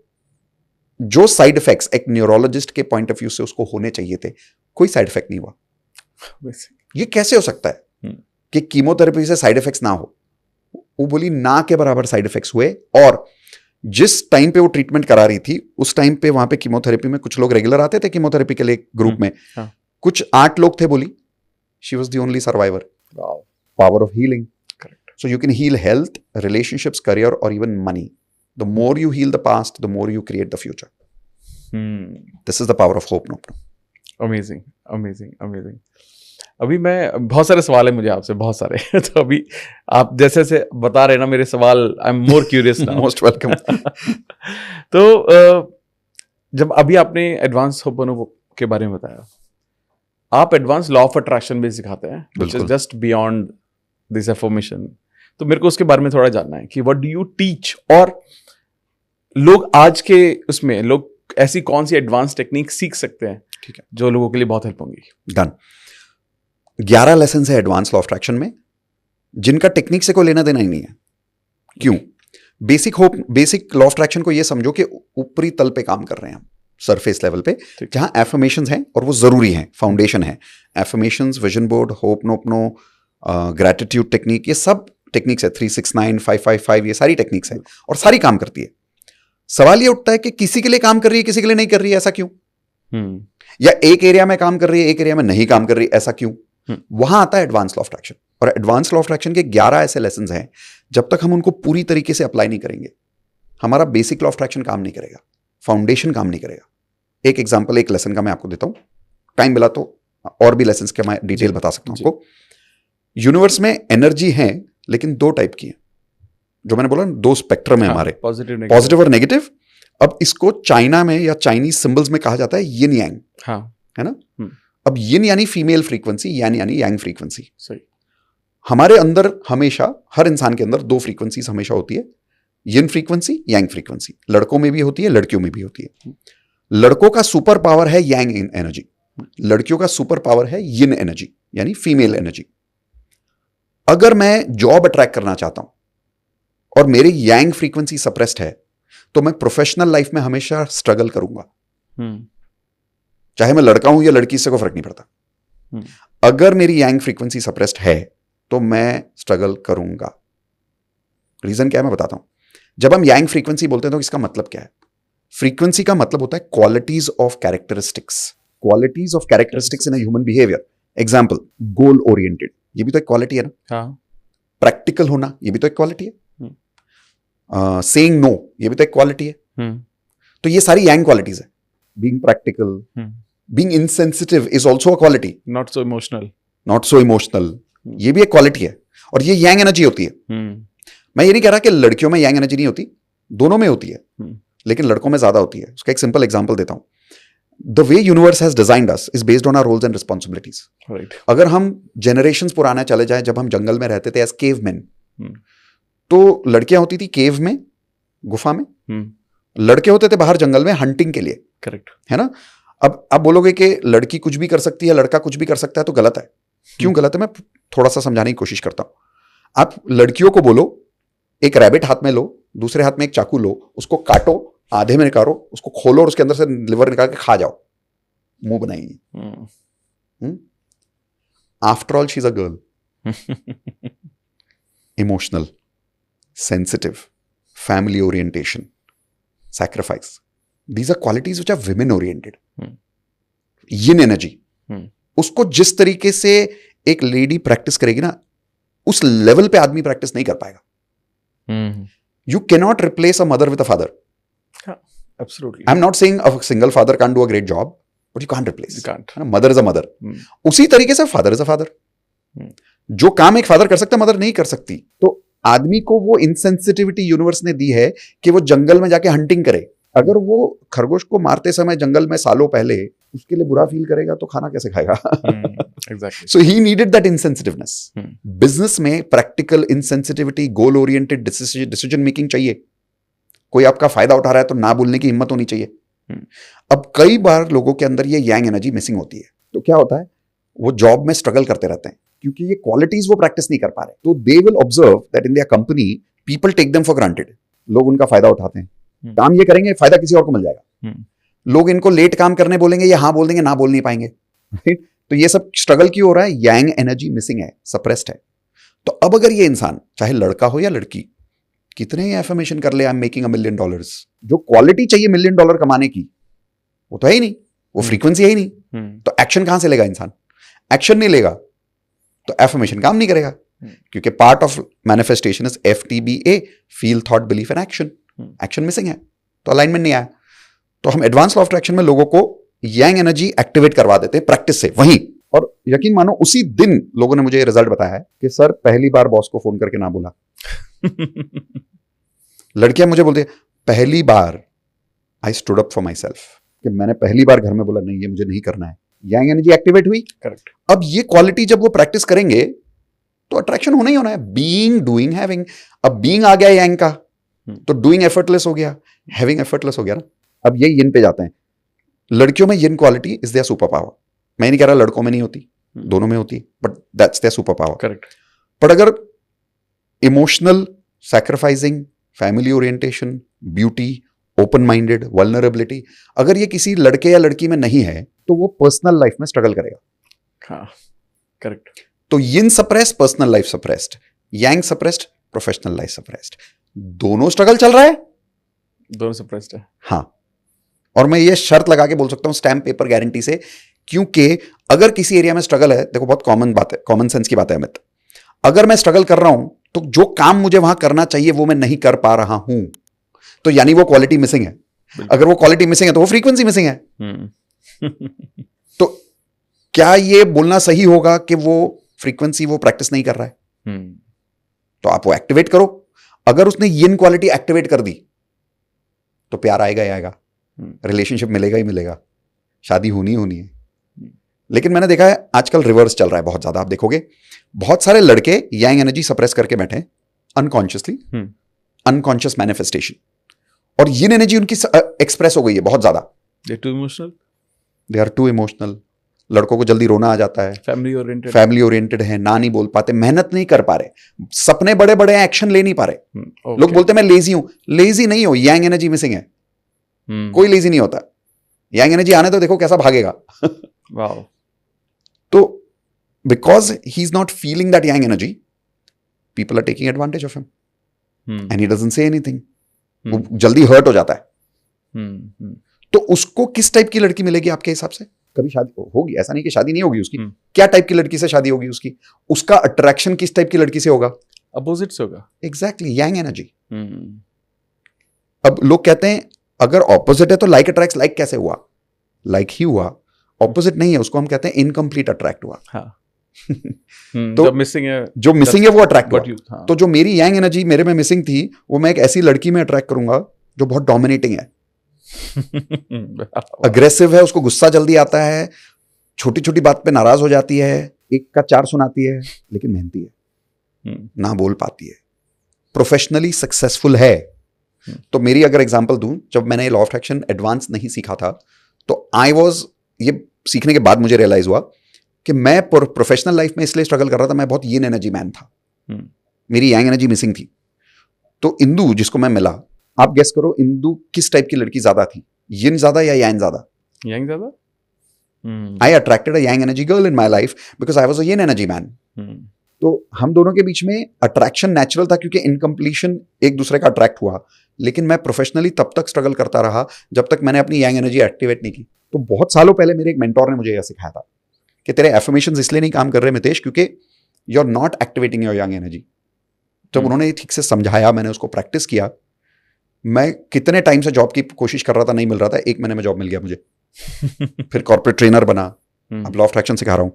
जो साइड इफेक्ट्स एक न्यूरोलॉजिस्ट के पॉइंट ऑफ व्यू से उसको होने चाहिए थे, कोई साइड इफेक्ट नहीं हुआ। ये कैसे हो सकता है कि कीमोथेरेपी से साइड इफेक्ट्स ना हो? वो बोली ना के बराबर साइड इफेक्ट्स हुए। और जिस टाइम पे वो ट्रीटमेंट करा रही थी, उस टाइम पे वहां पे कीमोथेरेपी में कुछ लोग रेगुलर आते थे कीमोथेरेपी के लिए ग्रुप में, कुछ 8 लोग थे बोली, she was the only survivor. Wow. Power of healing. Correct. So you can heal health, relationships, career, or even money. The more you heal the past, the more you create the future. This is the power of hope. Amazing, amazing, amazing. अभी मैं बहुत सारे सवाल है मुझे आपसे, बहुत सारे तो अभी आप जैसे जैसे बता रहे हैं ना मेरे सवाल, I am more curious now. Most welcome. तो जब अभी आपने एडवांस होपोनोपो के बारे में बताया, आप एडवांस लॉ ऑफ अट्रैक्शन भी सिखाते हैं, which is just beyond this affirmation. तो मेरे को उसके बारे में थोड़ा जानना है कि व्हाट डू यू टीच, और लोग आज के उसमें लोग ऐसी कौन सी एडवांस टेक्निक सीख सकते हैं, ठीक है, जो लोगों के लिए बहुत हेल्प होंगी. डन. 11 लेसन है एडवांस लॉ ऑफ अट्रैक्शन में, जिनका टेक्निक से कोई लेना देना ही नहीं है. क्यों? बेसिक लॉ ऑफ अट्रैक्शन को ये समझो कि ऊपरी तल पे काम कर रहे हैं हम, सरफेस लेवल पे, जहां एफर्मेशंस हैं और वो जरूरी हैं, फाउंडेशन है. Affirmations, vision board, Ho'oponopono, gratitude technique, ये सब टेक्निक्स है. 369, 555, ये सारी टेक्निक्स है और सारी काम करती है. सवाल ये उठता है कि किसी के लिए काम कर रही है, किसी के लिए नहीं कर रही है, ऐसा क्यों? या एक एरिया में काम कर रही है, एक एरिया में नहीं काम कर रही है, ऐसा क्यों? वहां आता है एडवांस लॉ ऑफ अट्रैक्शन. और एडवांस लॉ ऑफ अट्रैक्शन के 11 ऐसे लेसन्स हैं, जब तक हम उनको पूरी तरीके से अप्लाई नहीं करेंगे, हमारा बेसिक लॉ ऑफ अट्रैक्शन काम नहीं करेगा, फाउंडेशन काम नहीं करेगा. एक एग्जांपल, एक लेसन का मैं आपको देता हूं, टाइम मिला तो और भी लेसन्स के मैं डिटेल बता सकता हूं आपको. यूनिवर्स में एनर्जी है, लेकिन 2 टाइप की है, जो मैंने बोला 2 स्पेक्ट्रम है हमारे, पॉजिटिव और नेगेटिव. अब इसको चाइना में या चाइनीज सिंबल्स में कहा जाता है यिन यांग, है ना. अब यिन यानी फीमेल फ्रीक्वेंसी, यान यानी यांग फ्रीक्वेंसी. सही. हमारे अंदर हमेशा, हर इंसान के अंदर 2 फ्रीक्वेंसीज हमेशा होती है, यिन फ्रीक्वेंसी, यांग फ्रीक्वेंसी. लड़कों में भी होती है, लड़कियों में भी होती है. लड़कों का सुपर पावर है यांग एनर्जी, लड़कियों का सुपर पावर है यिन एनर्जी, यानी फीमेल एनर्जी. अगर मैं जॉब अट्रैक्ट करना चाहता हूं और मेरी यांग फ्रीक्वेंसी सप्रेस्ड है, तो मैं प्रोफेशनल लाइफ में हमेशा स्ट्रगल करूंगा. चाहे मैं लड़का हूं या लड़की, इससे कोई फर्क नहीं पड़ता. अगर मेरी यांग फ्रीक्वेंसी सप्रेस्ड है तो मैं स्ट्रगल करूंगा. रीजन क्या है मैं बताता हूं. जब हम यांग फ्रीक्वेंसी बोलते हैं तो इसका मतलब क्या है? फ्रीक्वेंसी का मतलब होता है qualities of characteristics. Qualities of characteristics in a human behaviour. Example, goal oriented, ये भी तो एक क्वालिटी है ना. प्रैक्टिकल होना, ये भी तो एक क्वालिटी है. सेइंग नो, ये भी तो एक क्वालिटी है. तो ये सारी यांग क्वालिटीज है. Being practical, being insensitive is also a quality. Not so emotional, ये भी एक क्वालिटी है, और ये यांग एनर्जी होती है. मैं ये नहीं कह रहा कि लड़कियों में यांग एनर्जी नहीं होती, दोनों में होती है, लेकिन लड़कों में ज्यादा होती है. उसका एक सिंपल एग्जांपल देता हूं. The way universe has designed us is based on our roles and responsibilities. अगर हम जनरेशंस पुराना चले जाए, जब हम जंगल में रहते थे एज केवमैन, तो लड़कियां होती थी केव में, गुफा में, लड़के होते थे बाहर जंगल में हंटिंग के लिए. करेक्ट है ना. अब आप बोलोगे कि लड़की कुछ भी कर सकती है, लड़का कुछ भी कर सकता है, तो गलत है. क्यों गलत है? मैं थोड़ा सा समझाने की कोशिश करता हूं. आप लड़कियों को बोलो एक रैबिट हाथ में लो, दूसरे हाथ में एक चाकू लो, उसको काटो, आधे में निकालो, उसको खोलो और उसके अंदर से लिवर निकाल के खा जाओ, मुंह बनाएंगे. After all she is a girl. Emotional, sensitive, family orientation, sacrifice, these are qualities which are women oriented. yin energy, उसको जिस तरीके से एक लेडी प्रैक्टिस करेगी ना, उस लेवल पे आदमी प्रैक्टिस नहीं कर पाएगा. You cannot replace a mother with a father. Absolutely. I'm not saying a single father can't do a great job, but you can't replace. You can't. Mother is a mother. उसी तरीके से father is a father. जो काम एक father कर सकता है, mother नहीं कर सकती. तो आदमी को वो इंसेंसिटिविटी यूनिवर्स ने दी है कि वो जंगल में जाके हंटिंग करे. अगर वो खरगोश को मारते समय जंगल में सालों पहले उसके लिए बुरा फील करेगा तो खाना कैसे खाएगा? Exactly. So he needed that insensitiveness. Business में practical insensitivity, goal oriented decision making चाहिए. कोई आपका फायदा उठा रहा है तो ना बोलने की हिम्मत होनी चाहिए. अब कई बार लोगों के अंदर ये यांग एनर्जी मिसिंग होती है, तो क्या होता है, वो जॉब में स्ट्रगल करते रहते हैं क्योंकि ये क्वालिटीज वो प्रैक्टिस नहीं कर पा रहे. तो they will observe that in their company people take them for granted. लोग उनका फायदा उठाते हैं. काम ये करेंगे, फायदा किसी और को मिल जाएगा. लोग इनको लेट काम करने बोलेंगे, ये हाँ बोल देंगे, ना बोल नहीं पाएंगे. तो ये सब स्ट्रगल क्यों हो रहा है? यांग एनर्जी मिसिंग है, सप्रेस्ड है. तो अब अगर ये इंसान चाहे लड़का हो या लड़की, कितने ही एफर्मेशन कर ले, आई एम मेकिंग $1 million, जो क्वालिटी चाहिए $1 million कमाने की वो तो है ही नहीं, वो फ्रीक्वेंसी है ही नहीं. तो एक्शन कहां से लेगा इंसान? एक्शन नहीं लेगा तो एफर्मेशन काम नहीं करेगा, क्योंकि part of manifestation is FTBA, feel, thought, belief and action. Action missing है तो अलाइनमेंट नहीं आया. तो हम एडवांस लॉ ऑफ अट्रैक्शन में लोगों को यांग एनर्जी एक्टिवेट करवा देते हैं प्रैक्टिस से वहीं. और यकीन मानो उसी दिन लोगों ने मुझे ये रिजल्ट बताया है कि सर पहली बार बॉस को फोन करके ना बोला. लड़कियां मुझे बोलती है पहली बार I stood up for my self, कि मैंने पहली बार घर में बोला नहीं ये मुझे नहीं करना है. यांग एनर्जी एक्टिवेट हुई. करेक्ट. अब ये क्वालिटी जब वो प्रैक्टिस करेंगे तो अट्रैक्शन होना ही होना है. Being, doing, having. अब बीइंग आ गया यांग का तो डूइंग एफर्टलेस हो गया, हैविंग एफर्टलेस हो गया ना. अब ये यिन पे जाते हैं. लड़कियों में yin quality is there super power. मैं नहीं कह रहा लड़कों में नहीं होती, दोनों में होती, but that's their super power. Correct. पर अगर emotional, sacrificing, family orientation, beauty, open minded, vulnerability, अगर ये किसी लड़के या लड़की में नहीं है तो वो पर्सनल लाइफ में स्ट्रगल करेगा. हाँ, करेक्ट. तो यिन सप्रेस्ड, पर्सनल लाइफ सप्रेस्ड. यांग सप्रेस्ड, प्रोफेशनल लाइफ सप्रेस्ड. दोनों स्ट्रगल चल रहा है. दोनों सप्रेस्ड है. हाँ. और मैं ये शर्त लगा के बोल सकता हूं स्टैम्प पेपर गारंटी से, क्योंकि अगर किसी एरिया में स्ट्रगल है, देखो बहुत कॉमन बात है, कॉमन सेंस की बात है अमित, अगर मैं स्ट्रगल कर रहा हूं तो जो काम मुझे वहां करना चाहिए वो मैं नहीं कर पा रहा हूं, तो यानी वो क्वालिटी मिसिंग है. अगर वो क्वालिटी मिसिंग है तो वो फ्रीक्वेंसी मिसिंग है. तो क्या ये बोलना सही होगा कि वो फ्रीक्वेंसी वो प्रैक्टिस नहीं कर रहा है? तो आप वो एक्टिवेट करो. अगर उसने यिन क्वालिटी एक्टिवेट कर दी तो प्यार आएगा ही आएगा, रिलेशनशिप मिलेगा ही मिलेगा, शादी होनी ही होनी है. लेकिन मैंने देखा है आजकल रिवर्स चल रहा है बहुत ज्यादा. आप देखोगे बहुत सारे लड़के यांग एनर्जी सप्रेस करके बैठे हैं अनकॉन्शियसली, अनकॉन्शियस मैनिफेस्टेशन, और यिन एनर्जी उनकी एक्सप्रेस हो गई है बहुत ज्यादा. They too emotional, they are too emotional. लड़कों को जल्दी रोना आ जाता है, फैमिली ओरिएंटेड है, ना नहीं बोल पाते, मेहनत नहीं कर पा रहे, सपने बड़े बड़े हैं, एक्शन ले नहीं पा रहे. लोग बोलते हैं मैं लेजी हूं. लेजी नहीं हो, यांग एनर्जी मिसिंग है. कोई लेजी नहीं होता. यांग एनर्जी आने तो देखो कैसा भागेगा. वाओ. तो because he is not feeling that yang energy, people are taking advantage of him and he doesn't say anything. वो जल्दी हर्ट हो जाता है. तो उसको किस टाइप की लड़की मिलेगी आपके हिसाब से? कभी शादी होगी, ऐसा नहीं कि शादी नहीं होगी उसकी. क्या टाइप की लड़की से शादी होगी उसकी? उसका अट्रैक्शन किस टाइप की लड़की से होगा? अपोजिट से होगा. एग्जैक्टली, यांग एनर्जी. अब लोग कहते हैं अगर ऑपोजिट है तो लाइक अट्रैक्ट्स लाइक कैसे हुआ? लाइक ही हुआ, ऑपोजिट नहीं है, उसको हम कहते हैं इनकम्प्लीट अट्रैक्ट हुआ. हाँ. तो जो मिसिंग है वो अट्रैक्ट हुआ. हाँ. तो जो मेरी यांग एनर्जी मेरे में मिसिंग थी वो मैं एक ऐसी लड़की में अट्रैक्ट करूंगा जो बहुत डोमिनेटिंग है, अग्रेसिव है, उसको गुस्सा जल्दी आता है, छोटी छोटी बात पे नाराज हो जाती है, एक का चार सुनाती है, लेकिन मेहनती है, ना बोल पाती है, प्रोफेशनली सक्सेसफुल है. तो मेरी अगर एग्जांपल दूं, जब मैंने लॉ ऑफ अट्रैक्शन एडवांस नहीं सीखा था तो ये सीखने के बाद मुझे रियलाइज हुआ कि मैं प्रोफेशनल लाइफ में इसलिए स्ट्रगल कर रहा था, मैं बहुत यिन एनर्जी मैन था, मेरी यांग एनर्जी मिसिंग थी. तो इंदु जिसको मैं मिला, आप गेस करो इंदु किस टाइप की लड़की ज्यादा थी, यिन ज्यादा या यांग ज्यादा? यांग ज्यादा. I attracted a yang energy girl in my life because I was a yin energy man. तो हम दोनों के बीच में अट्रैक्शन नेचुरल था क्योंकि इनकम्प्लीशन एक दूसरे का अट्रैक्ट हुआ. लेकिन मैं प्रोफेशनली तब तक स्ट्रगल करता रहा जब तक मैंने अपनी यांग एनर्जी एक्टिवेट नहीं की. तो बहुत सालों पहले मेरे एक मेंटोर ने मुझे यह सिखाया था कि तेरे एफर्मेशंस इसलिए नहीं काम कर रहे मितेश क्योंकि you are not activating your yang energy. जब उन्होंने ठीक से समझाया, मैंने उसको प्रैक्टिस किया. मैं कितने टाइम से जॉब की कोशिश कर रहा था, नहीं मिल रहा था, 1 महीने में जॉब मिल गया मुझे. फिर कॉर्पोरेट ट्रेनर बना, अब लॉ ऑफ अट्रैक्शन सिखा रहा हूं.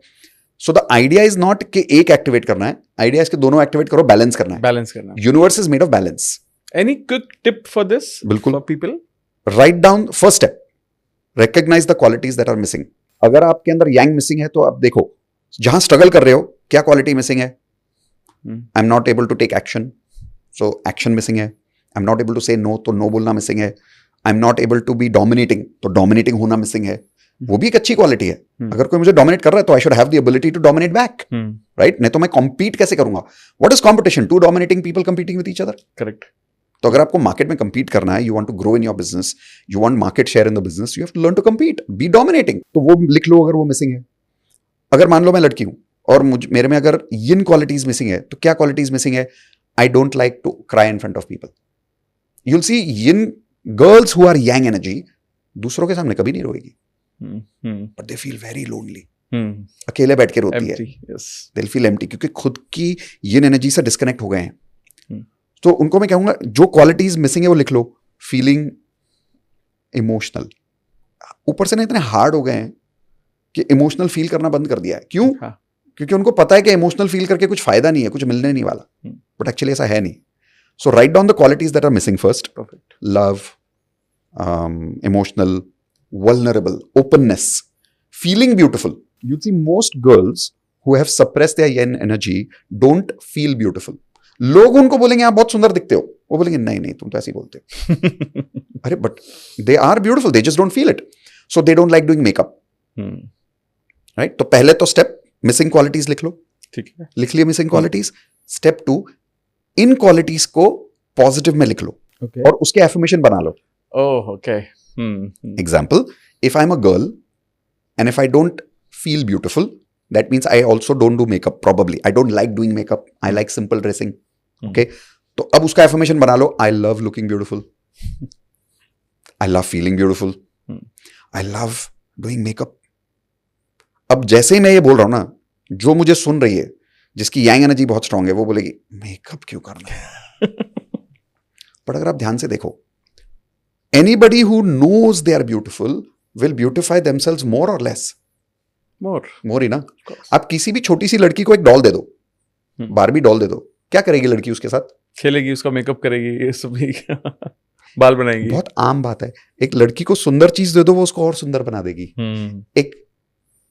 So the idea is not कि एक एक्टिवेट करना है, आइडिया इसके दोनों एक्टिवेट करो, बैलेंस करना है. Universe is made of balance. Any quick tip for this? बिल्कुल. For people, write down first step, recognize the qualities that are missing. अगर आपके अंदर यांग मिसिंग है तो आप देखो जहां स्ट्रगल कर रहे हो क्या क्वालिटी मिसिंग है. I am not able to take action, so action missing है. I am not able to say no, तो नो बोलना मिसिंग है. I am not able to be dominating, तो डोमिनेटिंग होना मिसिंग है. वो भी एक अच्छी क्वालिटी है. अगर कोई मुझे डोमिनेट कर रहा है तो I should have the ability to dominate back, right? नहीं तो मैं कॉम्पीट कैसे करूंगा? What is competition? Two dominating people competing with each other. Correct. तो अगर आपको मार्केट में कंपीट करना है, you want to grow in your business, you want market share in the business, you have to learn to compete, be dominating. तो वो लिख लो अगर वो मिसिंग है. अगर मान लो मैं लड़की हूं और मेरे में अगर यिन क्वालिटीज मिसिंग है तो क्या क्वालिटीज मिसिंग है? I don't like to cry in front of people. You'll see yin girls who are yang energy दूसरों के सामने कभी नहीं रोएगी, but they feel very lonely. अकेले बैठ के रोती है, yes. they'll feel empty, क्योंकि खुद की यिन एनर्जी से डिस्कनेक्ट हो गए हैं। तो उनको मैं कहूंगा जो क्वालिटीज मिसिंग है वो लिख लो। फीलिंग इमोशनल, ऊपर से ना इतने हार्ड हो गए हैं कि इमोशनल फील करना बंद कर दिया है। क्यों? क्योंकि उनको पता है कि इमोशनल फील करके कुछ फायदा नहीं है, कुछ मिलने नहीं वाला, बट एक्चुअली ऐसा है नहीं। So write down the qualities that are missing first. Love, emotional, vulnerable, openness, feeling beautiful. You see, most girls who have suppressed their yin energy don't feel beautiful. लोग उनको बोलेंगे आप बहुत सुंदर दिखते हो, वो बोलेंगे नहीं नहीं तुम तो ऐसे ही बोलते हो। अरे but they are beautiful, they just don't feel it, so they don't like doing makeup, right? तो पहले तो स्टेप मिसिंग क्वालिटीज लिख लो, ठीक है, लिख लिए मिसिंग क्वालिटीज। स्टेप 2, इन क्वालिटीज को पॉजिटिव में लिख लो, और उसके एफर्मेशन बना लो। Oh okay. Example, if I am a girl and if I don't feel beautiful, that means I also don't do makeup probably. I don't like doing makeup. I like simple dressing. Okay? तो अब उसका affirmation बना लो। I love looking beautiful. I love feeling beautiful. I love doing makeup. अब जैसे ही मैं ये बोल रहा हूं ना, जो मुझे सुन रही है, जिसकी yang energy बहुत strong है, वो बोलेगी मेकअप क्यों करना है? पर अगर आप ध्यान से देखो, anybody who knows they are beautiful will beautify themselves more or less. More ही ना। आप किसी भी छोटी सी लड़की को एक डॉल दे दो, बारबी डॉल दे दो, क्या करेगी लड़की उसके साथ? खेलेगी, उसका मेकअप करेगी, ये सब बाल बनाएगी। बहुत आम बात है। एक लड़की को सुंदर चीज दे दो, वो उसको और सुंदर बना देगी।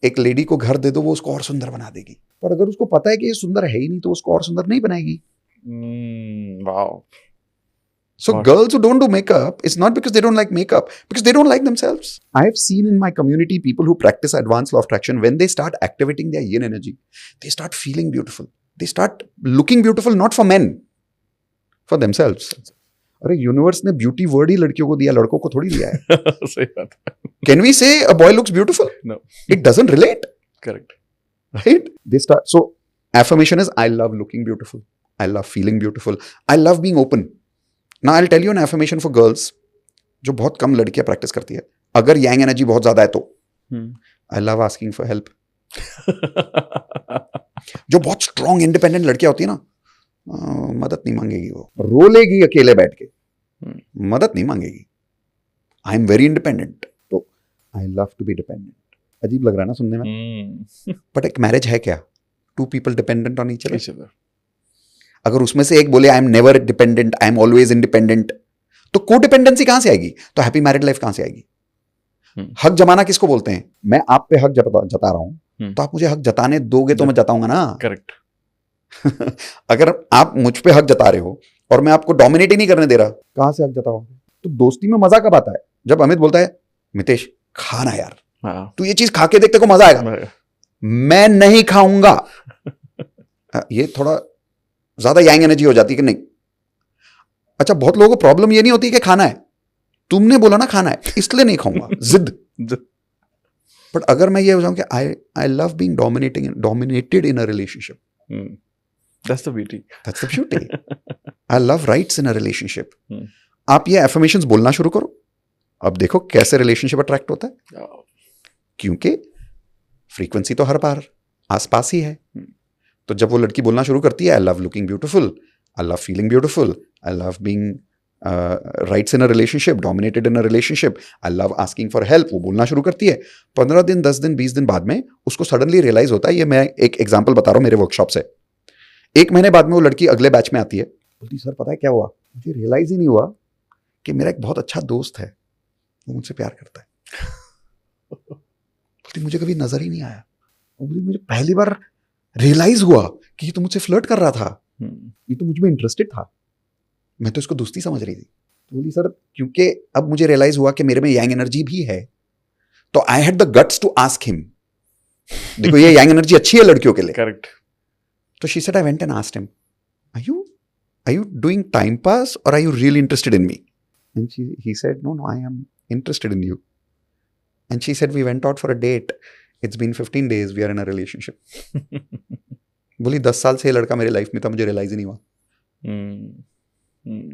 एक लेडी को घर दे दो, वो उसको और सुंदर बना देगी। पर अगर उसको पता है कि ये सुंदर है ही नहीं, तो उसको और सुंदर नहीं बनाएगी। Wow. So girls who don't do makeup, it's not because they don't like makeup, because they don't like themselves. I have seen in my community people who practice advanced law of attraction, when they start activating their yin energy, they start feeling beautiful. They start looking beautiful, not for men, for themselves. अरे universe ने beauty word ही लड़कियों को दिया, लड़कों को थोड़ी दिया है। सही बात है। Can we say a boy looks beautiful? No. It doesn't relate. Correct. Right? They start. So affirmation is I love looking beautiful. I love feeling beautiful. I love being open. Now I'll tell you an affirmation for girls जो बहुत कम लड़कियां practice करती है। अगर yang energy बहुत ज्यादा है तो I love asking for help. जो बहुत स्ट्रॉन्ग इंडिपेंडेंट लड़कियां होती है ना, मदद नहीं मांगेगी, वो रोलेगी अकेले बैठ के, मदद नहीं मांगेगी। आई एम वेरी इंडिपेंडेंट, तो I love to be dependent. अजीब लग रहा है ना सुनने में, बट एक मैरिज है क्या? Two people dependent on each other. अगर उसमें से एक बोले I am never dependent, I am always independent, तो को डिपेंडेंसी कहां से आएगी? तो हैप्पी मैरिड लाइफ कहां से आएगी? हक जमाना किसको बोलते हैं? मैं आप पे हक जता रहा हूं, तो आप मुझे हक जताने दोगे तो मैं जताऊंगा ना। करेक्ट। अगर आप मुझ पे हक जता रहे हो और मैं आपको डोमिनेट ही नहीं करने दे रहा, कहां से हक जताओगे? तो दोस्ती में मजा कब आता है? जब अमित बोलता है मितेश खाना यार, तू ये चीज खा के देखते को मजा आएगा। मैं नहीं खाऊंगा। ये थोड़ा ज्यादा यांग एनर्जी हो जाती है कि नहीं? अच्छा, बहुत लोगों को प्रॉब्लम ये नहीं होती कि खाना है, तुमने बोला ना खाना है इसलिए नहीं खाऊंगा, जिद। बट अगर मैं ये हो जाऊं कि I love being dominated in a relationship, that's the beauty, that's the beauty. I love rights in a relationship. आप ये एफर्मेशंस बोलना शुरू करो, अब देखो कैसे रिलेशनशिप अट्रैक्ट होता है, क्योंकि फ्रीक्वेंसी तो हर बार आसपास ही है। तो जब वो लड़की बोलना शुरू करती है I love looking beautiful, I love feeling beautiful, I love being rights in a relationship, dominated in a relationship, I love asking for help, वो बोलना शुरू करती है। 15 दिन 10 दिन 20 दिन बाद में उसको सडनली रियलाइज होता है, ये मैं एक एग्जाम्पल बता रहा हूँ मेरे वर्कशॉप से। 1 महीने बाद में वो लड़की अगले बैच में आती है, बोलती सर पता है क्या हुआ, मुझे रियलाइज ही नहीं हुआ कि मेरा एक बहुत अच्छा दोस्त है, वो मुझसे प्यार करता है। बोलती मुझे कभी नजर ही नहीं आया, मुझे पहली बार रियलाइज हुआ कि ये तो मुझसे फ्लर्ट कर रहा था, ये तो मुझ में इंटरेस्टेड था, मैं तो इसको दोस्ती समझ रही थी। तो बोली सर क्योंकि अब मुझे रियलाइज हुआ कि मेरे में यांग एनर्जी भी है, तो I had the guts to ask him, देखो ये यांग एनर्जी अच्छी है लड़कियों के लिए। करेक्ट। तो she said I went and asked him, are you doing time pass और are you really interested in me? And he said no I am interested in you. And she said we went out for a date, It's been 15 days, we are in a relationship. बोली 10 साल से ये लड़का मेरे life में था, मुझे realise ही नहीं हुआ।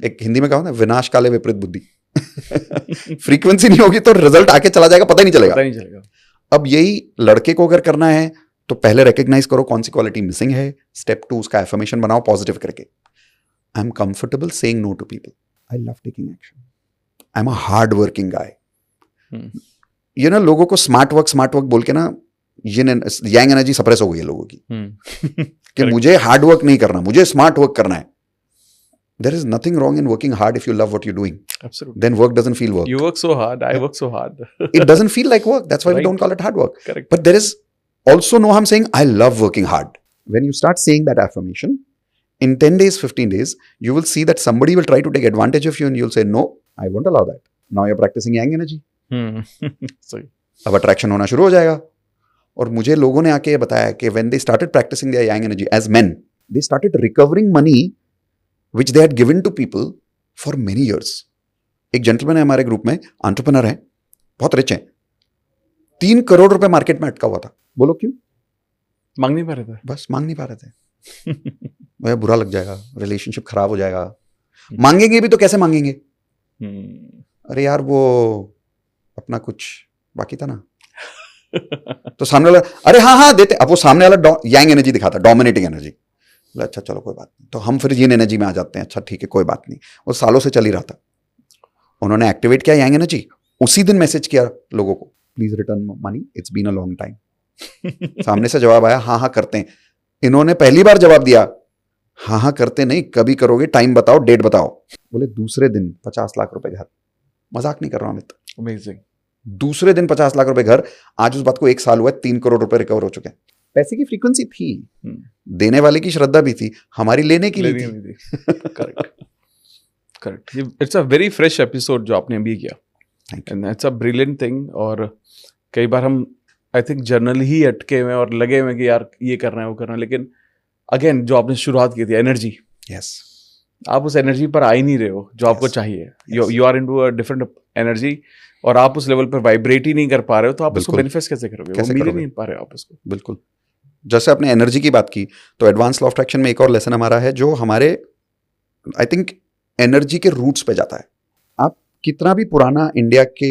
एक हिंदी में कहा ना, विनाश काले विपरीत बुद्धि। फ्रीक्वेंसी नहीं होगी तो रिजल्ट आके चला जाएगा, पता ही नहीं चलेगा। अब यही लड़के को अगर करना है तो पहले रिकग्नाइज करो कौन सी क्वालिटी मिसिंग है, स्टेप 2 उसका एफर्मेशन बनाओ पॉजिटिव करके। I am comfortable saying no to people, I love taking action, I am a hard working guy. ये ना लोगों को स्मार्ट वर्क बोल के ना ये यांग एनर्जी सप्रेस हो गई है लोगों की कि मुझे हार्ड वर्क नहीं करना, मुझे स्मार्ट वर्क करना है। There is nothing wrong in working hard if you love what you're doing. Absolutely. Then work doesn't feel work. You work so hard, I work so hard. It doesn't feel like work. That's why we don't call it hard work. Correct. But there is also no harm saying, I love working hard. When you start saying that affirmation, in 10 days, 15 days, you will see that somebody will try to take advantage of you and you'll say, no, I won't allow that. Now you're practicing yang energy. Sorry. अब attraction होना शुरू हो जाएगा। और मुझे लोगों ने आके बताया कि when they started practicing their yang energy as men, they started recovering money which they had given to people for many years. एक जेंटलमैन है हमारे ग्रुप में, एंटरप्रेन्योर है, बहुत रिच हैं, 3 करोड़ रुपए मार्केट में अटका हुआ था। बोलो क्यों? मांग नहीं पा रहे थे, बस मांग नहीं पा रहे थे। वह बुरा लग जाएगा, रिलेशनशिप खराब हो जाएगा। मांगेंगे भी तो कैसे मांगेंगे? अरे यार वो अपना कुछ बाकी था ना तो सामने वाला अरे हाँ देते, अब वो सामने वाला यांग एनर्जी दिखाता, डोमिनेटिंग एनर्जी। अच्छा चलो कोई बात नहीं, तो हम फिर यिन एनर्जी में आ जाते हैं। अच्छा ठीक है कोई बात नहीं, वो सालों से चल ही रहा था। उन्होंने एक्टिवेट किया यांग एनर्जी, उसी दिन मैसेज किया लोगों को, please return money, it's been a long time. सामने से जवाब आया हाँ करते हैं। इन्होंने पहली बार जवाब दिया हाँ करते नहीं, कभी करोगे, टाइम बताओ, डेट बताओ। बोले दूसरे दिन 50 लाख रुपए घर। मजाक नहीं कर रहा अमित, अमेजिंग। दूसरे दिन 50 लाख रुपए घर। आज उस बात को 1 साल हुआ है, 3 करोड़ रुपए रिकवर हो चुके हैं। पैसे की फ्रीक्वेंसी थी, देने वाले की श्रद्धा भी थी, हमारी लेने की नहीं थी। Correct. It's a very fresh episode जो आपने अभी किया, and it's a brilliant thing. और कई बार हम आई थिंक जर्नल ही अटके हुए और लगे हुए कि यार ये करना है वो करना है, लेकिन अगेन जो आपने शुरुआत की थी एनर्जी, यस, आप उस एनर्जी पर आ ही नहीं रहे हो जो आपको चाहिए। You are into a different energy और आप उस लेवल पर वाइब्रेट ही नहीं कर पा रहे हो, तो आप उसको मैनिफेस्ट कैसे करोगे? कैसे मिल ही नहीं पा रहे हो आप उसको। बिल्कुल। जैसे आपने एनर्जी की बात की, तो एडवांस लॉ ऑफ अट्रैक्शन में एक और लेसन हमारा है जो हमारे आई थिंक एनर्जी के रूट्स पे जाता है। आप कितना भी पुराना इंडिया के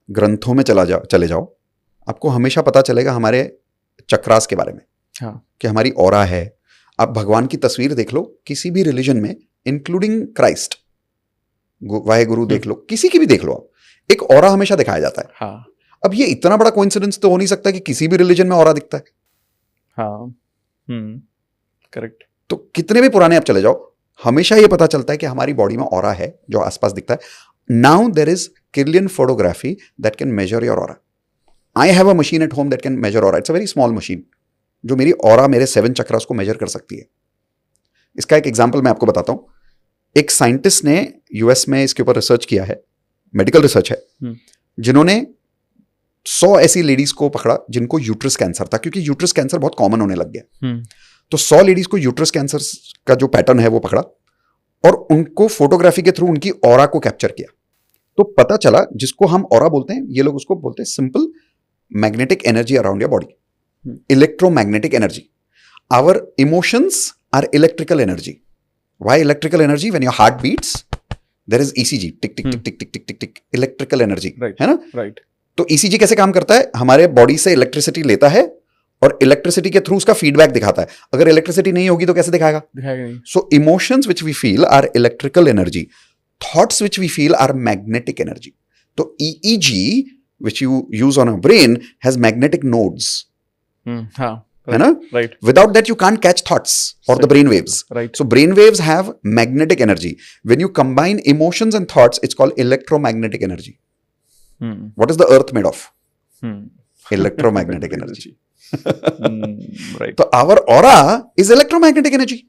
ग्रंथों में चले जाओ, आपको हमेशा पता चलेगा हमारे चक्रास के बारे में। हाँ। कि हमारी ऑरा है। आप भगवान की तस्वीर देख लो किसी भी रिलीजन में, इंक्लूडिंग क्राइस्ट, वाहेगुरु देख लो, किसी की भी देख लो आप, एक ऑरा हमेशा दिखाया जाता है। हाँ। अब ये इतना बड़ा कोइंसिडेंस तो हो नहीं सकता कि किसी भी रिलीजन में ऑरा दिखता है। हाँ। करेक्ट। तो कितने भी पुराने आप चले जाओ, हमेशा ये पता चलता है कि हमारी बॉडी में ऑरा है जो आसपास दिखता है। Now there is Kirlian photography that can measure your aura. I have a machine at home that can measure aura. It's a very small machine जो मेरी ऑरा, मेरे 7 चक्रास को मेजर कर सकती है। इसका एक एग्जाम्पल मैं आपको बताता हूं। एक साइंटिस्ट ने यूएस में इसके ऊपर रिसर्च किया है, मेडिकल रिसर्च है, जिन्होंने 100 ऐसी लेडीज को पकड़ा जिनको यूट्रस कैंसर था, क्योंकि यूट्रस कैंसर बहुत कॉमन होने लग गया। तो 100 लेडीज को यूट्रस कैंसर का जो पैटर्न है वो पकड़ा और उनको फोटोग्राफी के थ्रू उनकी ऑरा को कैप्चर किया। तो पता चला जिसको हम ऑरा बोलते हैं, ये लोग उसको बोलते हैं simple magnetic energy around your body, electromagnetic energy. Our emotions are electrical energy. Why electrical energy? When your heart beats there is ECG, tick tick tick tick tick tick tick tick, electrical energy, है ना? Right. तो ECG कैसे काम करता है? हमारे body से electricity लेता है और इलेक्ट्रिसिटी के थ्रू उसका फीडबैक दिखाता है। अगर इलेक्ट्रिसिटी नहीं होगी तो कैसे दिखाएगा? नहीं। So emotions which we feel are electrical energy, thoughts which we feel are magnetic energy. तो EEG which you use on a brain has magnetic nodes, हाँ, है ना? Right. Without that you can't catch thoughts or the brain waves. Right. So brain waves have magnetic energy. When you combine emotions and thoughts, it's called electromagnetic energy. What is the earth made of? Electromagnetic energy. Right. So our aura is electromagnetic energy.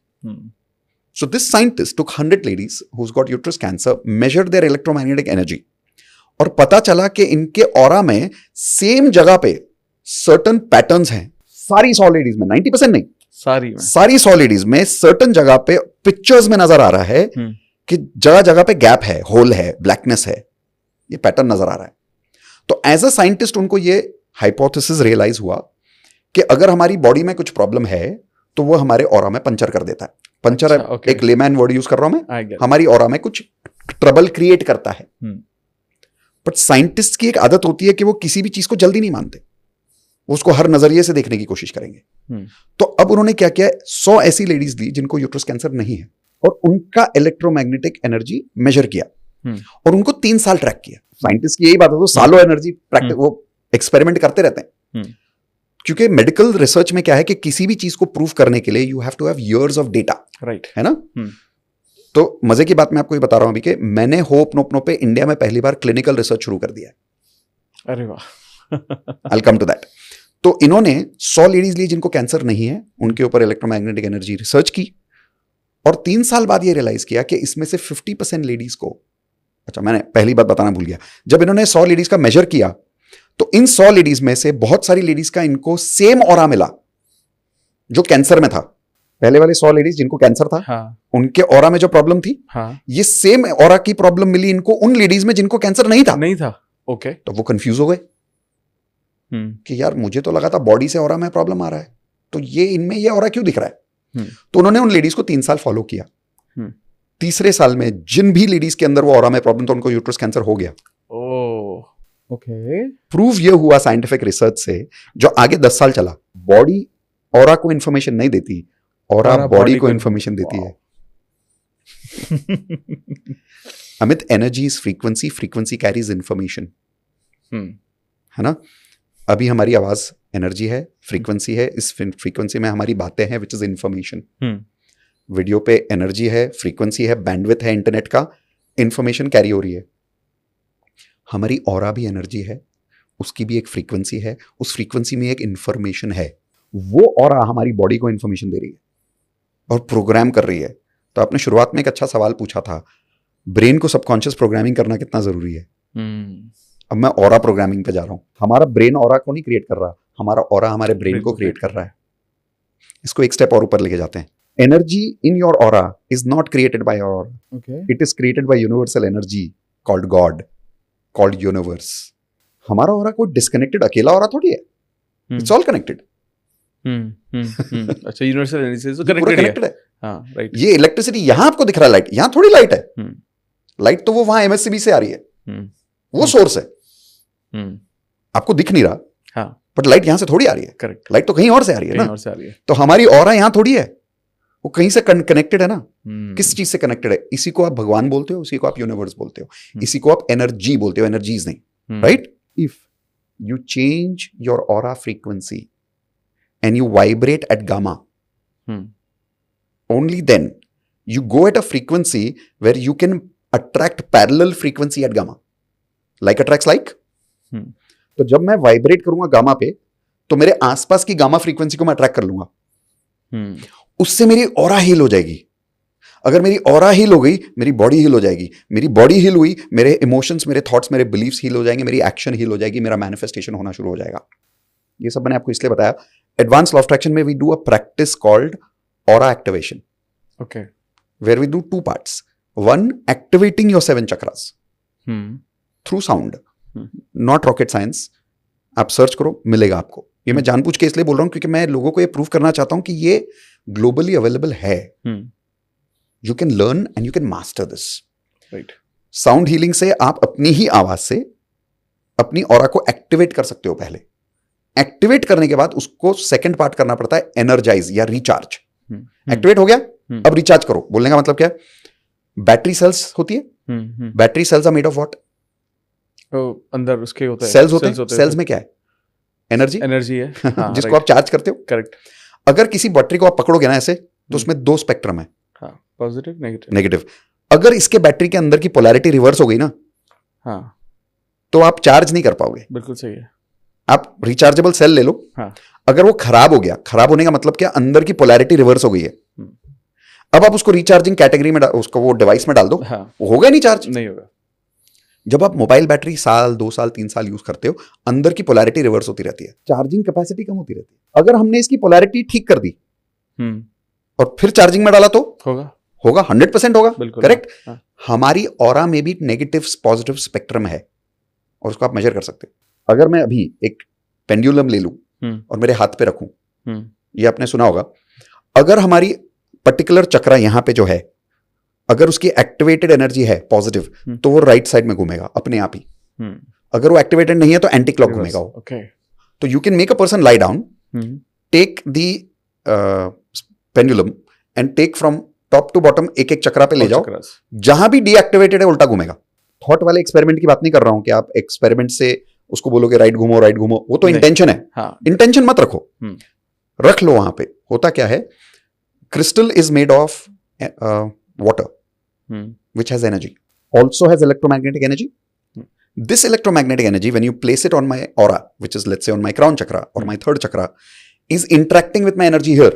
So this scientist took 100 ladies who's got uterus cancer, measured their electromagnetic energy, और पता चला कि इनके aura में same जगह पे certain patterns हैं। सारी 100 लेडीज में, 90% नहीं, सारी 100 लेडीज में सर्टन जगह पे पिक्चर्स में नजर आ रहा है कि जगह जगह पे गैप है, होल है, ब्लैकनेस है, ये पैटर्न नजर आ रहा है। तो एज अ साइंटिस्ट उनको ये हाइपोथेसिस रियलाइज हुआ कि अगर हमारी बॉडी में कुछ प्रॉब्लम है तो वो हमारे ऑरा में पंचर कर देता है। पंचर है, okay. एक लेमैन वर्ड यूज कर रहा हूं मैं, हमारी ऑरा में कुछ ट्रबल क्रिएट करता है। बट साइंटिस्ट की एक आदत होती है कि वो किसी भी चीज को जल्दी नहीं मानते। वो उसको हर नजरिए से देखने की कोशिश करेंगे। तो अब उन्होंने क्या किया, 100 ऐसी लेडीज ली जिनको यूट्रस कैंसर नहीं है और उनका इलेक्ट्रोमैग्नेटिक एनर्जी मेजर किया और उनको 3 साल ट्रैक किया। साइंटिस्ट की यही बात है, तो सालों एनर्जी प्रैक्टिस वो एक्सपेरिमेंट करते रहते हैं, क्योंकि मेडिकल रिसर्च में क्या है कि किसी भी चीज को प्रूव करने के लिए you have to have years of data, right, है ना। तो मजे की बात मैं आपको ये बता रहा हूं अभी कि मैंने होपनोपनो पे इंडिया में पहली बार क्लिनिकल रिसर्च शुरू कर दिया है। अरे वाह। I'll come to that। तो इन्होंने 100 लेडीज ली जिनको कैंसर नहीं है, उनके ऊपर इलेक्ट्रोमैग्नेटिक एनर्जी रिसर्च की और 3 साल बाद ये रियलाइज किया कि इसमें से 50% लेडीज को, अच्छा मैंने पहली बात बताना भूल गया, जब इन्होंने 100 लेडीज का मेजर किया तो इन 100 लेडीज में से बहुत सारी लेडीज का इनको सेम ऑरा मिला जो कैंसर में था। पहले वाले 100 लेडीज जिनको कैंसर था, हाँ, उनके ऑरा में जो प्रॉब्लम थी, हाँ, ये सेम ऑरा की प्रॉब्लम मिली इनको उन लेडीज में जिनको कैंसर नहीं था। ओके। तो वो कंफ्यूज हो गए कि यार मुझे तो लगा था बॉडी से ऑरा में प्रॉब्लम आ रहा है, तो ये इनमें ये ऑरा क्यों दिख रहा है। तो उन्होंने उन लेडीज को 3 साल फॉलो किया। तीसरे साल में जिन भी लेडीज के अंदर वो ऑरा में प्रॉब्लम, तो उनको यूट्रस कैंसर हो गया। ओके। प्रूव ये हुआ साइंटिफिक रिसर्च से, जो आगे 10 साल चला। बॉडी ऑरा को इंफॉर्मेशन नहीं देती, ऑरा बॉडी को इंफॉर्मेशन देती है। Amit, energy is frequency, frequency carries information, है ना। अभी हमारी आवाज एनर्जी है, फ्रीक्वेंसी है, इस फ्रीक्वेंसी में हमारी बातें हैं विच इज इंफॉर्मेशन। वीडियो पे एनर्जी है, फ्रीक्वेंसी है, बैंडविड्थ है इंटरनेट का, इंफॉर्मेशन कैरी हो रही है। हमारी ऑरा भी एनर्जी है, उसकी भी एक फ्रीक्वेंसी है, उस फ्रीक्वेंसी में एक इंफॉर्मेशन है। वो ऑरा हमारी बॉडी को इंफॉर्मेशन दे रही है और प्रोग्राम कर रही है। तो आपने शुरुआत में एक अच्छा सवाल पूछा था, ब्रेन को सबकॉन्शियस प्रोग्रामिंग करना कितना जरूरी है। अब मैं ऑरा प्रोग्रामिंग पे जा रहा हूं। हमारा ब्रेन ऑरा को नहीं क्रिएट कर रहा, हमारा ऑरा हमारे ब्रेन को क्रिएट कर रहा है। इसको एक स्टेप और ऊपर लेके जाते हैं। Energy in your aura is not created by your aura, it is created by universal energy called God, called universe. हमारा ऑरा कोई डिस्कनेक्टेड अकेला ऑरा थोड़ी है, इट्स ऑल कनेक्टेड। अच्छा, यूनिवर्सल एनर्जी से कनेक्टेड है। हाँ, राइट। ये इलेक्ट्रिसिटी यहां आपको दिख रहा है, लाइट यहां थोड़ी लाइट है। लाइट तो वो वहां एमएससीबी से आ रही है, वो सोर्स है, आपको दिख नहीं रहा, हाँ, बट लाइट यहां से थोड़ी आ रही है। करेक्ट, लाइट तो कहीं और से आ रही है ना, और से आ रही है। तो हमारी ऑरा यहां थोड़ी है, वो कहीं से कनेक्टेड है ना। किस चीज से कनेक्टेड है? इसी को आप भगवान बोलते हो, इसी को आप यूनिवर्स बोलते हो, इसी को आप एनर्जी बोलते हो, एनर्जीज नहीं, right. If you change your aura frequency and you vibrate at gamma, only then you go at a frequency where you can attract parallel frequency at gamma, like attracts like। तो जब मैं vibrate करूंगा gamma पे, तो मेरे आसपास की gamma frequency को मैं अट्रैक्ट कर लूंगा, उससे मेरी ऑरा हील हो जाएगी। अगर मेरी ऑरा हील हो गई, मेरी बॉडी हील हो जाएगी। मेरी बॉडी हील हुई, मेरे इमोशंस, मेरे थॉट्स, मेरे बिलीव्स हील हो जाएंगे, मेरी एक्शन हील हो जाएगी, मेरा मैनिफेस्टेशन होना शुरू हो जाएगा। ये सब मैंने आपको इसलिए बताया। Advanced law of attraction में we do a practice called aura activation. Okay. Where we do 2 parts. One, activating your 7 chakras through sound. Not rocket science. आप सर्च करो, मिलेगा आपको। ये मैं जानबूझ के इसलिए बोल रहा हूं क्योंकि मैं लोगों को ये प्रूव करना चाहता हूं कि ये ग्लोबली अवेलेबल है। You can learn and you can master this. Right. Sound healing से आप अपनी ही आवाज से अपनी ऑरा को एक्टिवेट कर सकते हो। पहले एक्टिवेट करने के बाद उसको सेकंड पार्ट करना पड़ता है, एनर्जाइज या रिचार्ज। एक्टिवेट हो गया, अब रिचार्ज करो। बोलने का मतलब क्या है? बैटरी सेल्स होती है, battery cells are made of what? अंदर उसके होता है सेल्स होते हैं। सेल्स में क्या है? एनर्जी, एनर्जी है। हाँ, जिसको आप चार्ज करते हो। करेक्ट। अगर किसी बैटरी को आप पकड़ोगे ना ऐसे, तो उसमें 2 स्पेक्ट्रम है, पॉजिटिव, नेगेटिव। अगर इसके बैटरी के अंदर की पोलैरिटी रिवर्स हो गई ना, हाँ, तो आप चार्ज नहीं कर पाओगे। बिल्कुल सही है। आप रिचार्जेबल सेल ले लो, हाँ, अगर वो खराब हो गया, खराब होने का मतलब क्या? अंदर की पोलैरिटी रिवर्स हो गई है। अब आप उसको रिचार्जिंग कैटेगरी में उसको वो डिवाइस में डाल दो, हाँ, वो होगा नहीं चार्ज, नहीं होगा। जब आप मोबाइल बैटरी साल 2 साल 3 साल यूज करते हो, अंदर की पोलैरिटी रिवर्स होती रहती है, चार्जिंग कैपेसिटी कम होती रहती है। अगर हमने इसकी पोलैरिटी ठीक कर दी और फिर चार्जिंग में डाला तो होगा 100% होगा। करेक्ट। हाँ। हमारी ऑरा में भी नेगेटिव पॉजिटिव स्पेक्ट्रम है और उसको आप मेजर कर सकते हो। अगर मैं अभी एक पेंडुलम ले लूं और मेरे हाथ पे रखूं, ये आपने सुना होगा, अगर हमारी पर्टिकुलर चक्रा यहां पे जो है, अगर उसकी एक्टिवेटेड एनर्जी है पॉजिटिव, तो वो राइट साइड में घूमेगा अपने आप ही। अगर वो एक्टिवेटेड नहीं है तो एंटी क्लॉक घूमेगा वो। तो you can make a person lie down, take the pendulum and take from top to bottom एक एक चक्रा पे ले जाओ, जहां भी डीएक्टिवेटेड है उल्टा घूमेगा। थॉट वाले एक्सपेरिमेंट की बात नहीं कर रहा हूं कि आप एक्सपेरिमेंट से उसको बोलोगे राइट घूमो, वो तो इंटेंशन है। हाँ। इंटेंशन मत रखो, रख लो वहां पे। होता क्या है, crystal is made of water, which has energy, also has electromagnetic energy. This electromagnetic energy, when you place it on my aura, which is let's say on my crown chakra or my third chakra, is interacting with my energy here.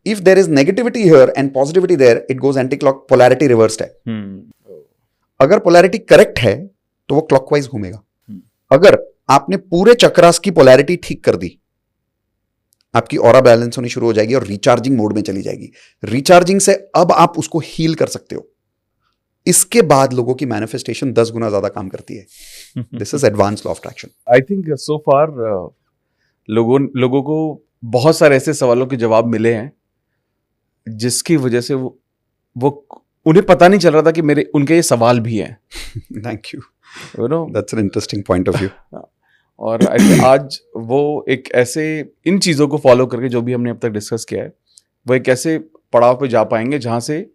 If there is negativity here and positivity there, it goes anti-clock, polarity reversed है। अगर polarity correct है तो वो clockwise घूमेगा। अगर आपने पूरे चक्रास की पोलैरिटी ठीक कर दी, आपकी ऑरा बैलेंस होनी शुरू हो जाएगी और रिचार्जिंग मोड में चली जाएगी। रिचार्जिंग से अब आप उसको हील कर सकते हो। इसके बाद लोगों की मैनिफेस्टेशन 10 गुना ज्यादा काम करती है। This is advance law of attraction. I think so far लोगों को बहुत सारे ऐसे सवालों के जवाब मिले हैं जिसकी वजह से वो उन्हें पता नहीं चल रहा था कि उनके ये सवाल भी हैं। Thank you, you know that's an interesting point of view. और आज वो एक ऐसे इन चीज़ों को फॉलो करके जो भी हमने अब तक डिस्कस किया है, वो एक ऐसे पड़ाव पे जा पाएंगे जहां से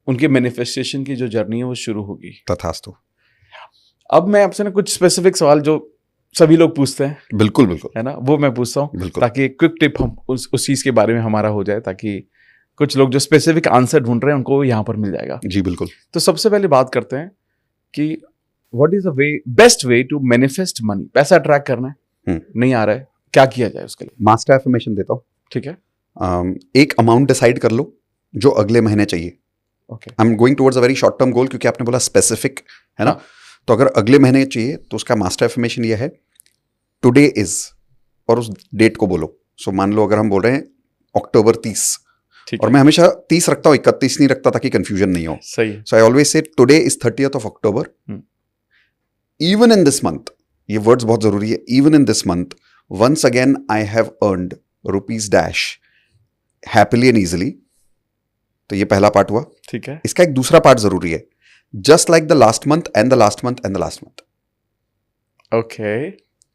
उनके मैनिफेस्टेशन की जो जर्नी है वो शुरू होगी। तथास्तु। अब मैं आपसे ना कुछ स्पेसिफिक सवाल जो सभी लोग पूछते हैं, बिल्कुल है ना, वो मैं पूछता हूँ ताकि एक क्विक टिप हम उस चीज़ के बारे में हमारा हो जाए, ताकि कुछ लोग जो स्पेसिफिक आंसर ढूंढ रहे हैं उनको यहाँ पर मिल जाएगा। जी बिल्कुल। तो सबसे पहले बात करते हैं कि What is the best way to manifest money? पैसा अट्रैक्ट करना है, नहीं आ रहा है, क्या किया जाए उसके लिए? मास्टर एफर्मेशन देता हूँ। ठीक है। एक अमाउंट डिसाइड कर लो जो अगले महीने चाहिए। Okay. I am going towards a very short term goal, क्योंकि आपने बोला स्पेसिफिक है ना। तो अगर अगले महीने चाहिए तो उसका मास्टर एफर्मेशन ये है, टुडे इज, और उस डेट को बोलो। सो मान लो अगर हम बोल रहे हैं अक्टूबर 30, और मैं हमेशा 30 रखता हूँ, 31 नहीं रखता ताकि कंफ्यूजन नहीं हो। सही। So I always say today is 30th of October। Even in this month, ये वर्ड्स बहुत जरूरी है। Even in this month, once again I have earned rupees dash happily and easily। तो ये पहला पार्ट हुआ। ठीक है। इसका एक दूसरा पार्ट जरूरी है, just like the last month and the last month and the last month। Okay.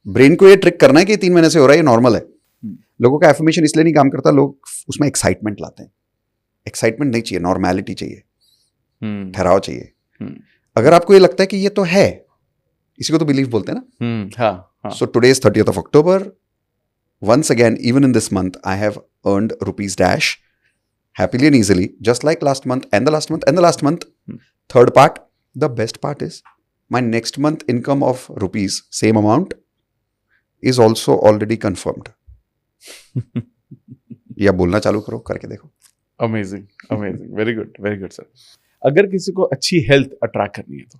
Brain को ये ट्रिक करना है कि 3 महीने से हो रहा है, ये नॉर्मल है। लोगों का एफर्मेशन इसलिए नहीं काम करता, लोग उसमें एक्साइटमेंट लाते हैं। एक्साइटमेंट नहीं चाहिए, नॉर्मैलिटी चाहिए, ठहराव चाहिए। अगर आपको ये लगता है कि ये तो है, इसी को तो बिलीव बोलते हैं ना। So today is 30th of October। Once again, even in this month, I have earned rupees dash happily and easily, just like last month and the last month and the last month। Third part, the best part is my next month income of rupees, same amount, is also already confirmed। या बोलना चालू करो, करके देखो। Amazing, amazing, very good sir. अगर किसी को अच्छी हेल्थ अट्रैक्ट करनी है तो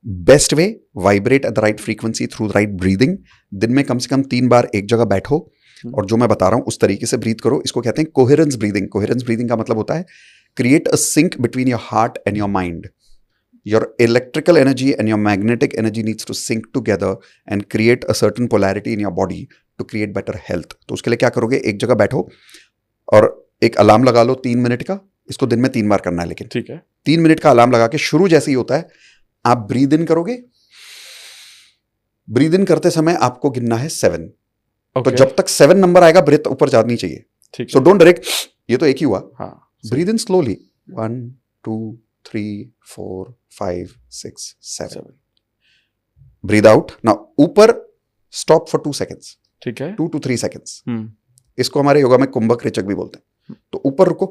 best way, vibrate at the right frequency through the right breathing. दिन में कम से कम 3 बार एक जगह बैठो और जो मैं बता रहा हूं उस तरीके से ब्रीथ करो। इसको कहते हैं कोहेरेंस ब्रीदिंग। कोहेरेंस ब्रीदिंग का मतलब होता है create a sync between your heart and your mind. Your electrical energy and your magnetic energy needs to sync together and create a certain polarity in your body to create better health. तो उसके लिए क्या करोगे, एक जगह बैठो और एक अलार्म लगा लो 3 मिनट का। इसको दिन में 3 बार करना है, लेकिन ठीक है। 3 मिनट का अलार्म लगा के शुरू जैसे ही होता है आप ब्रीद इन करोगे। ब्रीद इन करते समय आपको गिनना है 7। तो जब तक 7 नंबर आएगा ब्रेथ ऊपर जानी चाहिए। सो डोंट डायरेक्ट, ये तो एक ही हुआ। Breathe in slowly, 1 2 3 4 5 6 7। Breathe out. Now ऊपर स्टॉप फॉर 2 seconds। ठीक है। 2 to 3 seconds। इसको हमारे योगा में कुंभक रेचक भी बोलते हैं। तो ऊपर रुको,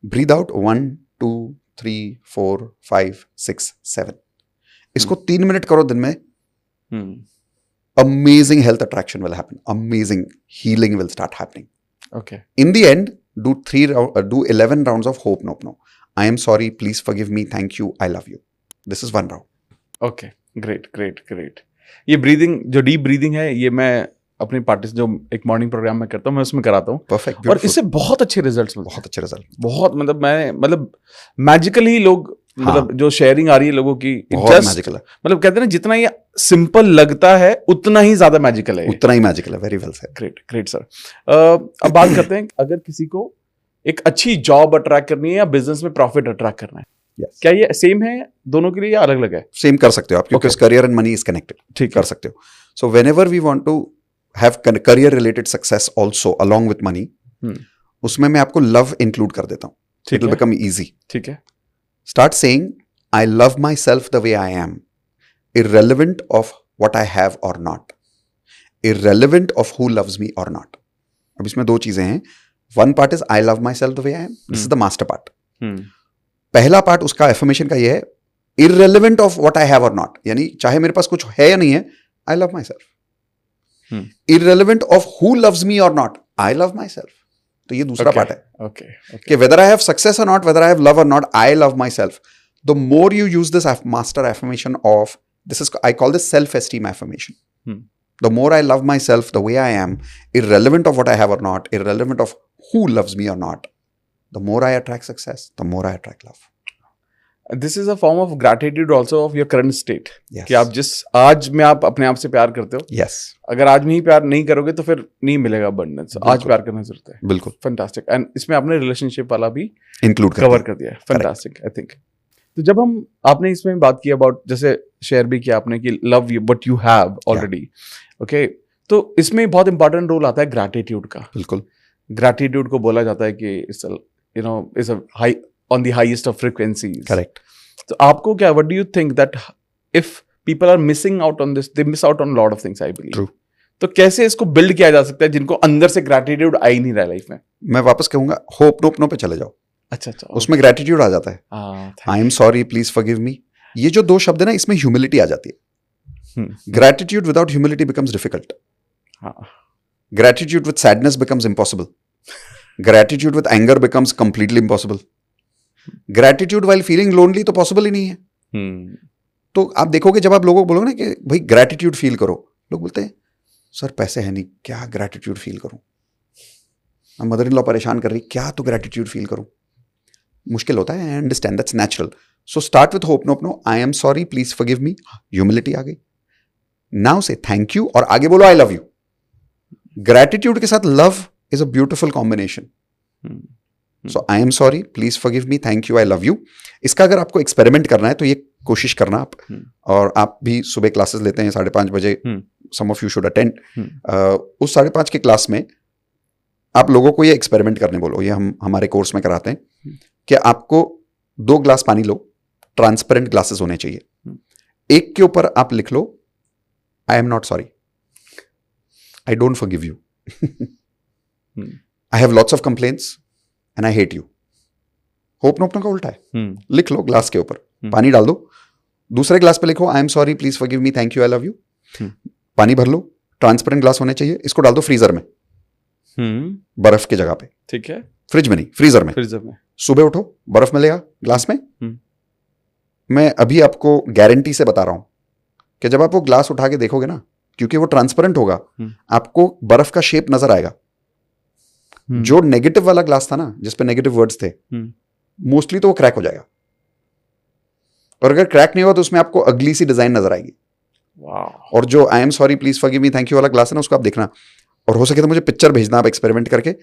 ब्रीद आउट 1 2 3 4 5 6 7। इसको 3 मिनट करो दिन में। Amazing health attraction will happen. Amazing healing will start happening. Okay. In the end, do 11 rounds of hope no. I am sorry, please forgive me, thank you, I love you. This is 1 round. Okay, great. ये breathing, जो deep breathing है, ये मैं अपनी party जो एक morning program में करता हूँ, मैं उसमें कराता हूँ। परफेक्ट। और इससे बहुत अच्छे रिजल्ट्स मिलते हैं। बहुत अच्छे रिजल्ट। बहुत मतलब मैजिकली लोग, मतलब जो शेयरिंग आ रही है लोगों की, बहुत मैजिकल है। मतलब कहते हैं ना, जितना ये सिंपल लगता है उतना ही ज्यादा मैजिकल है। उतना ही मैजिकल है। Very well said. Great sir. अब बात करते हैं, अगर किसी को एक अच्छी जॉब अट्रैक्ट करनी है या बिजनेस में प्रॉफिट अट्रैक्ट करना है, क्या ये सेम है दोनों के लिए या अलग अलग है? सेम कर सकते हो आप, क्योंकि career and money is connected. ठीक कर सकते हो। So whenever we want to have career related success also along with money, उसमें मैं आपको love include कर देता हूँ. It will become easy. ठीक है. Start saying, I love myself the way I am, irrelevant of what I have or not, irrelevant of who loves me or not. अब इसमें दो चीजें हैं. One part is I love myself the way I am. This is the master part. पहला part उसका affirmation का ये है, irrelevant of what I have or not. यानी चाहे मेरे पास कुछ है या नहीं है, I love myself. Irrelevant of who loves me or not, I love myself. तो ये दूसरा पार्ट है. Okay. कि whether I have success or not, whether I have love or not, I love myself. The more you use this master affirmation of, I call this self-esteem affirmation. The more I love myself the way I am, irrelevant of what I have or not, irrelevant of who loves me or not, the more I attract success, the more I attract love. This is a form of gratitude also of your current state. Yes. कि आप आज में आप अपने आप से प्यार करते हो. Yes. अगर आज में ही प्यार नहीं करोगे तो फिर नहीं मिलेगा abundance. आज प्यार करने की जरूरत है. बिल्कुल. Fantastic. And इसमें आपने relationship वाला भी include cover कर दिया है. Fantastic. I think. तो जब हम आपने इसमें बात की about जैसे शेयर भी किया आपने कि love you what you have already. Okay. तो इसमें बहुत इंपॉर्टेंट रोल आता है ग्रैटिट्यूड का. बिल्कुल. ग्रैटिट्यूड को बोला जाता है कि it's a high on the highest of frequencies. Correct. तो आपको क्या, what do you think that if people are missing out on this, they miss out on a lot of things, I believe. True. तो कैसे इसको build किया जा सकता है जिनको अंदर से ग्रैटिट्यूड आ ही नहीं रहा लाइफ में? मैं वापस कहूंगा होप नोप नो पे चले जाओ. अच्छा. उसमें ग्रैटिट्यूड आ जाता है. I am sorry please forgive मी. ये जो दो शब्द है ना, इसमें ह्यूमिलिटी आ जाती है. Gratitude without humility becomes difficult. Gratitude with sadness becomes impossible. Gratitude with anger becomes completely impossible. Gratitude while feeling lonely तो पॉसिबल ही नहीं है. तो आप देखोगे जब आप लोगों को बोलोगे ना कि भाई ग्रैटिट्यूड फील करो, लोग बोलते हैं सर पैसे है नहीं, क्या ग्रैटिट्यूड फील करूं. मदर इन लॉ परेशान कर रही, क्या तो ग्रैटिट्यूड फील करूं. मुश्किल होता है. I understand, that's natural. So start with hope nope no. I am sorry please forgive me. Humility आ गई. नाउ से थैंक यू और आगे बोलो आई लव यू. ग्रैटिट्यूड के साथ love is a beautiful combination. So I am sorry please forgive me, thank you, I love you. इसका अगर आपको एक्सपेरिमेंट करना है तो ये कोशिश करना आप. और आप भी सुबह क्लासेस लेते हैं 5:30 बजे. सम ऑफ यू शुड अटेंड. उस 5:30 के क्लास में आप लोगों को ये एक्सपेरिमेंट करने बोलो. ये हम हमारे कोर्स में कराते हैं कि आपको 2 ग्लास पानी लो. ट्रांसपेरेंट ग्लासेस होने चाहिए. एक के ऊपर आप लिख लो I am not sorry, I don't forgive you, I have lots of complaints and I hate you. Ho'oponopono का उल्टा है. लिख लो ग्लास के ऊपर, पानी डाल दो. दूसरे ग्लास पे लिखो आई am sorry please forgive me, thank you, I love you. पानी भर लो. ट्रांसपेरेंट ग्लास होने चाहिए. इसको डाल दो फ्रीजर में, बर्फ की जगह पे. ठीक है. फ्रिज में नहीं, फ्रीजर में. सुबह उठो, बर्फ मिलेगा ग्लास में. मैं अभी आपको गारंटी से बता रहा हूं कि जब आप वो ग्लास उठा के देखोगे ना, क्योंकि वो ट्रांसपेरेंट होगा, आपको बर्फ का शेप नजर आएगा. जो नेगेटिव वाला ग्लास था ना, जिसपे नेगेटिव वर्ड्स थे, मोस्टली तो वो क्रैक हो जाएगा. और अगर क्रैक नहीं हुआ तो उसमें आपको अगली सी डिजाइन नजर आएगी. और जो I am sorry please forgive me thank you वाला ग्लास है ना, उसको आप देखना. और हो सके तो मुझे पिक्चर भेजना, आप एक्सपेरिमेंट करके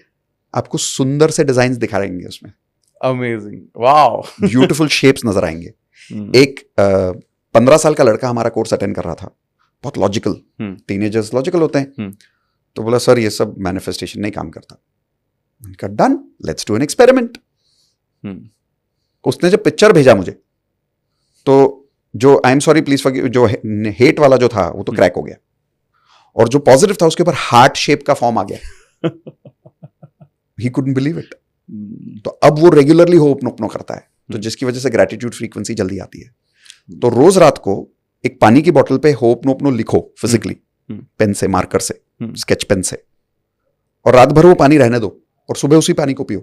आपको सुंदर से डिजाइन दिखा रहेंगे उसमें. अमेजिंग. वाओ. ब्यूटीफुल शेप्स नजर आएंगे. एक 15 साल का लड़का हमारा कोर्स अटेंड कर रहा था. बहुत लॉजिकल, टीनेजर्स लॉजिकल होते हैं. तो बोला सर ये सब मैनिफेस्टेशन नहीं काम करता. Done, let's do an experiment. उसने जब पिक्चर भेजा मुझे, तो जो I am sorry please forgive, जो हेट वाला जो था वो तो क्रैक हो गया. और जो पॉजिटिव था उसके ऊपर हार्ट शेप का फॉर्म आ गया. He couldn't believe it. तो अब वो रेगुलरली होप नोप करता है. तो जिसकी वजह से ग्रैटिट्यूड फ्रीक्वेंसी जल्दी आती है. तो रोज रात को एक पानी की बोतल पे होप नोप लिखो फिजिकली, पेन से, मार्कर से, स्केच पेन से. और रात भर वो पानी रहने दो और सुबह उसी पानी को पियो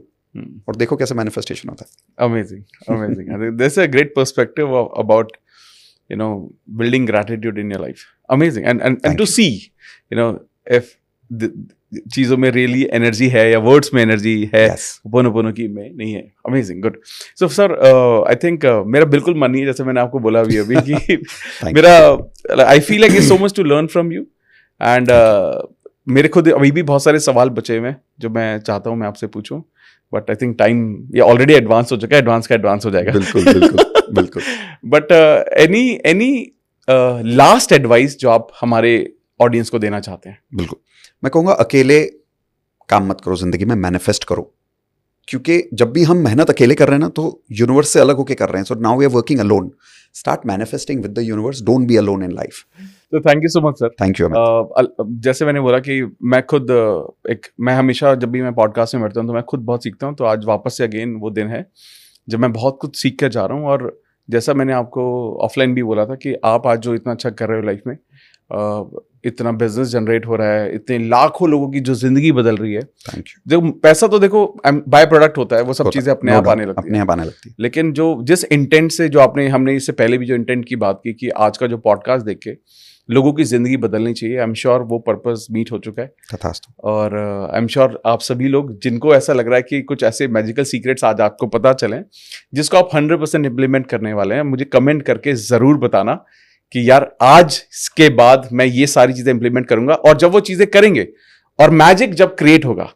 और देखो कैसे मैनिफेस्टेशन होता है. Amazing. There's a great perspective about building gratitude in your life. Amazing. And to see if चीजों में रियली एनर्जी है या वर्ड्स में एनर्जी है, पोनो की में नहीं है. Amazing. Good. So sir I think मेरा बिल्कुल मन नहीं है, जैसे मैंने आपको बोला अभी कि मेरा I feel like so much to learn from you. And मेरे खुद अभी भी बहुत सारे सवाल बचे हुए हैं जो मैं चाहता हूँ मैं आपसे पूछूं, बट आई थिंक टाइम ये ऑलरेडी एडवांस हो चुका है. एडवांस हो जाएगा. बिल्कुल. बट एनी लास्ट एडवाइस जो आप हमारे ऑडियंस को देना चाहते हैं? बिल्कुल, मैं कहूँगा अकेले काम मत करो जिंदगी में, मैनिफेस्ट करो। क्योंकि जब भी हम मेहनत अकेले कर रहे हैं ना तो यूनिवर्स से अलग होके कर रहे हैं। So now we are working alone, start manifesting with the universe, don't be alone in life. तो thank you so much sir. Thank you. जैसे मैंने बोला कि मैं खुद मैं हमेशा जब भी मैं पॉडकास्ट में बैठता हूँ तो मैं खुद बहुत सीखता हूँ। तो आज वापस से अगेन वो दिन है जब मैं बहुत कुछ सीख कर जा रहा हूँ। और जैसा मैंने आपको ऑफलाइन भी बोला था कि आप आज जो इतना अच्छा कर रहे हो लाइफ में, इतना बिजनेस जनरेट हो रहा है, इतने लाखों लोगों की जो जिंदगी बदल रही है। Thank you. जो पैसा तो देखो बाय प्रोडक्ट होता है, वो सब चीजें अपने आप आने लगती है, अपने आप आने लगती है। लेकिन जो जिस इंटेंट से जो हमने इससे पहले भी जो इंटेंट की बात की कि आज का जो पॉडकास्ट देख के लोगों की जिंदगी बदलनी चाहिए, आई एम श्योर वो पर्पस मीट हो चुका है। तथास्तु। और आई एम श्योर आप सभी लोग जिनको ऐसा लग रहा है कि कुछ ऐसे मैजिकल सीक्रेट्स आज आपको पता चले जिसको आप 100% इम्प्लीमेंट करने वाले हैं, मुझे कमेंट करके जरूर बताना कि यार आज के बाद मैं ये सारी चीजें इंप्लीमेंट करूंगा। और जब वो चीजें करेंगे और मैजिक जब क्रिएट होगा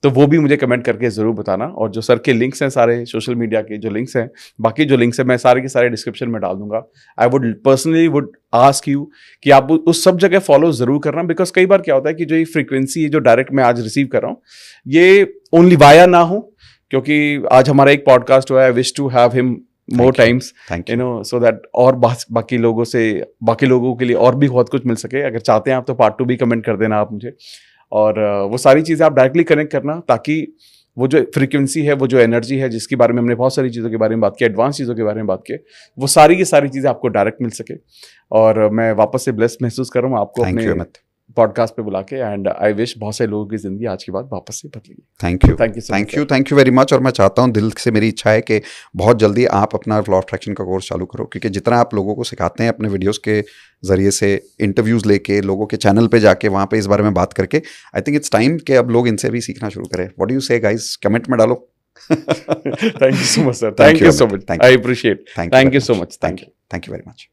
तो वो भी मुझे कमेंट करके जरूर बताना। और जो सर के लिंक्स हैं, सारे सोशल मीडिया के जो लिंक्स हैं, बाकी जो लिंक्स हैं, मैं सारे के सारे डिस्क्रिप्शन में डाल दूंगा। I would personally ask you कि आप उस सब जगह फॉलो जरूर करना, बिकॉज कई बार क्या होता है कि जो ये फ्रीक्वेंसी जो डायरेक्ट मैं आज रिसीव कर रहा हूँ ये ओनली वाया ना हो, क्योंकि आज हमारा एक पॉडकास्ट हुआ है, I wish to have him more times, you know, so that और बाकी लोगों के लिए और भी बहुत कुछ मिल सके। अगर चाहते हैं आप तो पार्ट 2 भी कमेंट कर देना आप मुझे। और वो सारी चीज़ें आप डायरेक्टली कनेक्ट करना, ताकि वो जो फ्रीक्वेंसी है, वो जो एनर्जी है, जिसके बारे में हमने बहुत सारी चीज़ों के बारे में बात की, एडवांस चीज़ों के बारे में बात की, वो सारी की सारी चीज़ें आपको डायरेक्ट मिल सके। और मैं वापस से ब्लेस्ड महसूस कर रहा हूँ आपको अपने पॉडकास्ट पे बुला के। एंड आई विश बहुत सारे लोगों की जिंदगी आज के बाद वापस से बदलेगी। Thank you very much. और मैं चाहता हूँ, दिल से मेरी इच्छा है कि बहुत जल्दी आप अपना लॉ ऑफ अट्रैक्शन का कोर्स चालू करो, क्योंकि जितना आप लोगों को सिखाते हैं अपने वीडियोस के जरिए से, इंटरव्यूज लेके, लोगों के चैनल पे जाके वहाँ पे इस बारे में बात करके, आई थिंक इट्स टाइम कि अब लोग इनसे भी सीखना शुरू करें। व्हाट डू यू से गाइस? कमेंट में डालो। Thank you so much sir. Thank you so much. I appreciate. Thank you so much. Thank you very much.